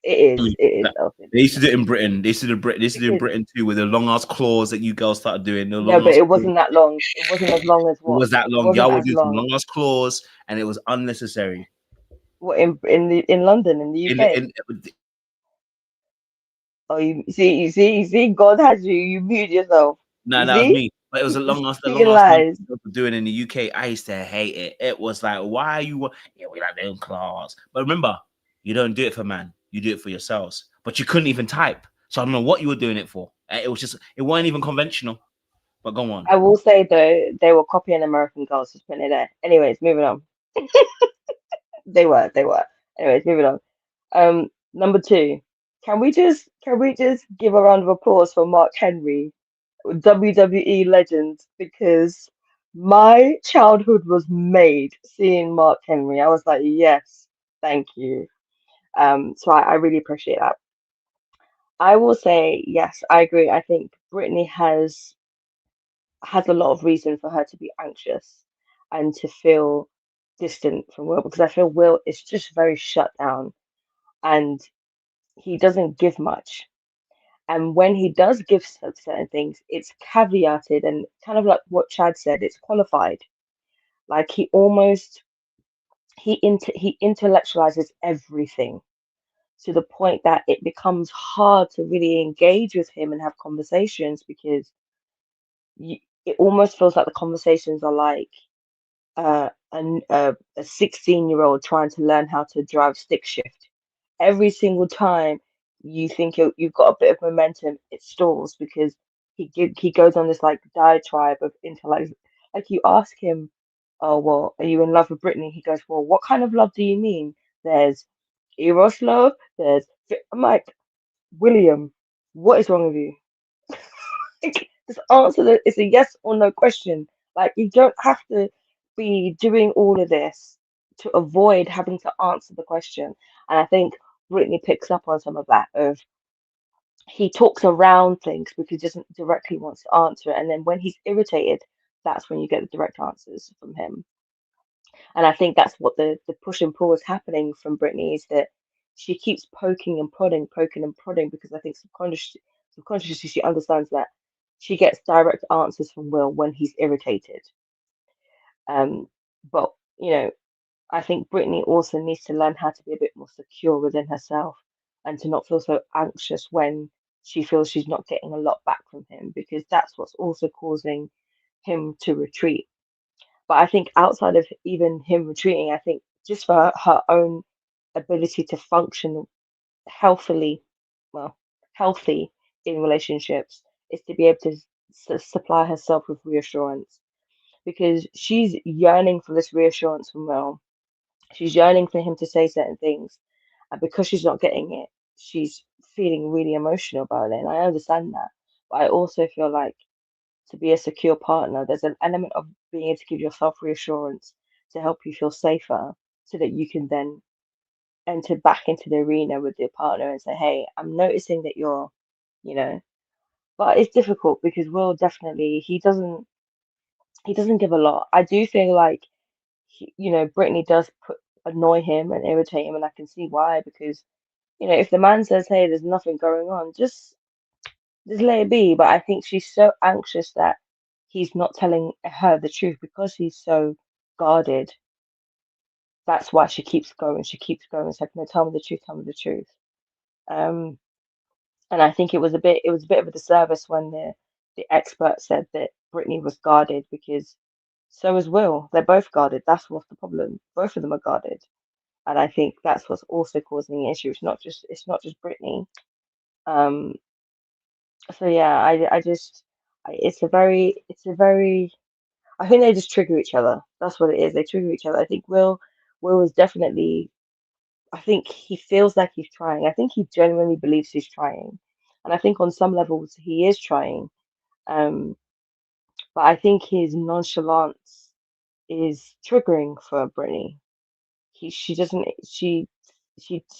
It is Elton. They used to do it in Britain. They used to do They used to do it in Because Britain too, with the long ass claws that you girls started doing. The no, long but ass it claws. wasn't that long. It wasn't as long as It what? was that It long. wasn't Y'all would as do some long. long ass claws, and it was unnecessary. What in London, in the UK? In Oh, you see, God has you. You mute yourself. no, You that was see, me. But it was a long ass, the long speaking ass one lies. people were doing in the UK. I used to hate it. It was like, why are you? Yeah, we like them claws. But remember, you don't do it for man. You do it for yourselves. But you couldn't even type, so I don't know what you were doing it for. It was just, it wasn't even conventional. But go on. I will say though, they were copying American Girls. Just putting it there. Anyways, moving on. They were. They were. Anyways, moving on. Number two. Can we just give a round of applause for Mark Henry, WWE legend, because my childhood was made seeing Mark Henry. I was like, yes, thank you. So I really appreciate that. I will say, yes, I agree. I think Brittany has a lot of reason for her to be anxious and to feel distant from Will, because I feel Will is just very shut down and he doesn't give much. And when he does give certain things, it's caveated and kind of like what Chad said, it's qualified. Like he intellectualizes everything to the point that it becomes hard to really engage with him and have conversations because you, it almost feels like the conversations are like a 16-year-old trying to learn how to drive stick shift. Every single time you think you've got a bit of momentum, it stalls because he goes on this like diatribe of intellect. Like you ask him, "Oh well, are you in love with Brittany?" He goes, "Well, what kind of love do you mean? There's eros love. I'm like, William, what is wrong with you? Just answer the. It's a yes or no question. Like you don't have to be doing all of this to avoid having to answer the question. And I think Brittany picks up on some of that. Of he talks around things because he doesn't directly wants to answer it, and then when he's irritated, that's when you get the direct answers from him. And I think that's what the push and pull is happening from Brittany is that she keeps poking and prodding because I think subconsciously she understands that she gets direct answers from Will when he's irritated. Um, but I think Brittany also needs to learn how to be a bit more secure within herself and to not feel so anxious when she feels she's not getting a lot back from him because that's what's also causing him to retreat. But I think outside of even him retreating, I think just for her own ability to function healthily, well, healthy in relationships, is to be able to supply herself with reassurance because she's yearning for this reassurance from Will. She's yearning for him to say certain things, and because she's not getting it, she's feeling really emotional about it. And I understand that, but I also feel like to be a secure partner, there's an element of being able to give yourself reassurance to help you feel safer so that you can then enter back into the arena with your partner and say, hey, I'm noticing that you're, you know, but it's difficult because Will definitely he doesn't give a lot. I do feel like Brittany does annoy him and irritate him, and I can see why because if the man says, hey, there's nothing going on, just let it be. But I think she's so anxious that he's not telling her the truth because he's so guarded. That's why she keeps going. She keeps going. It's like, no, tell me the truth. Tell me the truth. Um, and I think it was a bit of a disservice when the expert said that Brittany was guarded because so is Will. They're both guarded. That's what's the problem. Both of them are guarded, and I think that's what's also causing the issue. It's not just Brittany. Um, so yeah, it's a very I think they just trigger each other. That's what it is. They trigger each other. I think Will is definitely. I think he feels like he's trying. I think he genuinely believes he's trying, and I think on some levels he is trying. Um, but I think his nonchalance is triggering for Brittany. She doesn't she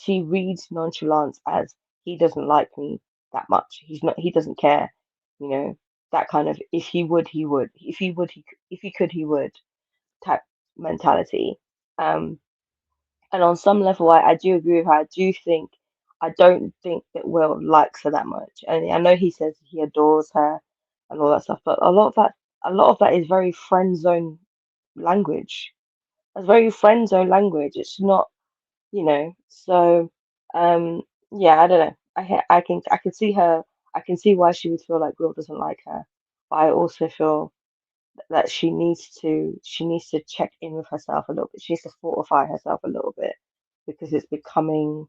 reads nonchalance as he doesn't like me that much. He doesn't care, you know, that kind of if he would, he would. If he would, if he could, he would type mentality. And on some level, I do agree with her. I don't think that Will likes her that much. And I know he says he adores her and all that stuff, but a lot of that is very friend zone language. That's very friend zone language. It's not, you know. So, yeah, I don't know. I can see her. I can see why she would feel like Will doesn't like her, but I also feel that she needs to check in with herself a little bit. She needs to fortify herself a little bit because it's becoming,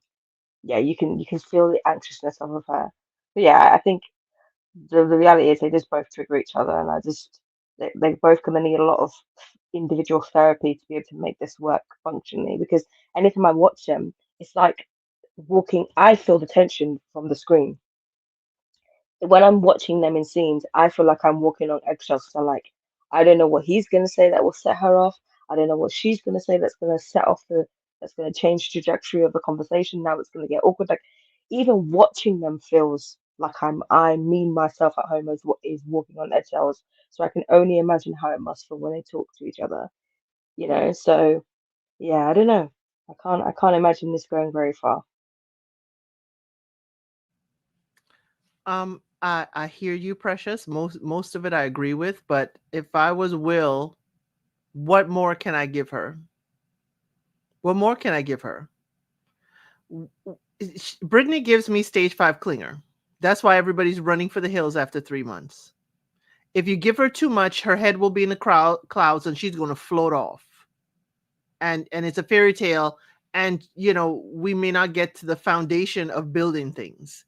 yeah, you can feel the anxiousness of her. But yeah, I think the reality is they just both trigger each other, and they both gonna need a lot of individual therapy to be able to make this work functionally. Because anytime I watch them, it's like walking. I feel the tension from the screen when I'm watching them in scenes. I feel like I'm walking on eggshells. So like, I don't know what he's gonna say that will set her off. I don't know what she's gonna say that's gonna that's gonna change the trajectory of the conversation. Now it's gonna get awkward. Like, even watching them feels like I mean myself at home as what is walking on eggshells. So I can only imagine how it must feel when they talk to each other. You know. So yeah, I don't know. I can't imagine this going very far. I hear you, Precious. Most of it I agree with, but if I was Will, what more can I give her? What more can I give her? Brittney gives me stage 5 clinger. That's why everybody's running for the hills after 3 months. If you give her too much, her head will be in the clouds and she's going to float off. And it's a fairy tale. And, you know, we may not get to the foundation of building things.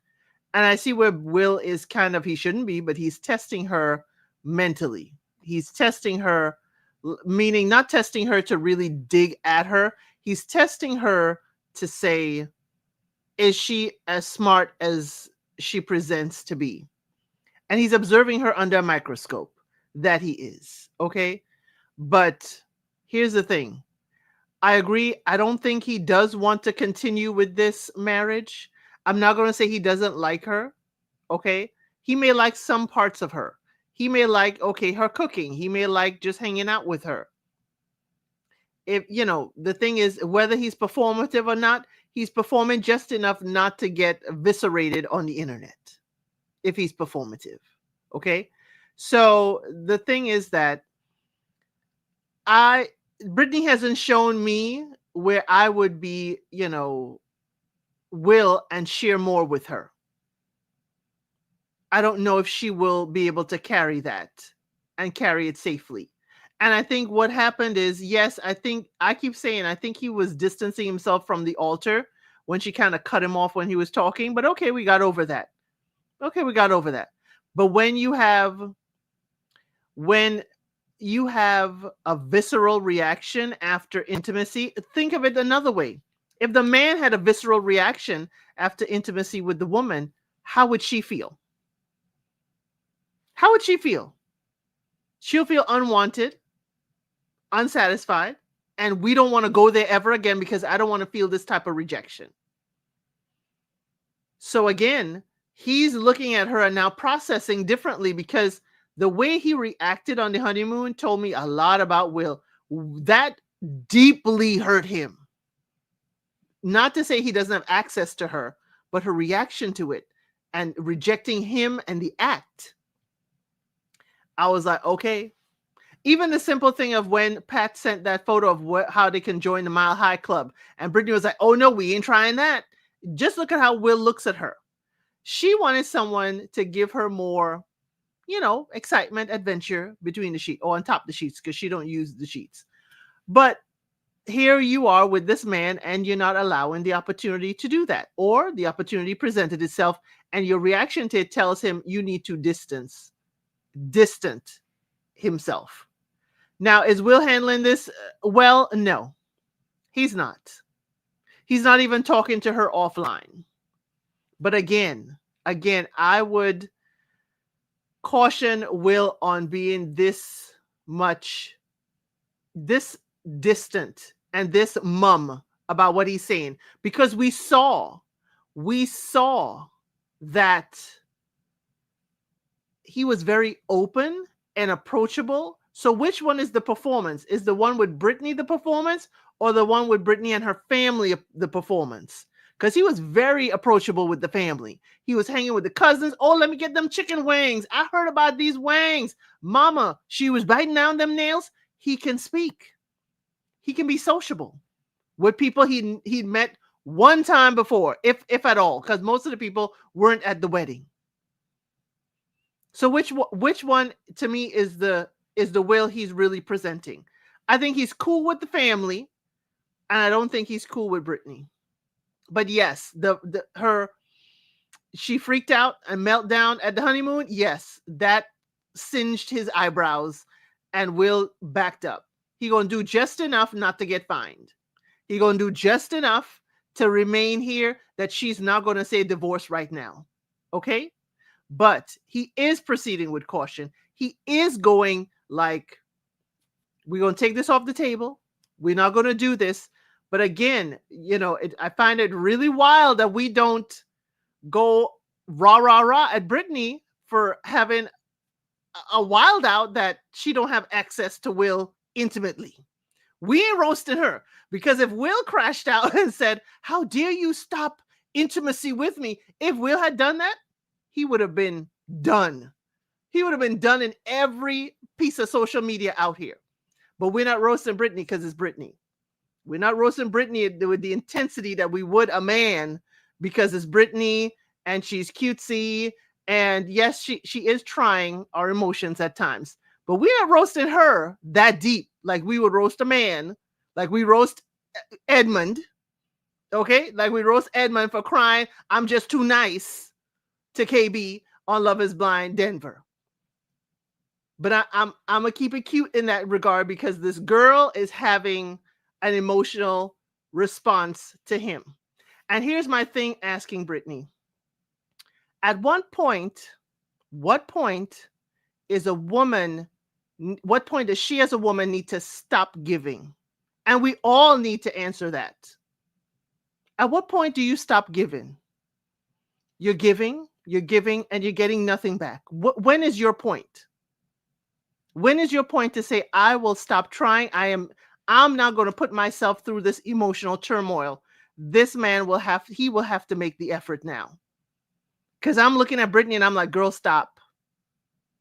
And I see where Will is kind of, he shouldn't be, but he's testing her mentally. He's testing her, meaning not testing her to really dig at her. He's testing her to say, is she as smart as she presents to be? And he's observing her under a microscope. That he is. Okay. But here's the thing. I agree. I don't think he does want to continue with this marriage. I'm not going to say he doesn't like her. Okay. He may like some parts of her. He may like, okay, her cooking. He may like just hanging out with her. If, you know, the thing is, whether he's performative or not, he's performing just enough not to get eviscerated on the internet if he's performative. Okay. So the thing is that Brittney hasn't shown me where I would be, you know, will and share more with her. I don't know if she will be able to carry that and carry it safely. And I think what happened is, yes, I keep saying, I think he was distancing himself from the altar when she kind of cut him off when he was talking. But okay, we got over that. But when you have a visceral reaction after intimacy, think of it another way. If the man had a visceral reaction after intimacy with the woman, how would she feel? How would she feel? She'll feel unwanted, unsatisfied, and we don't want to go there ever again because I don't want to feel this type of rejection. So again, he's looking at her and now processing differently because the way he reacted on the honeymoon told me a lot about Will. That deeply hurt him. Not to say he doesn't have access to her, but her reaction to it and rejecting him and the act. I was like, okay. Even the simple thing of when Pat sent that photo of how they can join the Mile High Club. And Brittney was like, oh no, we ain't trying that. Just look at how Will looks at her. She wanted someone to give her more, you know, excitement, adventure between the sheets or on top of the sheets because she don't use the sheets. But here you are with this man and you're not allowing the opportunity to do that. Or the opportunity presented itself and your reaction to it tells him you need to distant himself. Now, is Will handling this well? No, he's not. He's not even talking to her offline. But again, I would caution Will on being this distant and this mum about what he's saying, because we saw that he was very open and approachable So which one is the performance? Is the one with Brittney the performance, or the one with Brittney and her family the performance? Because he was very approachable with the family. He was hanging with the cousins. Oh, let me get them chicken wings. I heard about these wings. Mama, she was biting down them nails. He can speak. He can be sociable with people he'd met one time before, if at all, because most of the people weren't at the wedding. So which one to me is the Will he's really presenting? I think he's cool with the family, and I don't think he's cool with Brittney. But yes, she freaked out and meltdown at the honeymoon. Yes, that singed his eyebrows, and Will backed up. He gonna do just enough not to get fined. He gonna do just enough to remain here that she's not gonna say divorce right now. Okay? But he is proceeding with caution. He is going like, we're going to take this off the table. We're not going to do this. But again, I find it really wild that we don't go rah at Brittney for having a wild out that she don't have access to Will intimately. We ain't roasting her, because if Will crashed out and said, how dare you stop intimacy with me? If Will had done that, he would have been done. He would have been done in every piece of social media out here. But we're not roasting Brittney because it's Brittney. We're not roasting Brittney with the intensity that we would a man, because it's Brittney and she's cutesy. And yes, she is trying our emotions at times. But we're not roasting her that deep like we would roast a man, like we roast Edmund. Okay? Like we roast Edmund for crying, I'm just too nice, to KB on Love is Blind Denver. But I'm gonna keep it cute in that regard, because this girl is having an emotional response to him. And here's my thing asking Brittney. At what point does she as a woman need to stop giving? And we all need to answer that. At what point do you stop giving? You're giving, and you're getting nothing back. When is your point? When is your point to say, I will stop trying? I'm not going to put myself through this emotional turmoil. This man will have to make the effort now. Because I'm looking at Brittney and I'm like, girl, stop.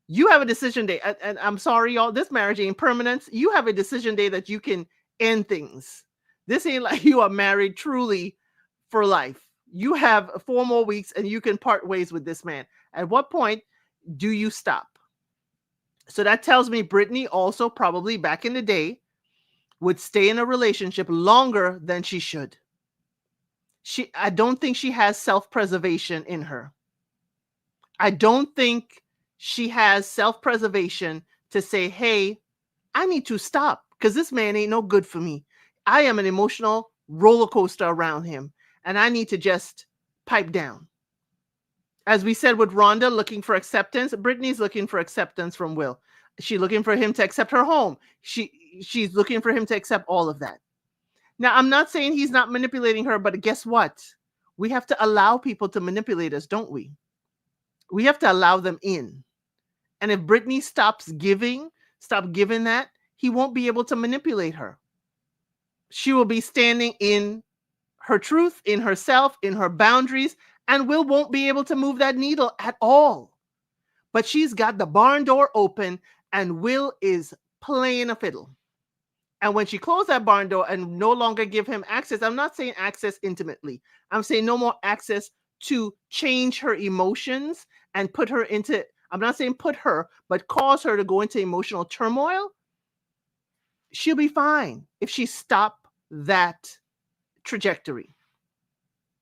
You have a decision day. And I'm sorry, y'all, this marriage ain't permanent. You have a decision day that you can end things. This ain't like you are married truly for life. You have 4 more weeks and you can part ways with this man. At what point do you stop? So that tells me Brittney also probably back in the day would stay in a relationship longer than she should. I don't think she has self-preservation in her. I don't think she has self-preservation to say, hey, I need to stop because this man ain't no good for me. I am an emotional roller coaster around him, and I need to just pipe down. As we said with Rhonda looking for acceptance, Brittney's looking for acceptance from Will. She's looking for him to accept her home. She's looking for him to accept all of that. Now, I'm not saying he's not manipulating her, but guess what? We have to allow people to manipulate us, don't we? We have to allow them in. And if Brittney stop giving that, he won't be able to manipulate her. She will be standing in her truth, in herself, in her boundaries, and Will won't be able to move that needle at all. But she's got the barn door open, and Will is playing a fiddle. And when she closed that barn door and no longer give him access, I'm not saying access intimately. I'm saying no more access to change her emotions and put her into, I'm not saying put her, but cause her to go into emotional turmoil. She'll be fine if she stops that trajectory.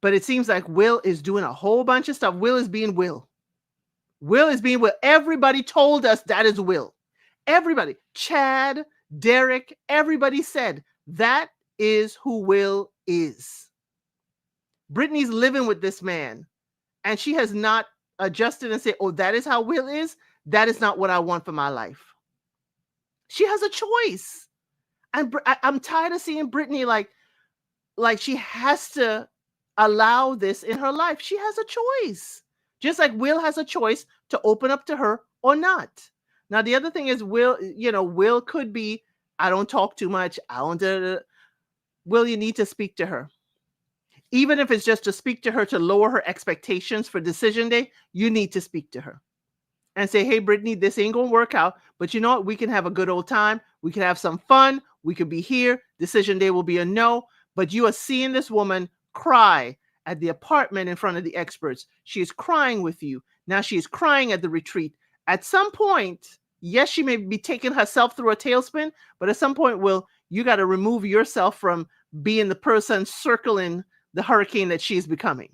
But it seems like Will is doing a whole bunch of stuff. Will is being Will. Will is being Will. Everybody told us that is Will. Everybody. Chad, Derek, everybody said that is who Will is. Brittney's living with this man, and she has not adjusted and said, oh, that is how Will is. That is not what I want for my life. She has a choice. And I'm tired of seeing Brittney like she has to allow this in her life. She has a choice. Just like Will has a choice to open up to her or not. Now, the other thing is Will could be, I don't talk too much. I don't, Will, you need to speak to her. Even if it's just to speak to her to lower her expectations for decision day, you need to speak to her and say, hey, Brittney, this ain't going to work out, but you know what? We can have a good old time. We can have some fun. We could be here. Decision day will be a no, but you are seeing this woman cry at the apartment in front of the experts. She is crying with you. Now she is crying at the retreat. At some point, yes, she may be taking herself through a tailspin, but at some point, Will, you got to remove yourself from being the person circling the hurricane that she's becoming.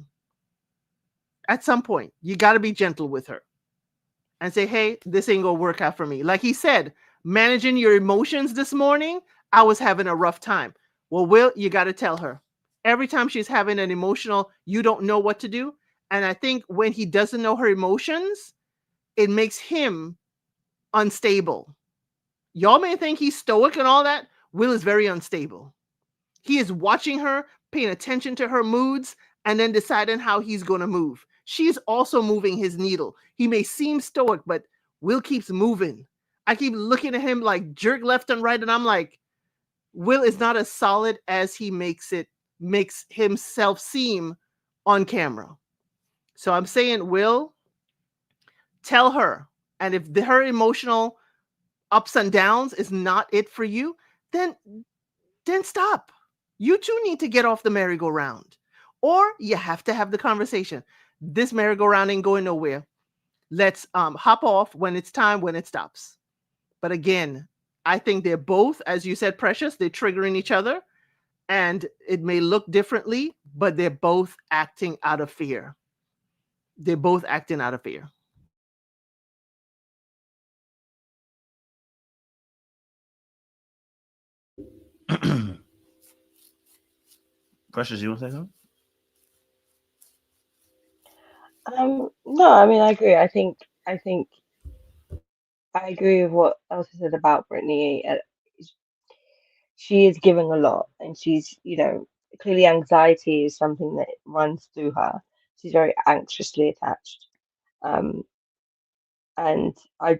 At some point, you got to be gentle with her and say, hey, this ain't going to work out for me. Like he said, managing your emotions this morning, I was having a rough time. Well, Will, you got to tell her. Every time she's having an emotional, you don't know what to do. And I think when he doesn't know her emotions, it makes him unstable. Y'all may think he's stoic and all that. Will is very unstable. He is watching her, paying attention to her moods, and then deciding how he's going to move. She's also moving his needle. He may seem stoic, but Will keeps moving. I keep looking at him like jerk left and right, and I'm like, Will is not as solid as he makes himself seem on camera. So I'm saying, Will, tell her. And if her emotional ups and downs is not it for you, then stop. You two need to get off the merry-go-round. Or you have to have the conversation. This merry-go-round ain't going nowhere. Let's hop off when it's time, when it stops. But again, I think they're both, as you said, Precious, they're triggering each other. And it may look differently, but they're both acting out of fear. They're both acting out of fear. Precious, you want to say something? No, I mean, I agree. I think I agree with what Elsa said about Brittney. She is giving a lot, and she's, clearly anxiety is something that runs through her. She's very anxiously attached. Um, and I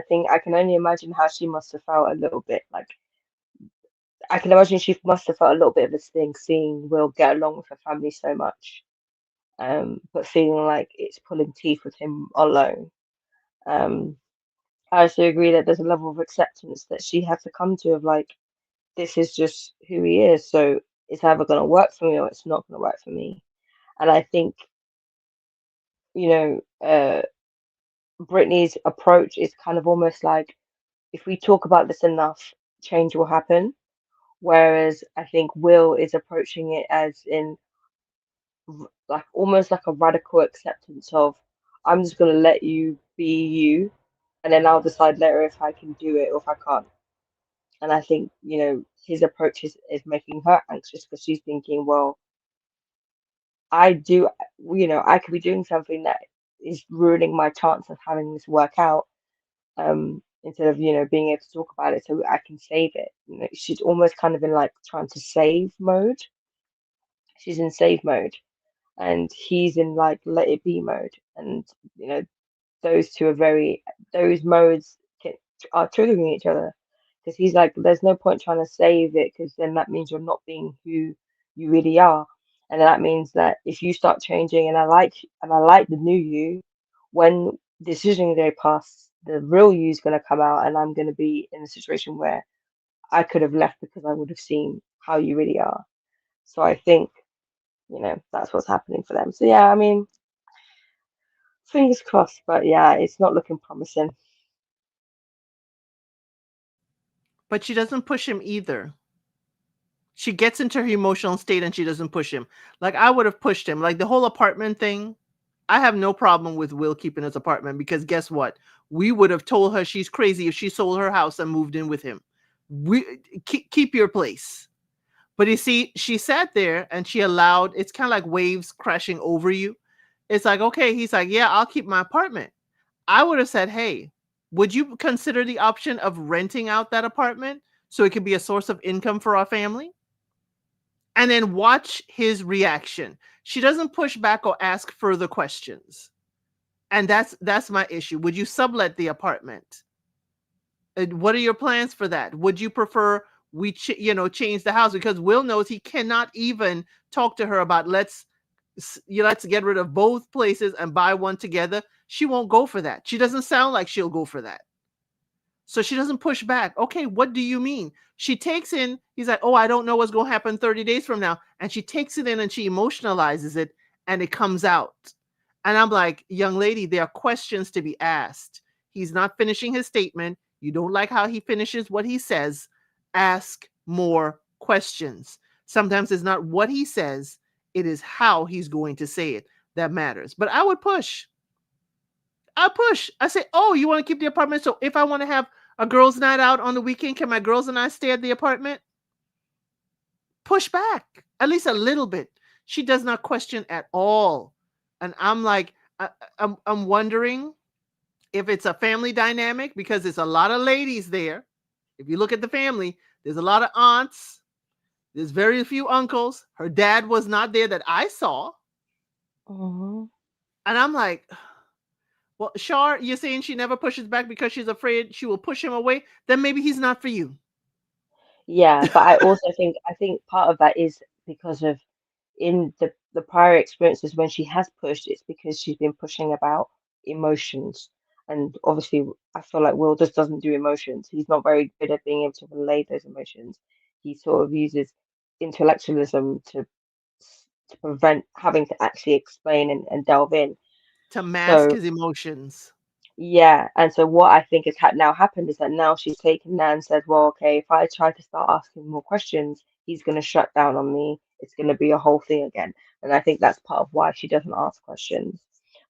think I can only imagine how she must have felt a little bit like. I can imagine she must have felt a little bit of a sting seeing Will get along with her family so much, but feeling like it's pulling teeth with him alone. Um, I also agree that there's a level of acceptance that she had to come to of like, this is just who he is. So it's either going to work for me or it's not going to work for me. And I think, Brittney's approach is kind of almost like, if we talk about this enough, change will happen. Whereas I think Will is approaching it as in like almost like a radical acceptance of, I'm just going to let you be you, and then I'll decide later if I can do it or if I can't. And I think, his approach is making her anxious because she's thinking, well, I do, I could be doing something that is ruining my chance of having this work out, instead of, being able to talk about it so I can save it. She's almost kind of in like trying to save mode. She's in save mode, and he's in like let it be mode. And, those two those modes are triggering each other. Because he's like, there's no point trying to save it, because then that means you're not being who you really are. And that means that if you start changing, and I like the new you, when decision day passes, the real you is going to come out, and I'm going to be in a situation where I could have left because I would have seen how you really are. So I think, that's what's happening for them. So yeah, I mean, fingers crossed, but yeah, it's not looking promising. But she doesn't push him either. She gets into her emotional state and she doesn't push him. Like I would have pushed him. Like the whole apartment thing, I have no problem with Will keeping his apartment, because guess what? We would have told her she's crazy if she sold her house and moved in with him. Keep your place. But you see, she sat there and she allowed, it's kind of like waves crashing over you. It's like, okay, he's like, yeah, I'll keep my apartment. I would have said, hey, would you consider the option of renting out that apartment so it could be a source of income for our family? And then watch his reaction. She doesn't push back or ask further questions. And that's my issue. Would you sublet the apartment? What are your plans for that? Would you prefer we change the house? Because Will knows he cannot even talk to her about let's get rid of both places and buy one together. She won't go for that. She doesn't sound like she'll go for that. So she doesn't push back. Okay, what do you mean? She takes in, he's like, oh, I don't know what's going to happen 30 days from now. And she takes it in and she emotionalizes it and it comes out. And I'm like, young lady, there are questions to be asked. He's not finishing his statement. You don't like how he finishes what he says. Ask more questions. Sometimes it's not what he says, it is how he's going to say it that matters. But I would push. I push. I say, oh, you want to keep the apartment? So if I want to have a girls' night out on the weekend, can my girls and I stay at the apartment? Push back at least a little bit. She does not question at all. And I'm like, I'm wondering if it's a family dynamic, because there's a lot of ladies there. If you look at the family, there's a lot of aunts. There's very few uncles. Her dad was not there that I saw. Mhm. And I'm like, well, Shar, you're saying she never pushes back because she's afraid she will push him away? Then maybe he's not for you. Yeah, but I think part of that is because of in the prior experiences when she has pushed, it's because she's been pushing about emotions. And obviously, I feel like Will just doesn't do emotions. He's not very good at being able to relay those emotions. He sort of uses intellectualism to prevent having to actually explain and delve in. To mask So his emotions. yeah, and so what I think has now happened is that now she's taken that and said, well, okay, if I try to start asking more questions, he's going to shut down on me. It's going to be a whole thing again. And I think that's part of why she doesn't ask questions.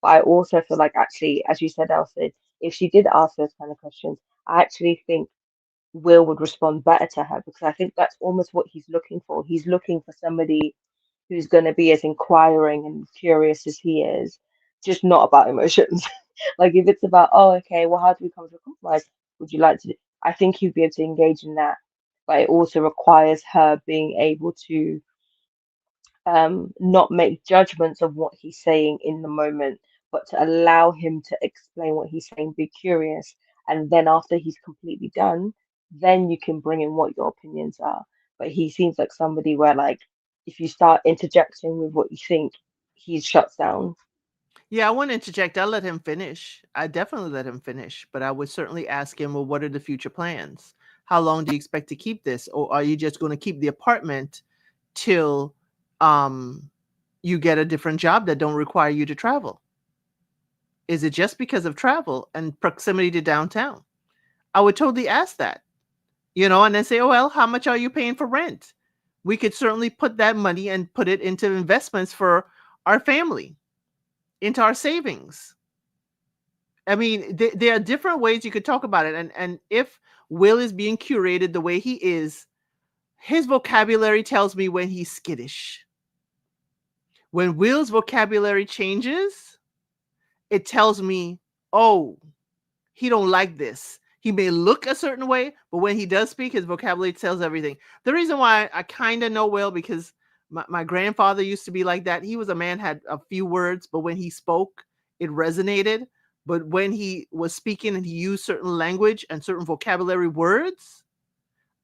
But I also feel like actually, as you said, Elsa, if she did ask those kind of questions, I actually think Will would respond better to her, because I think that's almost what he's looking for. He's looking for somebody who's going to be as inquiring and curious as he is, just not about emotions. Like if it's about, oh, okay, well, how do we come to a compromise? Would you like to? I think he'd be able to engage in that, but it also requires her being able to not make judgments of what he's saying in the moment, but to allow him to explain what he's saying, be curious, and then after he's completely done, then you can bring in what your opinions are. But he seems like somebody where, like, if you start interjecting with what you think, he shuts down. Yeah, I want to interject. I'll let him finish. I definitely let him finish, but I would certainly ask him, well, what are the future plans? How long do you expect to keep this? Or are you just going to keep the apartment till you get a different job that don't require you to travel? Is it just because of travel and proximity to downtown? I would totally ask that, and then say, oh, well, how much are you paying for rent? We could certainly put that money and put it into investments for our family, into our savings. I mean, there are different ways you could talk about it. And if Will is being curated the way he is, his vocabulary tells me when he's skittish. When Will's vocabulary changes, it tells me, oh, he don't like this. He may look a certain way, but when he does speak, his vocabulary tells everything. The reason why I kind of know Will, because my grandfather used to be like that. He was a man, had a few words, but when he spoke, it resonated. But when he was speaking and he used certain language and certain vocabulary words,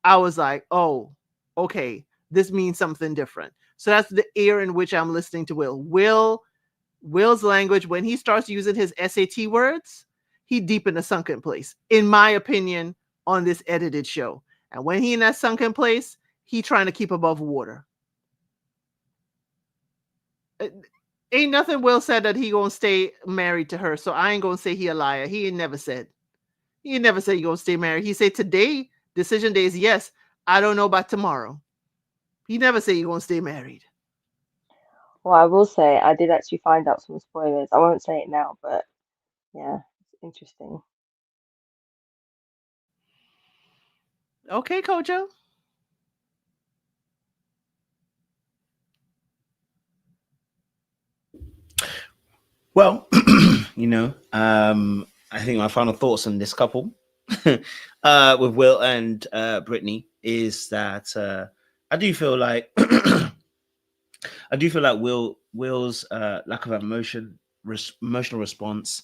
I was like, oh, okay, this means something different. So that's the ear in which I'm listening to Will. Will's language, when he starts using his SAT words, he deep in a sunken place, in my opinion, on this edited show. And when he in that sunken place, he trying to keep above water. Ain't nothing Will said that he gonna stay married to her, so I ain't gonna say he a liar. He ain't never said. He never said he gonna stay married. He said today, decision day is yes. I don't know about tomorrow. He never said he gonna stay married. Well, I will say I did actually find out some spoilers. I won't say it now, but yeah, it's interesting. Okay, Kojo. Well, I think my final thoughts on this couple with Will and Brittney is that I do feel like Will's lack of emotion emotional response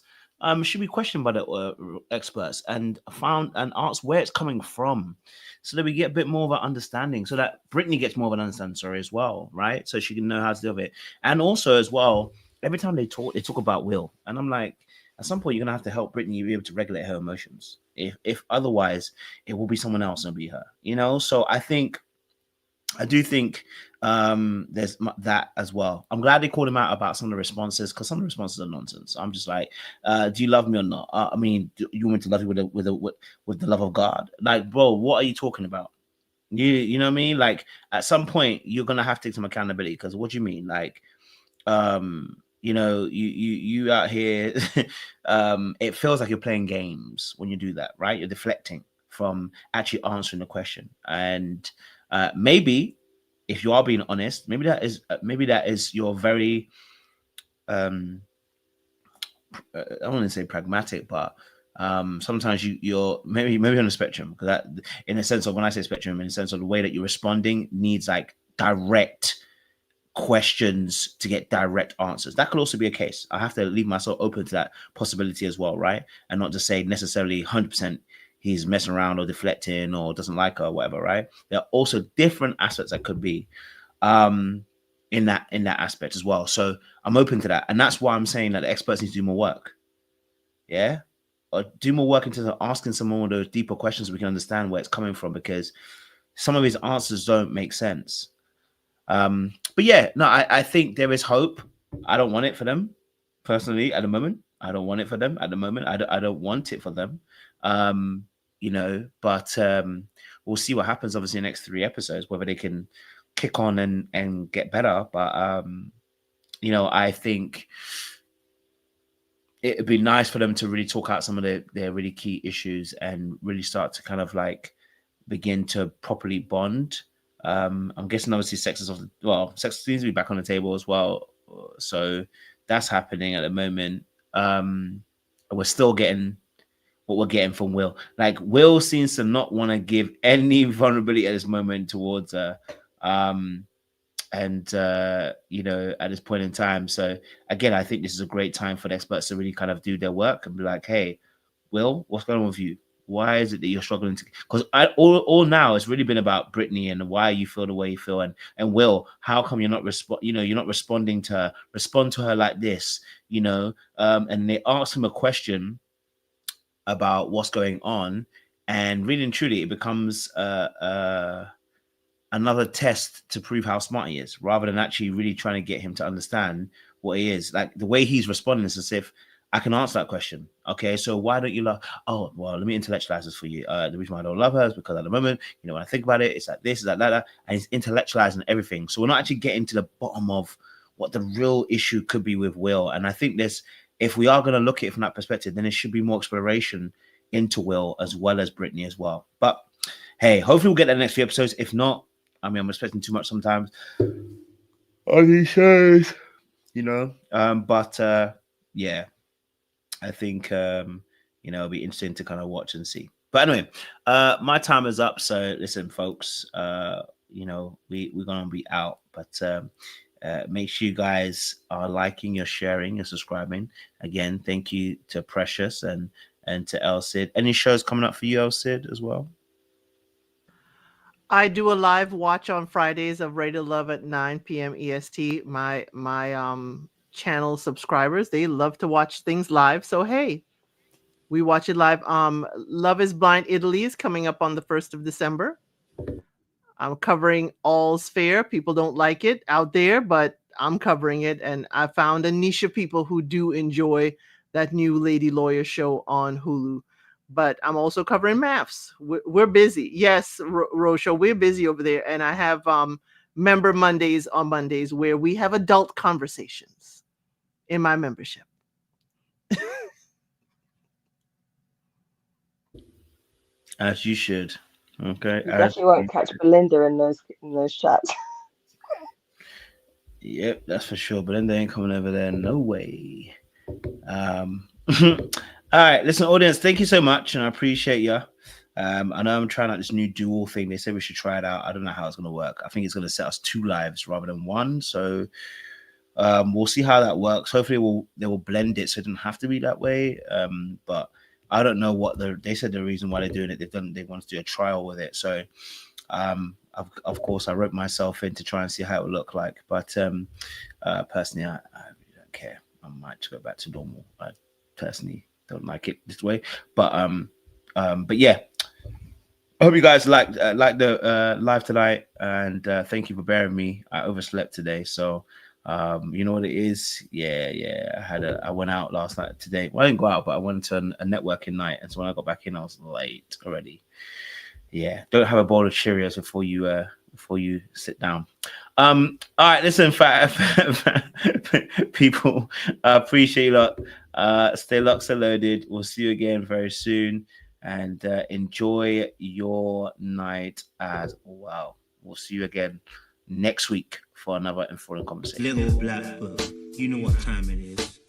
should be questioned by the experts and found and asked where it's coming from, so that we get a bit more of an understanding, so that Brittney gets more of an understanding, sorry, as well, right? So she can know how to deal with it. And also as well, every time they talk about Will, and I'm like, at some point you're gonna have to help Brittney be able to regulate her emotions. If otherwise, it will be someone else and be her, you know. So I do think there's that as well. I'm glad they called him out about some of the responses, because some of the responses are nonsense. I'm just like, do you love me or not? I mean, do you want me to love you with the love of God? Like, bro, what are you talking about? You know what I mean? Like, at some point you're gonna have to take some accountability, because what do you mean? Like, you know, you out here, it feels like you're playing games when you do that, right? You're deflecting from actually answering the question. And maybe if you are being honest, maybe that is your very I don't want to say pragmatic, but sometimes you're maybe on the spectrum, because that, in a sense of, when I say spectrum, in the sense of the way that you're responding needs like direct questions to get direct answers. That could also be a case. I have to leave myself open to that possibility as well, right? And not just say necessarily 100% he's messing around or deflecting or doesn't like her or whatever, right? There are also different aspects that could be in that aspect as well. So I'm open to that. And that's why I'm saying that the experts need to do more work. Yeah? Or do more work into asking some more of those deeper questions so we can understand where it's coming from, because some of his answers don't make sense. But yeah, no, I think there is hope. I don't want it for them personally at the moment. I don't want it for them at the moment. I don't want it for them. You know, but we'll see what happens obviously in the next 3 episodes, whether they can kick on and get better. But you know, I think it'd be nice for them to really talk out some of their really key issues and really start to kind of like begin to properly bond. I'm guessing obviously sex seems to be back on the table as well. So that's happening at the moment. We're still getting what we're getting from Will. Like, Will seems to not want to give any vulnerability at this moment towards her. You know, at this point in time. So again, I think this is a great time for the experts to really kind of do their work and be like, hey, Will, what's going on with you? Why is it that you're struggling to? Because all now it's really been about Brittney and why you feel the way you feel, and Will, how come you're not responding to her? Respond to her like this, you know. And they ask him a question about what's going on, and really and truly, it becomes another test to prove how smart he is, rather than actually really trying to get him to understand what he is. Like, the way he's responding is as if, I can answer that question. Okay, so why don't you love? Oh, well, let me intellectualize this for you. The reason why I don't love her is because at the moment, you know, when I think about it, it's like this, it's like that, and he's intellectualizing everything. So we're not actually getting to the bottom of what the real issue could be with Will. And I think if we are going to look at it from that perspective, then it should be more exploration into Will as well as Brittney as well. But hey, hopefully we'll get that in the next few episodes. If not, I mean, I'm expecting too much sometimes on these shows, you know. Yeah. I think you know, it'll be interesting to kind of watch and see. But anyway, my time is up. So listen, folks, you know, we're gonna be out, but make sure you guys are liking, you're sharing, you're subscribing. Again, thank you to Precious and to El Cid. Any shows coming up for you, El Cid, as well? I do a live watch on Fridays of Rated Love at 9 p.m. EST. My channel subscribers, they love to watch things live, so hey, we watch it live. Love is Blind Italy is coming up on the 1st of December. I'm covering All's Fair. People don't like it out there, but I'm covering it, and I found a niche of people who do enjoy that new lady lawyer show on Hulu. But I'm also covering maths. We're busy. Yes, Rosha, we're busy over there, and I have member Mondays on Mondays where we have adult conversations in my membership. As you should. Okay. You definitely won't catch Belinda in those chats. Yep, that's for sure. Belinda ain't coming over there. No way. All right, listen, audience, thank you so much, and I appreciate you. I know I'm trying out this new dual thing. They said we should try it out. I don't know how it's going to work. I think it's going to set us 2 lives rather than 1. So we'll see how that works. Hopefully they will blend it so it doesn't have to be that way. But I don't know what they said the reason why they're doing it. They want to do a trial with it. So of course I wrote myself in to try and see how it would look like. But personally, I don't care. I might just go back to normal. I personally don't like it this way. But yeah. I hope you guys liked the live tonight, and thank you for bearing me. I overslept today, so you know what it is. Yeah. I went out last night today. Well, I didn't go out, but I went to a networking night, and so when I got back in, I was late already. Yeah, don't have a bowl of Cheerios before you sit down. All right, listen, people, appreciate you lot. Stay locked, stay loaded. We'll see you again very soon. And enjoy your night as well. We'll see you again next week for another informed conversation. Little black book, you know what time it is.